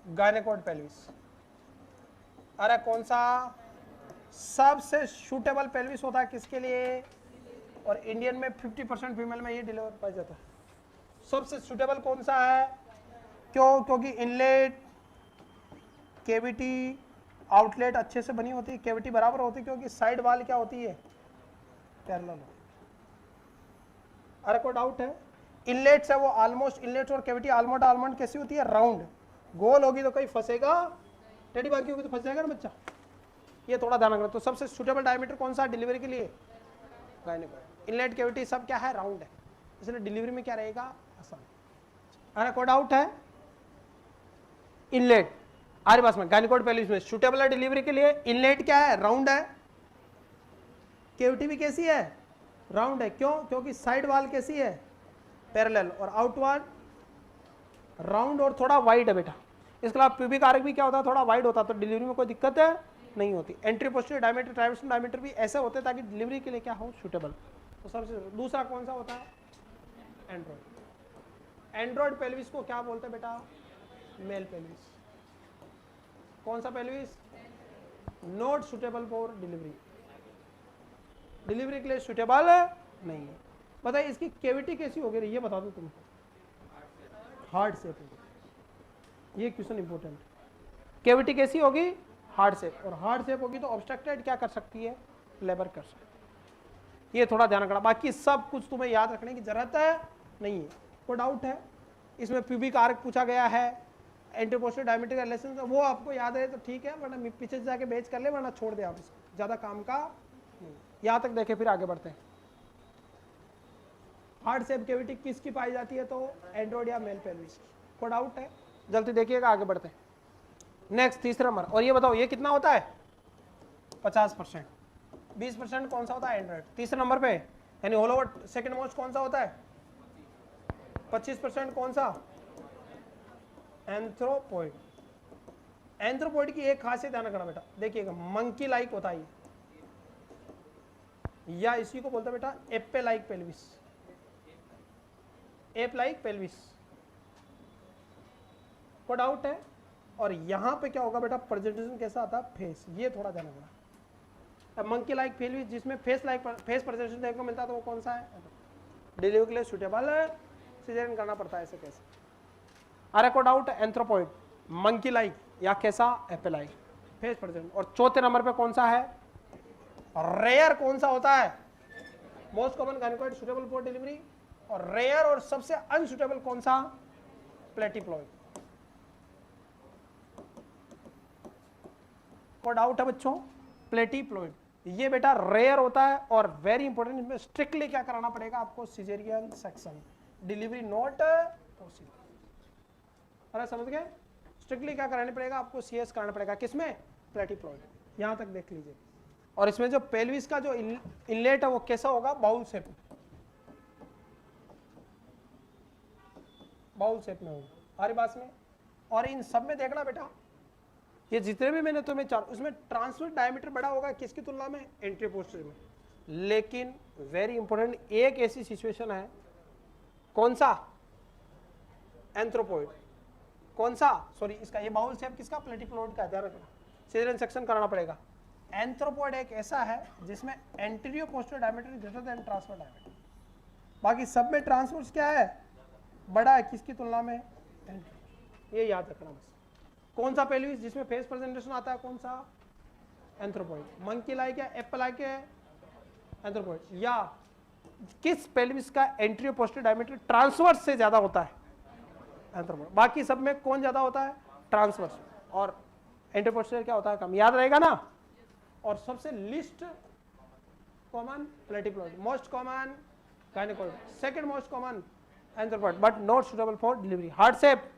गायनेकोइड पेल्विस। अरे कौन सा सबसे सूटेबल पेल्विस होता है किसके लिए? और इंडियन में 50% फीमेल में ये डिलीवर पाया जाता है। सबसे सूटेबल कौन सा है? क्यों? क्योंकि इनलेट, केविटी, आउटलेट अच्छे से बनी होती है, केविटी बराबर होती है, क्योंकि साइड वाल क्या होती है? पैरेलल होती है। अरे कोई डाउट है? इनलेट से वो ऑलमोस्ट, इनलेट और केविटी आलमोस्ट कैसी होती है? राउंड। गोल होगी तो कहीं फंसेगा, टेढ़ी बाकी होगी तो फंस जाएगा ना बच्चा। ये थोड़ा ध्यान रखना। तो सबसे सूटेबल डायमीटर कौन सा डिलीवरी के लिए? गायनेकोइड। इनलेट, केविटी सब क्या है? राउंड है, इसलिए डिलीवरी में क्या रहेगा? आसान। अरे कोई डाउट है? इनलेट आरे पास में गायनेकोइड पेल्विस में सूटेबल है डिलीवरी के लिए। इनलेट क्या है? राउंड है। केविटी भी कैसी है? राउंड है। क्यों? क्योंकि साइड वाल कैसी है? पैरेलल। और आउटवर्ड राउंड और थोड़ा वाइड है बेटा। इसके अलावा प्यूबिक आर्क भी क्या होता है? थोड़ा वाइड होता है, तो डिलीवरी में कोई दिक्कत है नहीं होती। Entry posterior diameter, traversal diameter भी ऐसे होते हैं ताकि डिलीवरी के लिए क्या हो? सूटेबल। तो सबसे दूसरा कौन सा होता है? एंड्रॉइड। एंड्रॉइड पेल्विस को क्या बोलते हैं बेटा? Male pelvis. कौन सा pelvis? Not suitable for delivery, delivery के लिए सुटेबल नहीं है। बताइए इसकी केविटी कैसी होगी? ये बता दो तुम। हार्ड शेप होगी। ये क्वेश्चन इंपॉर्टेंट। केविटी कैसी होगी? Hard shape. और हार्ड शेप होगी तो ऑब्स्ट्रक्टेड क्या कर सकती है? लेबर कर सकती है। ये थोड़ा ध्यान रखना। बाकी सब कुछ तुम्हें याद रखने की जरूरत है नहीं है। कोई डाउट है? इसमें प्यूबिक आर्क पूछा गया है, एंटीपोस्टीरियर डायमीटर का लेसन, वो आपको याद है तो ठीक है, वरना पीछे से जाके बेच कर ले, वरना छोड़ दे आप इसको, ज्यादा काम का नहीं। यहां तक देखे, फिर आगे बढ़ते हैं। हार्ड शेप केविटी किसकी पाई जाती है? तो एंड्रॉइड या मेल पेल्विस। कोई डाउट है? जल्दी देखिएगा, आगे बढ़ते हैं। नेक्स्ट तीसरा नंबर। और ये बताओ ये कितना होता है? 50%। 20% कौन सा होता है? एंड्रॉइड। तीसरे नंबर पे यानी ऑल ओवर सेकंड मोस्ट कौन सा होता है? 25% कौन सा? एंथ्रोपोइड। एंथ्रोपोइड की एक खासियत ध्यान रखना बेटा, देखिएगा मंकी लाइक होता है, या इसी को बोलते हैं बेटा ape like pelvis. Ape like pelvis. को डाउट है? और यहां पे क्या होगा बेटा? प्रेजेंटेशन कैसा आता है? फेस। ये थोड़ा ध्यान रखना। अब मंकी लाइक पेल्विस जिसमें फेस प्रेजेंटेशन देखने को मिलता है, तो वो कौन सा है? डिलीवरी के लिए सुटेबल है, सिजेरियन करना पड़ता है, ऐसे कैसे? अरे को डाउट? एंथ्रोपोइड, मंकी लाइक या कैसा? एप्पे लाइक, फेस प्रेजेंट। और चौथे नंबर पे कौन सा है? रेयर कौन सा होता है? Most common गायनेकोइड suitable for delivery. और रेयर और सबसे अनसुटेबल कौन सा? प्लेटिप्लॉइड। को डाउट है बच्चों? प्लेटिप्लॉइड ये बेटा रेयर होता है और वेरी इंपॉर्टेंट, इसमें स्ट्रिक्टली क्या कराना पड़ेगा आपको? Caesarean section, delivery not possible. अरे समझ गए? स्ट्रिक्टली क्या कराना पड़ेगा आपको? सीएस कराना पड़ेगा। किसमें? प्लेटिप्लॉइड। यहां तक देख लीजिए। और इसमें जो पेल्विस का जो इनलेट है वो कैसा होगा? बाउल शेप, बाउल शेप में होगा। हमारी बात में। और इन सब में देखना बेटा, ये जितने भी मैंने तुम्हें चार, उसमें ट्रांसवर्स डायमीटर बड़ा होगा किसकी तुलना में? एंट्री पोस्टीरियर में। लेकिन वेरी इंपॉर्टेंट, एक ऐसी सिचुएशन है, कौन सा? एंथ्रोपोइड। कौन सा? सॉरी, इसका ये बाउल शेप किसका? प्लेटिप्लॉइड का। ध्यान रखना, सिजेरियन सेक्शन कराना पड़ेगा। एंथ्रोपोइड एक ऐसा है जिसमें anterior posterior diameter greater than transverse diameter. बाकी सब में ट्रांसवर्स क्या है? बड़ा है किसकी तुलना में? ये याद रखना बस। कौन सा पेल्विस जिसमें फेस प्रेजेंटेशन आता है? कौन सा? एंथ्रोपोइड। मंकी लाइक है, एप्पल लाइक है, एंथ्रोपोइड। या किस पेल्विस का एंटीरियर पोस्टीरियर डायमीटर ट्रांसवर्स से ज्यादा होता है? एंथ्रोपोइड। बाकी सब में कौन ज्यादा होता है? ट्रांसवर्स। और एंटीरियर पोस्टीरियर क्या होता है? कम। याद रहेगा ना? और सबसे least common platypelloid, most common gynecoid, second most common anthropoid, but not suitable for delivery. Heart shape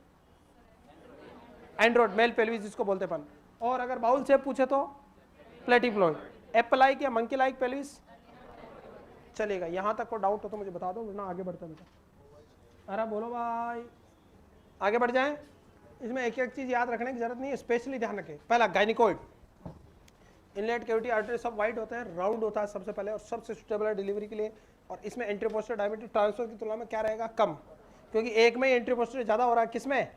android, male pelvis जिसको बोलते हैं। और अगर बाउल शेप पूछे तो प्लेटिप्लॉइड। एप्पल लाइक या मंकी लाइक पेल्विस चलेगा। यहां तक को डाउट हो तो मुझे बता दो, वरना आगे बढ़ते बेटा। अरे बोलो भाई, आगे बढ़ जाएं। इसमें एक एक चीज याद रखने की जरूरत नहीं है, स्पेशली ध्यान रखें। पहला गायनेकोइड, इनलेट कैविटी आर्टरी सब वाइड होते हैं, राउंड होता है सबसे पहले, और सबसे सुटेबल है डिलीवरी के लिए। और इसमें एंटीरियर पोस्टीरियर डायमीटर ट्रांसफर की तुलना में क्या रहेगा? कम। क्योंकि एक में एंट्री पोस्टुरल ज्यादा हो रहा है, किसमें,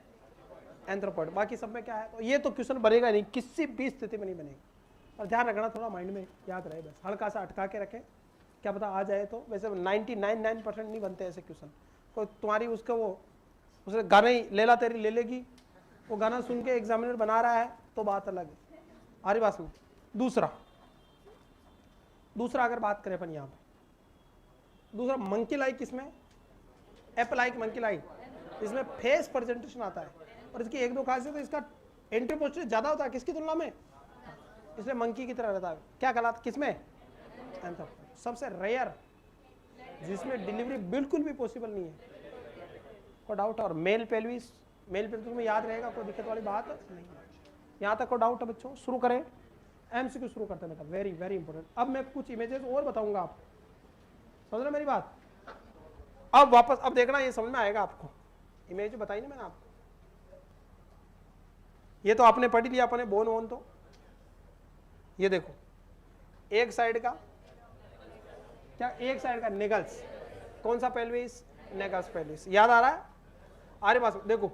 एंथ्रोपोइड, बाकी सब में क्या है। तो ये तो क्वेश्चन बनेगा नहीं, किसी भी स्थिति में नहीं बनेगा, और ध्यान रखना, थोड़ा माइंड में याद रहे, बस हल्का सा अटका के रखें, क्या पता आ जाए। तो वैसे 99% नहीं बनते ऐसे क्वेश्चन। कोई तुम्हारी उसका वो उसने गाना ही लेला तेरी ले लेगी, वो गाना सुन के एग्जामिनर बना रहा है तो बात अलग है। आ रही बात में। दूसरा अगर बात करें अपन यहाँ पे, दूसरा मंकी लाइक, किसमें, एप लाइक मंकी लाइक, इसमें फेस प्रेजेंटेशन आता है, और इसकी एक दो खासियत है, इसका एंट्री पोस्टुरल ज्यादा होता है किसकी तुलना में, इसलिए मंकी की तरह रहता है। क्या कहलाता, किसमें, एंथ्रोपोइड। सबसे रेयर जिसमें डिलीवरी बिल्कुल भी पॉसिबल नहीं है, कोई डाउट। और मेल पेल्विस में याद रहेगा, कोई दिक्कत वाली बात नहीं है। यहाँ तक को डाउट है बच्चों, शुरू करें, एमसीक्यू शुरू करते हैं बेटा, वेरी वेरी इंपॉर्टेंट। अब मैं कुछ इमेजेस और बताऊंगा आपको, समझ रहे मेरी बात। अब वापस अब देखना, ये समझ में आएगा आपको। इमेज बताई ना मैंने आपको, ये तो आपने पढ़ लिया अपने बोन वोन। तो ये देखो, एक साइड का क्या, एक साइड का नेगल्स, कौन सा पेल्विस, नेगल्स पेल्विस, याद आ रहा है, आ रही बात। देखो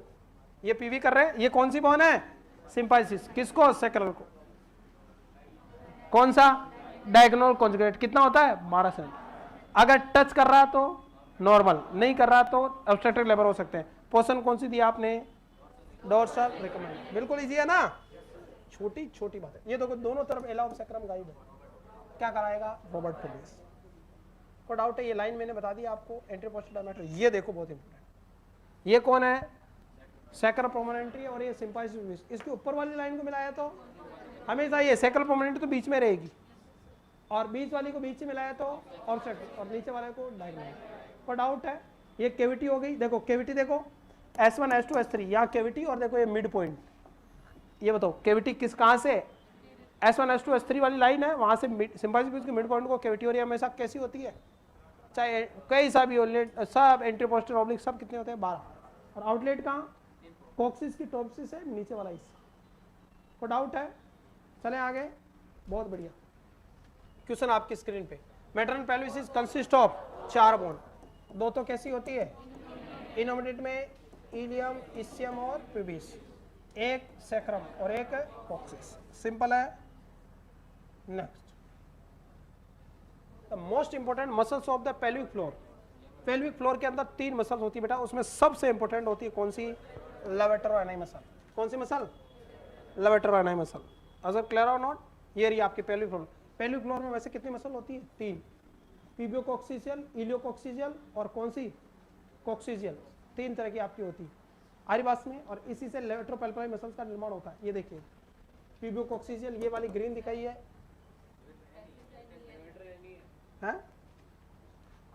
ये पीवी कर रहे हैं, ये कौन सी बोन है, सिंपाइसिस, किसको, सैक्रल को। कौन सा, डायगोनल कॉन्जुगेट, कितना होता है, 12 सेंट। अगर टच कर रहा तो नॉर्मल, नहीं कर रहा तो ऑब्स्ट्रक्टिव लेबर हो सकते हैं। पोर्शन कौन सी दी आपने, डोर्सल रिकमेंड, बिल्कुल इजी है ना, छोटी छोटी बात है। ये देखो दोनों तरफ एला और सैक्रम गाइड है, क्या कराएगा, रॉबर्ट पेल्विस। को डाउट है, ये लाइन मैंने बता दी आपको, एंट्री पोस्टुरल डायमीटर। ये देखो बहुत इंपॉर्टेंट, ये कौन है, सैक्रम प्रोमिनेंटरी, और ये सिंपाइसिस। इसके ऊपर वाली लाइन को मिलाया तो हमेशा ये सैक्रम प्रोमिनेंटरी तो बीच में रहेगी, और बीच वाली को बीच में मिलाया तो ऑब्स्ट्रक्टिव, और नीचे वाले को डायगोनल। को डाउट है, ये कैविटी हो गई। देखो कैविटी देखो, S1 S2 S3, यहाँ कैविटी, और देखो ये मिड पॉइंट। ये बताओ कैविटी किस, कहाँ से, S1 S2 S3 वाली लाइन है, वहां से सिंपाइसिस के मिड पॉइंट को कैविटी, और ये हमेशा कैसी होती है, चाहे कई सा भी सब एंट्री पोस्टुरल ऑब्लिक सब कितने होते हैं, 12। और आउटलेट कहाँ, कॉक्सिस की टॉप से नीचे वाला हिस्सा। को डाउट है, चले आगे, बहुत बढ़िया क्वेश्चन आपकी स्क्रीन पे। Maternal pelvis is consist of 4 bone, 2 तो कैसी होती है, इनोमिनेट में इलियम, इसियम और प्यूबिस, एक सैक्रम और एक कॉक्सिस, सिंपल है। Next, the most important muscles of the pelvic floor. Pelvic floor के अंदर 3 मसल्स होती है बेटा, उसमें सबसे इंपोर्टेंट होती है कौन सी, लेवेटर और एनाई मसल। कौन सी मसल, लेवेटर और एनाई मसल। अगर क्लियर और नॉट, ये रही आपकी पेल्विक फ्लोर। पेल्विक फ्लोर में वैसे कितनी मसल होती है, 3, पीबियोकॉक्सिजियल, इलियोकॉक्सिजियल और कौन सी, कॉक्सिजियल। 3 तरह की आपकी होती है आरिबास में, और इसी से लेवेट्रोपेल्विक मसल्स का निर्माण होता है। ये देखिए पीबियोकॉक्सिजियल, ये वाली ग्रीन दिखाई है,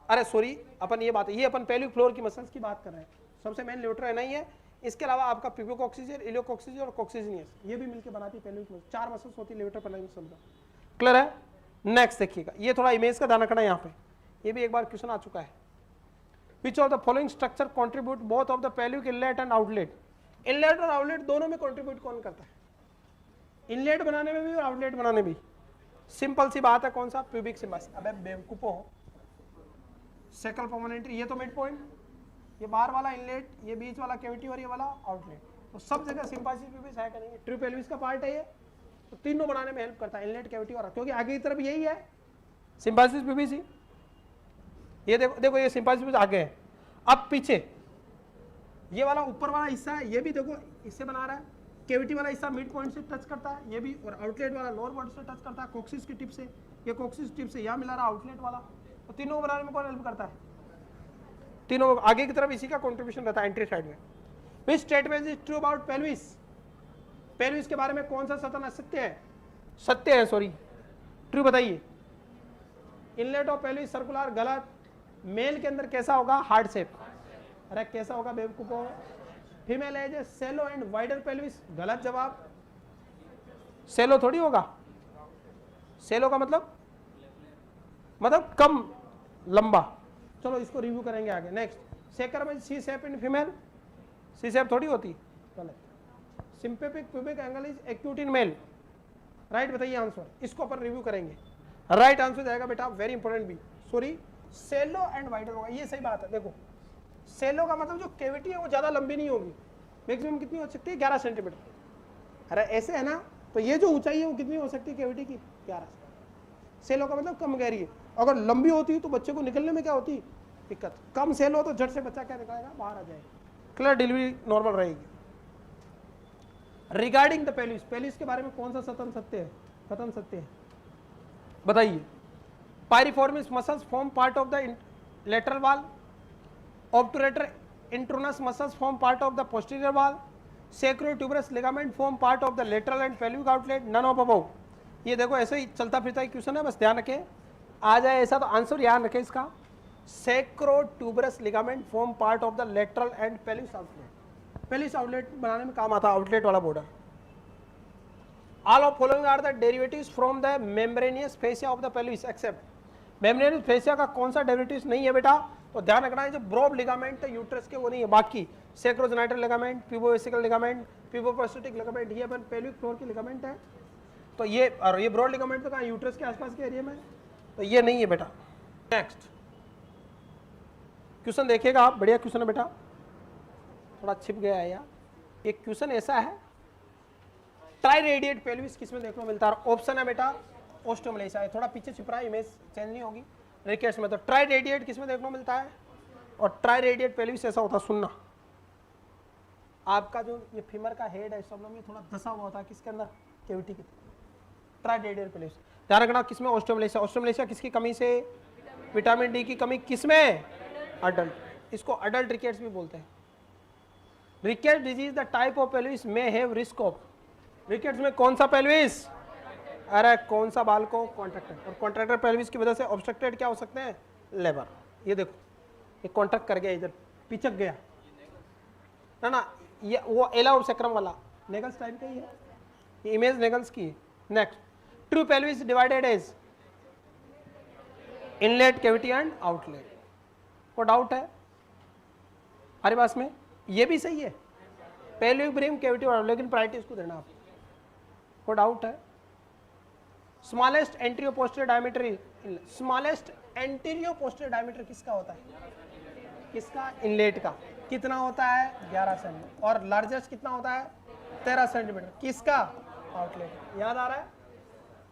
अरे सॉरी, अपन ये बात है, ये अपन पेल्विक फ्लोर की मसल्स की बात कर रहे हैं। सबसे मेन लेवेटर एनाई है, इसके अलावा आपका पीबियोकॉक्सिजियल, इलियोकॉक्सिजियल और कॉक्सिजियस, ये भी मिलकर बनाती है पेल्विक मसल। 4 मसल्स होती है लेवेटर पेल्विक मसल का। क्लियर है। नेक्स्ट देखिएगा, ये थोड़ा इमेज का ध्यान रखना यहाँ पे, ये भी एक बार क्वेश्चन आ चुका है। विच of the following structure contribute both of the pelvic inlet and outlet. Inlet और आउटलेट दोनों में कॉन्ट्रीब्यूट कौन करता है, इनलेट बनाने में भी और आउटलेट बनाने में भी। सिंपल सी बात है, कौन सा, प्यूबिक सिम्बाइसिस। अबे बेवकूफो, सैक्रल प्रोमिनेंटरी, ये तो मिड पॉइंट, ये बाहर वाला इनलेट, ये बीच वाला कैविटी और ये वाला आउटलेट। तो सब जगह सिंपाइसिस प्यूबिस है क्या नहीं, ट्रू पेल्विस का पार्ट है ये, तो तीनों बनाने में हेल्प करता है, इनलेट, कैविटी और, क्योंकि आगे की तरफ यही है सिंपाइसिस प्यूबिस ही। ये देखो देखो, ये सिंपाइसिस प्यूबिस आगे है। अब पीछे ये वाला ऊपर वाला हिस्सा है, ये भी देखो इससे बना रहा है, कैविटी वाला हिस्सा मिड पॉइंट से टच करता है ये भी, और आउटलेट वाला लोअर पॉइंट से टच करता है, कॉक्सिस की टिप से, ये कॉक्सिस टिप से यहाँ मिला रहा आउटलेट वाला। तो तीनों बनाने में कौन हेल्प करता है, तीनों आगे की तरफ इसी का कंट्रीब्यूशन रहता है एंट्री साइड में। Which statement is true about pelvis. Pelvis के बारे में कौन सा कथन सत्य है, सत्य है सॉरी, ट्रू बताइए। इनलेट ऑफ पेल्विस सर्कुलर, गलत। मेल के अंदर कैसा होगा, हार्ड शेप। अरे कैसा होगा बेवकूफो, female as a shallow and wider pelvis, गलत जवाब। सेलो थोड़ी होगा, सेलो का मतलब कम लंबा। चलो इसको रिव्यू करेंगे आगे। नेक्स्ट, सेकर में C shape in female, C shape थोड़ी होती, गलत। Symphysis pubic angle is acute in male, right बताइए आंसर, इसको अपन रिव्यू करेंगे। राइट आंसर जाएगा बेटा, वेरी इंपॉर्टेंट भी, सॉरी, सेलो एंड वाइडर होगा, ये सही बात है। देखो सेलो का मतलब जो कैविटी है वो ज्यादा लंबी नहीं होगी, मैक्सिमम कितनी हो सकती है 11 सेंटीमीटर। अरे ऐसे है ना, तो ये जो ऊंचाई है वो कितनी हो सकती है कैविटी की 11। सेलो का मतलब कम गहरी है, अगर लंबी होती है तो बच्चे को निकलने में क्या होती है दिक्कत, कम सेल हो तो झट से बच्चा क्या निकलेगा बाहर आ जाएगा, क्लियर डिलीवरी नॉर्मल रहेगी। रिगार्डिंग द पेल्विस, पेल्विस के बारे में कौन सा कथन सत्य है, कथन सत्य है बताइए। Piriformis muscles form part of the lateral wall, obturator internus muscles form part of the posterior wall, sacrotuberous ligament form part of the lateral and pelvic outlet, none of above. ये देखो ऐसे ही चलता फिरता ही क्वेश्चन है, बस ध्यान रखें आ जाए ऐसा तो आंसर याद रखें इसका। Sacrotuberous ligament form part of the lateral and pelvic outlet, pelvic outlet बनाने में काम आता है आउटलेट वाला border. All of following are the derivatives from the membranous fascia of the pelvis except. Membranous fascia का कौन सा डेरिवेटिव्स नहीं है बेटा, तो ध्यान रखना है जो ब्रॉड लिगामेंट है यूट्रस के वो नहीं है, बाकी सैक्रोजेनाइटल लिगामेंट, पिबोवेसिकल लिगामेंट, पिबोप्रोस्टेटिक लिगामेंट, ये अपन पेल्विक फ्लोर के लिगामेंट है। तो ये और ये ब्रॉड लिगामेंट तो कहाँ यूट्रस के आसपास के एरिया में, तो ये नहीं है बेटा। नेक्स्ट क्वेश्चन देखिएगा आप, बढ़िया क्वेश्चन है बेटा, थोड़ा छिप गया है यार। एक क्वेश्चन ऐसा है, ट्राई रेडिएट पेल्विस किसमें देखने को मिलता है, ऑप्शन है बेटा ओस्टोमलेशिया, थोड़ा पीछे छिप रहा है, इमेज चेंज नहीं होगी, रिकेट्स में। तो ट्राई रेडिएट किसमें देखने को मिलता है, और ट्राई रेडिएट पेल्विस ऐसा होता है, सुनना आपका जो ये फीमर का हेड है सब में थोड़ा धसा हुआ होता है किसके अंदर, कैविटी के, ट्राई रेडिएट पेल्विस। ध्यान रखना किसमें, ओस्टोमलेशिया। ओस्टोमलेशिया किसकी कमी से, विटामिन डी की कमी, किसमें, अडल्ट, इसको अडल्ट रिकेट्स भी बोलते हैं। Ricket disease the type of pelvis may have risk of, rickets में कौन सा पेल्विस, अरे कौन सा बाल को, कॉन्ट्रैक्टेड, और कॉन्ट्रैक्टेड पेल्विस की वजह से ऑब्स्ट्रक्टेड क्या हो सकते हैं, लेबर। ये देखो ये कॉन्ट्रैक्ट कर गया, इधर पिचक गया ना ना, ये वो एला ओब्सेक्रम वाला नेगल्स टाइप का ही है, ये इमेज नेगल्स की है। Next, true pelvis divided as inlet cavity and outlet, को डाउट है हमारे पास में, ये भी सही है पेल्विक ब्रिम कैविटी वाला, लेकिन प्रायोरिटी इसको देना आप, को डाउट है। Smallest anterior posterior diameter, smallest anterior posterior diameter किसका होता है, किसका, इनलेट का, कितना होता है 11 सेंटीमीटर, और लार्जेस्ट कितना होता है 13 सेंटीमीटर, किसका, आउटलेट। याद आ रहा है,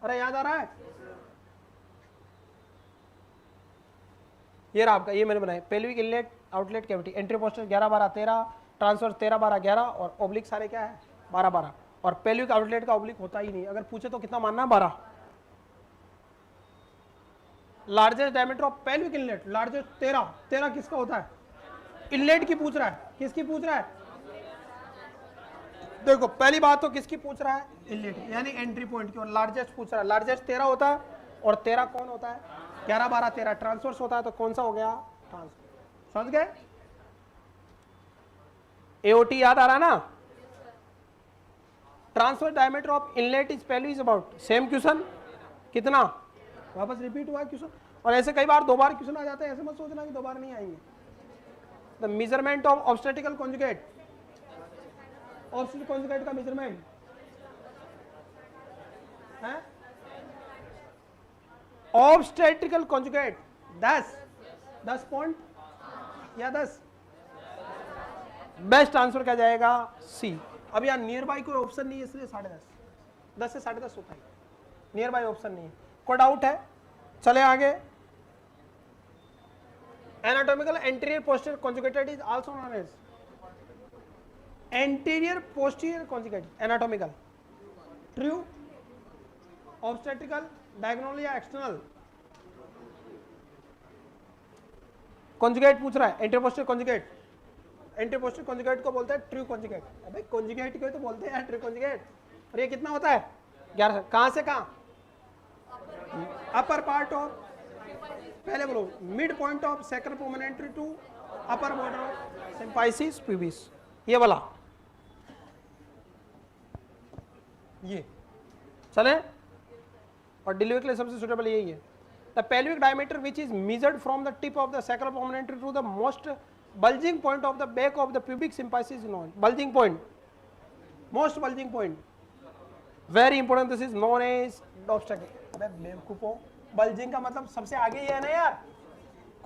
अरे याद आ रहा है, ये रहा आपका, ये मैंने बनाया pelvic inlet outlet cavity, anterior posterior 11 12 13, transverse 13 12 11, और ओब्लिक सारे क्या है 12 12, और पेल्विक आउटलेट का ओब्लिक होता ही नहीं, अगर पूछे तो कितना मानना है 12। Largest diameter of pelvic inlet, largest 13, 13 किसका होता है, इनलेट की पूछ रहा है, किसकी पूछ रहा है, देखो पहली बात तो किसकी पूछ रहा है, इनलेट यानी एंट्री पॉइंट की, और लार्जेस्ट पूछ रहा है, लार्जेस्ट 13 होता है, और 13 कौन होता है, 11 12 13 ट्रांसवर्स होता है, तो कौन सा हो गया, ट्रांसवर्स। समझ गए, एओटी याद आ रहा है ना। Transfer diameter of inlet is pelvis about, same question, कितना, वापस रिपीट हुआ क्वेश्चन, और ऐसे कई बार 2 बार क्वेश्चन आ जाते हैं, ऐसे मत सोचना कि 2 बार नहीं आएंगे। The measurement of obstetrical conjugate, obstetrical conjugate का मेजरमेंट है, ऑब्स्टेटिकल कॉन्जुगेट 10 पॉइंट या 10, बेस्ट आंसर क्या जाएगा, सी। अब यहाँ नियर बाई कोई ऑप्शन नहीं है, इसलिए 10.5, 10 से 10.5 होता है, नियर बाई ऑप्शन नहीं है, कोई डाउट है, चले आगे। Anatomical anterior posterior conjugated is also known as, anterior posterior conjugated, anatomical, true, obstetrical, diagonal या एक्सटर्नल, कॉन्जुगेट पूछ रहा है, anterior posterior conjugate, anterior posterior conjugate को बोलते हैं ट्रू कॉन्जुगेट, अबे कॉन्जुगेट को तो बोलते हैं ट्रू कॉन्जुगेट, और ये कितना होता है 11, कहां से कहां, अपर पार्ट ऑफ, पहले बोलो mid point of sacral promontory to upper border of symphysis pubis, ये वाला, ये चले, और डिलीवरी के लिए सबसे सुटेबल यही है। The pelvic diameter which is measured from the tip of the sacral promontory to the most bulging point of the back of the pubic symphysis is known, bulging point, most bulging point, very important, this is known as obstacle। अबे बेवकूफो, bulging का मतलब सबसे आगे ही है ना यार,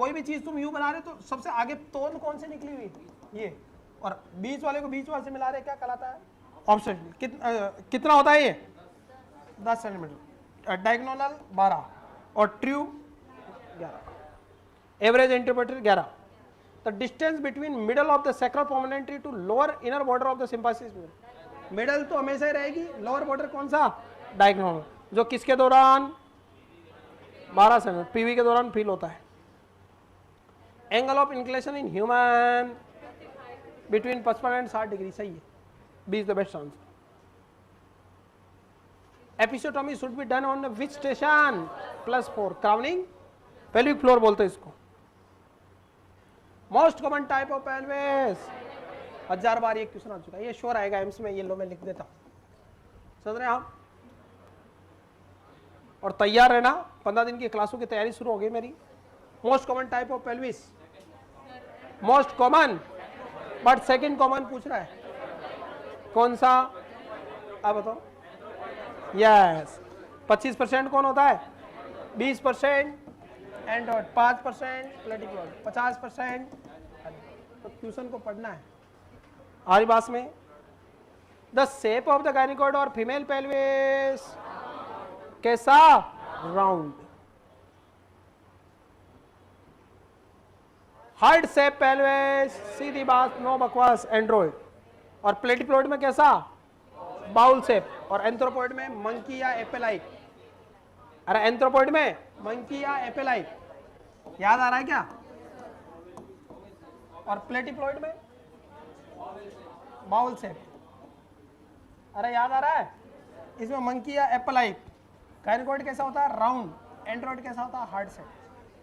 कोई भी चीज तुम यू बना रहे हो तो सबसे आगे तोंद कौन सी निकली हुई, ये, और बीच वाले को बीच वाले से मिला रहे, क्या कहलाता है, ऑब्स्टेकल। कितना होता है ये, 10 सेंटीमीटर, डायगोनल 12 और true 11, average interpreter 11। The distance between middle of the sacral promontory to lower inner border of the symphysis, middle तो हमेशा ही रहेगी, लोअर बॉर्डर कौन सा, डायगोनल, जो किसके दौरान 12 सेंटीमीटर, पीवी के दौरान फील होता है। Angle of inclination in human between 55 and 60 degree, सही है, B is the best answer. Episiotomy should be done on which station, +4, crowning pelvic floor बोलते हैं इसको। Most common type of pelvis, 1000 बार ये क्वेश्चन आ चुका है, ये श्योर आएगा एम्स में, ये लो मैं लिख देता हूं, समझ रहे हैं आप। और तैयार रहना, 15 दिन की क्लासों की तैयारी शुरू हो गई मेरी। Most common type of pelvis, most common, but second common पूछ रहा है, कौन सा, आप बताओ। यस, 25% कौन होता है, 20% एंड्रॉइड, 5% प्लेटिक्यूलर, 50%। तो ट्यूशन को पढ़ना है। आज बात में द शेप ऑफ द गायनिकॉइड और फीमेल पेल्विस कैसा, राउंड। हार्ड शेप पेल्विस, सीधी बात, नो बकवास, एंड्रॉइड। और प्लेटिक्यूलर में कैसा, बाउल शेप। और एंथ्रोपॉइड में मंकी या एपेलाइट, अरे एंथ्रोपॉइड में मंकी या एपेलाइट, याद आ रहा है क्या। और प्लेटिप्लॉइड में बाउल शेप, अरे याद आ रहा है, इसमें मंकी या एपेलाइट। गायनिकॉइड कैसा होता है, राउंड। एंड्रॉइड कैसा होता है, हार्ड शेप।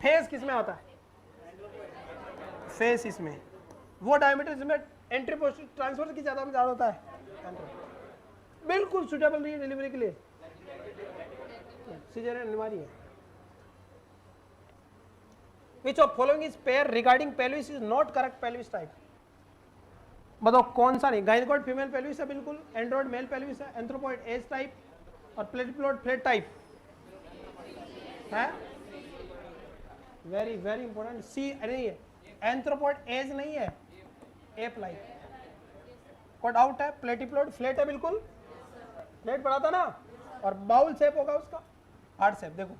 फेस किसमें होता है, फेस इसमें, वो डायमीटर जिसमें एंट्री पोस्ट ट्रांसफर की ज्यादा में ज्यादा होता है। बिल्कुल सुटेबल नहीं है डिलीवरी के लिए, सिजेरियन अनिवार्य है। Which of following is pair regarding pelvis is not correct pelvis type? बताओ कौन सा नहीं, गायनिकॉइड फीमेल पेल्विस है बिल्कुल, एंड्रॉइड मेल पेल्विस है, एंथ्रोपॉइड एज टाइप और प्लेटिप्लॉइड फ्लैट टाइप है। वेरी वेरी इंपॉर्टेंट, सी नहीं है, एंथ्रोपॉइड एज नहीं है, एप लाइक। कोई डाउट है, प्लेटिप्लॉइड फ्लैट है बिल्कुल, फ्लैट पढ़ा था ना। और बाउल शेप होगा उसका, हार्ड शेप, देखो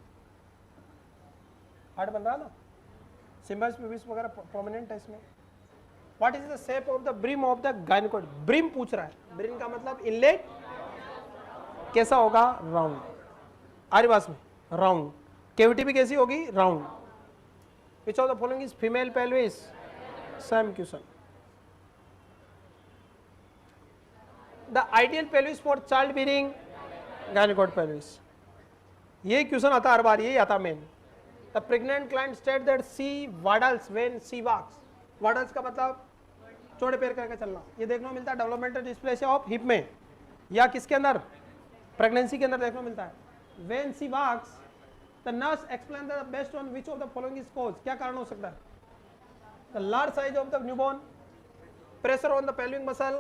हार्ड बन रहा ना, सिम्बल्स पिविस वगैरह प्रोमिनेंट है इसमें। What is the shape of the brim of the gynecoid, brim पूछ रहा है, ब्रिम का मतलब इनलेट, कैसा होगा, राउंड। आरिवास में राउंड, कैविटी भी कैसी होगी, round. Which of the following is female pelvis, same question. The ideal pelvis for child bearing, gynecoid pelvis. ये क्वेश्चन आता हर बार, यही आता main. The pregnant client state that she waddles when she walks, waddles का मतलब चौड़े पैर करके चलना। ये देखने को मिलता है डेवलपमेंटल डिस्प्लेसिया ऑफ हिप में, या किसके अंदर, प्रेगनेंसी के अंदर देखने को मिलता है। When she walks the nurse explain the best on which of the following is cause, क्या कारण हो सकता है, the large size of the newborn, pressure on the pelvic muscle,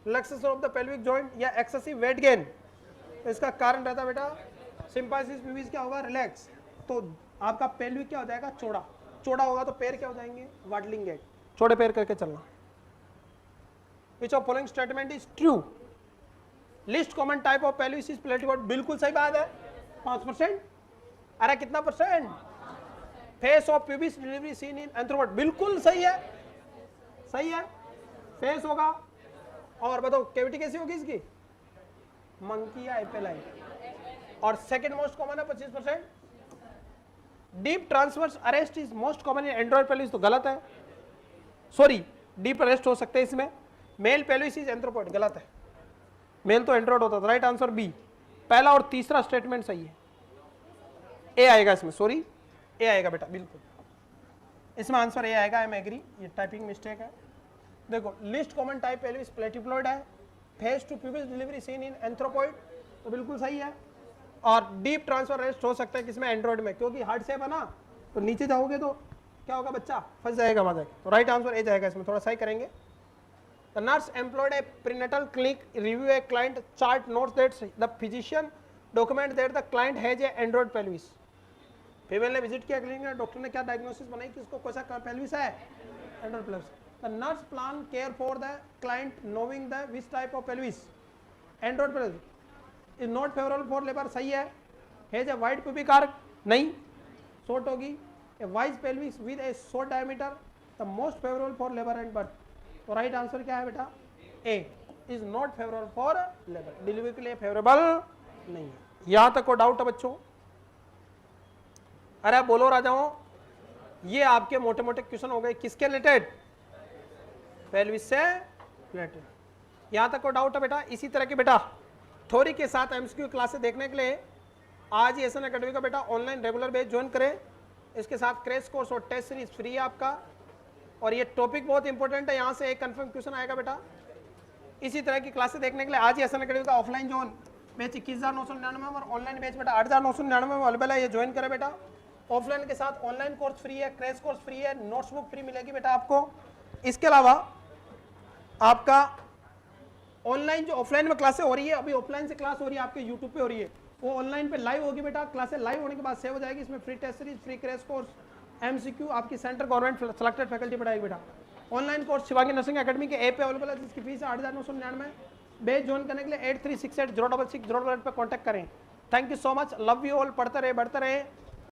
relaxation of the pelvic joint, या excessive weight gain. तो इसका कारण रहता है बेटा सिंपाइसिस पिविस क्या होगा, रिलैक्स। तो आपका पेल्विक क्या हो जाएगा, चौड़ा, चौड़ा होगा तो पैर क्या हो जाएंगे, वाडलिंग गेट, चौड़े पैर करके चलना। Which of following statement is true, least common type of pelvis is platypelloid, बिल्कुल सही बात है, 5%। अरे कितना percent, face of pubis delivery seen in anthropoid, बिल्कुल सही है, सही है, फेस होगा। और बताओ कैविटी कैसी होगी इसकी, मंकी या एपेलाइट। और सेकंड मोस्ट कॉमन है 25%। Deep transverse arrest is most common in Android pelvis, तो गलत है, सॉरी डीप अरेस्ट हो सकते हैं इसमें। मेल पेल्विस इज एंथ्रोपॉइड, गलत है, मेल तो एंड्रॉइड होता था। राइट आंसर बी, पहला और तीसरा स्टेटमेंट सही है। ए आएगा इसमें, सॉरी ए आएगा बेटा, बिल्कुल इसमें आंसर ए आएगा, आई एम एग्री, ये टाइपिंग मिस्टेक है। देखो least common type pelvis platypelloid है, face to pubis delivery seen in anthropoid, तो बिल्कुल सही है। और डीप ट्रांसफर रेस्ट हो सकता है किसमें, एंड्रॉइड में, क्योंकि हार्ड शेप है ना, तो नीचे जाओगे तो क्या होगा, बच्चा फंस जाएगा वहां जाके। तो राइट आंसर ए जाएगा इसमें, थोड़ा सही करेंगे। The nurse employed A prenatal clinic review a client chart notes that the physician document that the client has a Android pelvis. Female ने विजिट किया क्लिनिक में, डॉक्टर ने क्या डायग्नोसिस बनाई कि इसको कैसा पेल्विस है, Android pelvis. The nurse plan care for the client knowing the which type of pelvis, Android pelvis is not favourable for labour, सही है। Has a wide pubic arc, नहीं, शॉर्ट होगी। A wide pelvis with a short diameter, the most favourable for labour and birth. तो right answer क्या है बेटा, A is not favourable for labour, delivery के लिए फेवरेबल नहीं है। यहां तक को डाउट है बच्चों? अरे बोलो राजाओं, ये आपके मोटे मोटे क्वेश्चन हो गए किसके रिलेटेड, पेल्विस से रिलेटेड। यहां तक को डाउट है बेटा? इसी तरह के बेटा थ्योरी के साथ एमसीक्यू क्लासेस देखने के लिए आज ही एसएन एकेडमी का बेटा ऑनलाइन रेगुलर बैच ज्वाइन करें। इसके साथ क्रैश कोर्स और टेस्ट सीरीज फ्री है आपका, और ये टॉपिक बहुत इंपॉर्टेंट है, यहां से एक कंफर्म क्वेश्चन आएगा बेटा। इसी तरह की क्लासेस देखने के लिए आज ही एसएन एकेडमी का ऑफलाइन जोन बैच 21,999 और ऑनलाइन बैच बेटा 8,999 में अवेलेबल है, ये ज्वाइन करें बेटा। ऑफलाइन के साथ ऑनलाइन कोर्स फ्री है, क्रैश कोर्स फ्री है, नोट्स बुक फ्री मिलेगी बेटा आपको। इसके अलावा आपका ऑनलाइन जो ऑफलाइन में क्लासेस हो रही है, अभी ऑफलाइन से क्लास हो रही है आपके यूट्यूब पे हो रही है, वो ऑनलाइन पे लाइव होगी बेटा। क्लासेस लाइव होने के बाद सेव हो जाएगी, इसमें free test series, free crash course, MCQ, आपकी सेंटर गवर्नमेंट सेलेक्टेड फैकल्टी पढ़ाएगी बेटा। Online course Shivangi nursing academy के ऐप पे अवेलेबल है, जिसकी फीस है 8,999। बैच ज्वाइन करने के लिए 8368 066 088 पर कॉन्टैक्ट करें। Thank you so much, love you all, पढ़ते रहे बढ़ते रहे।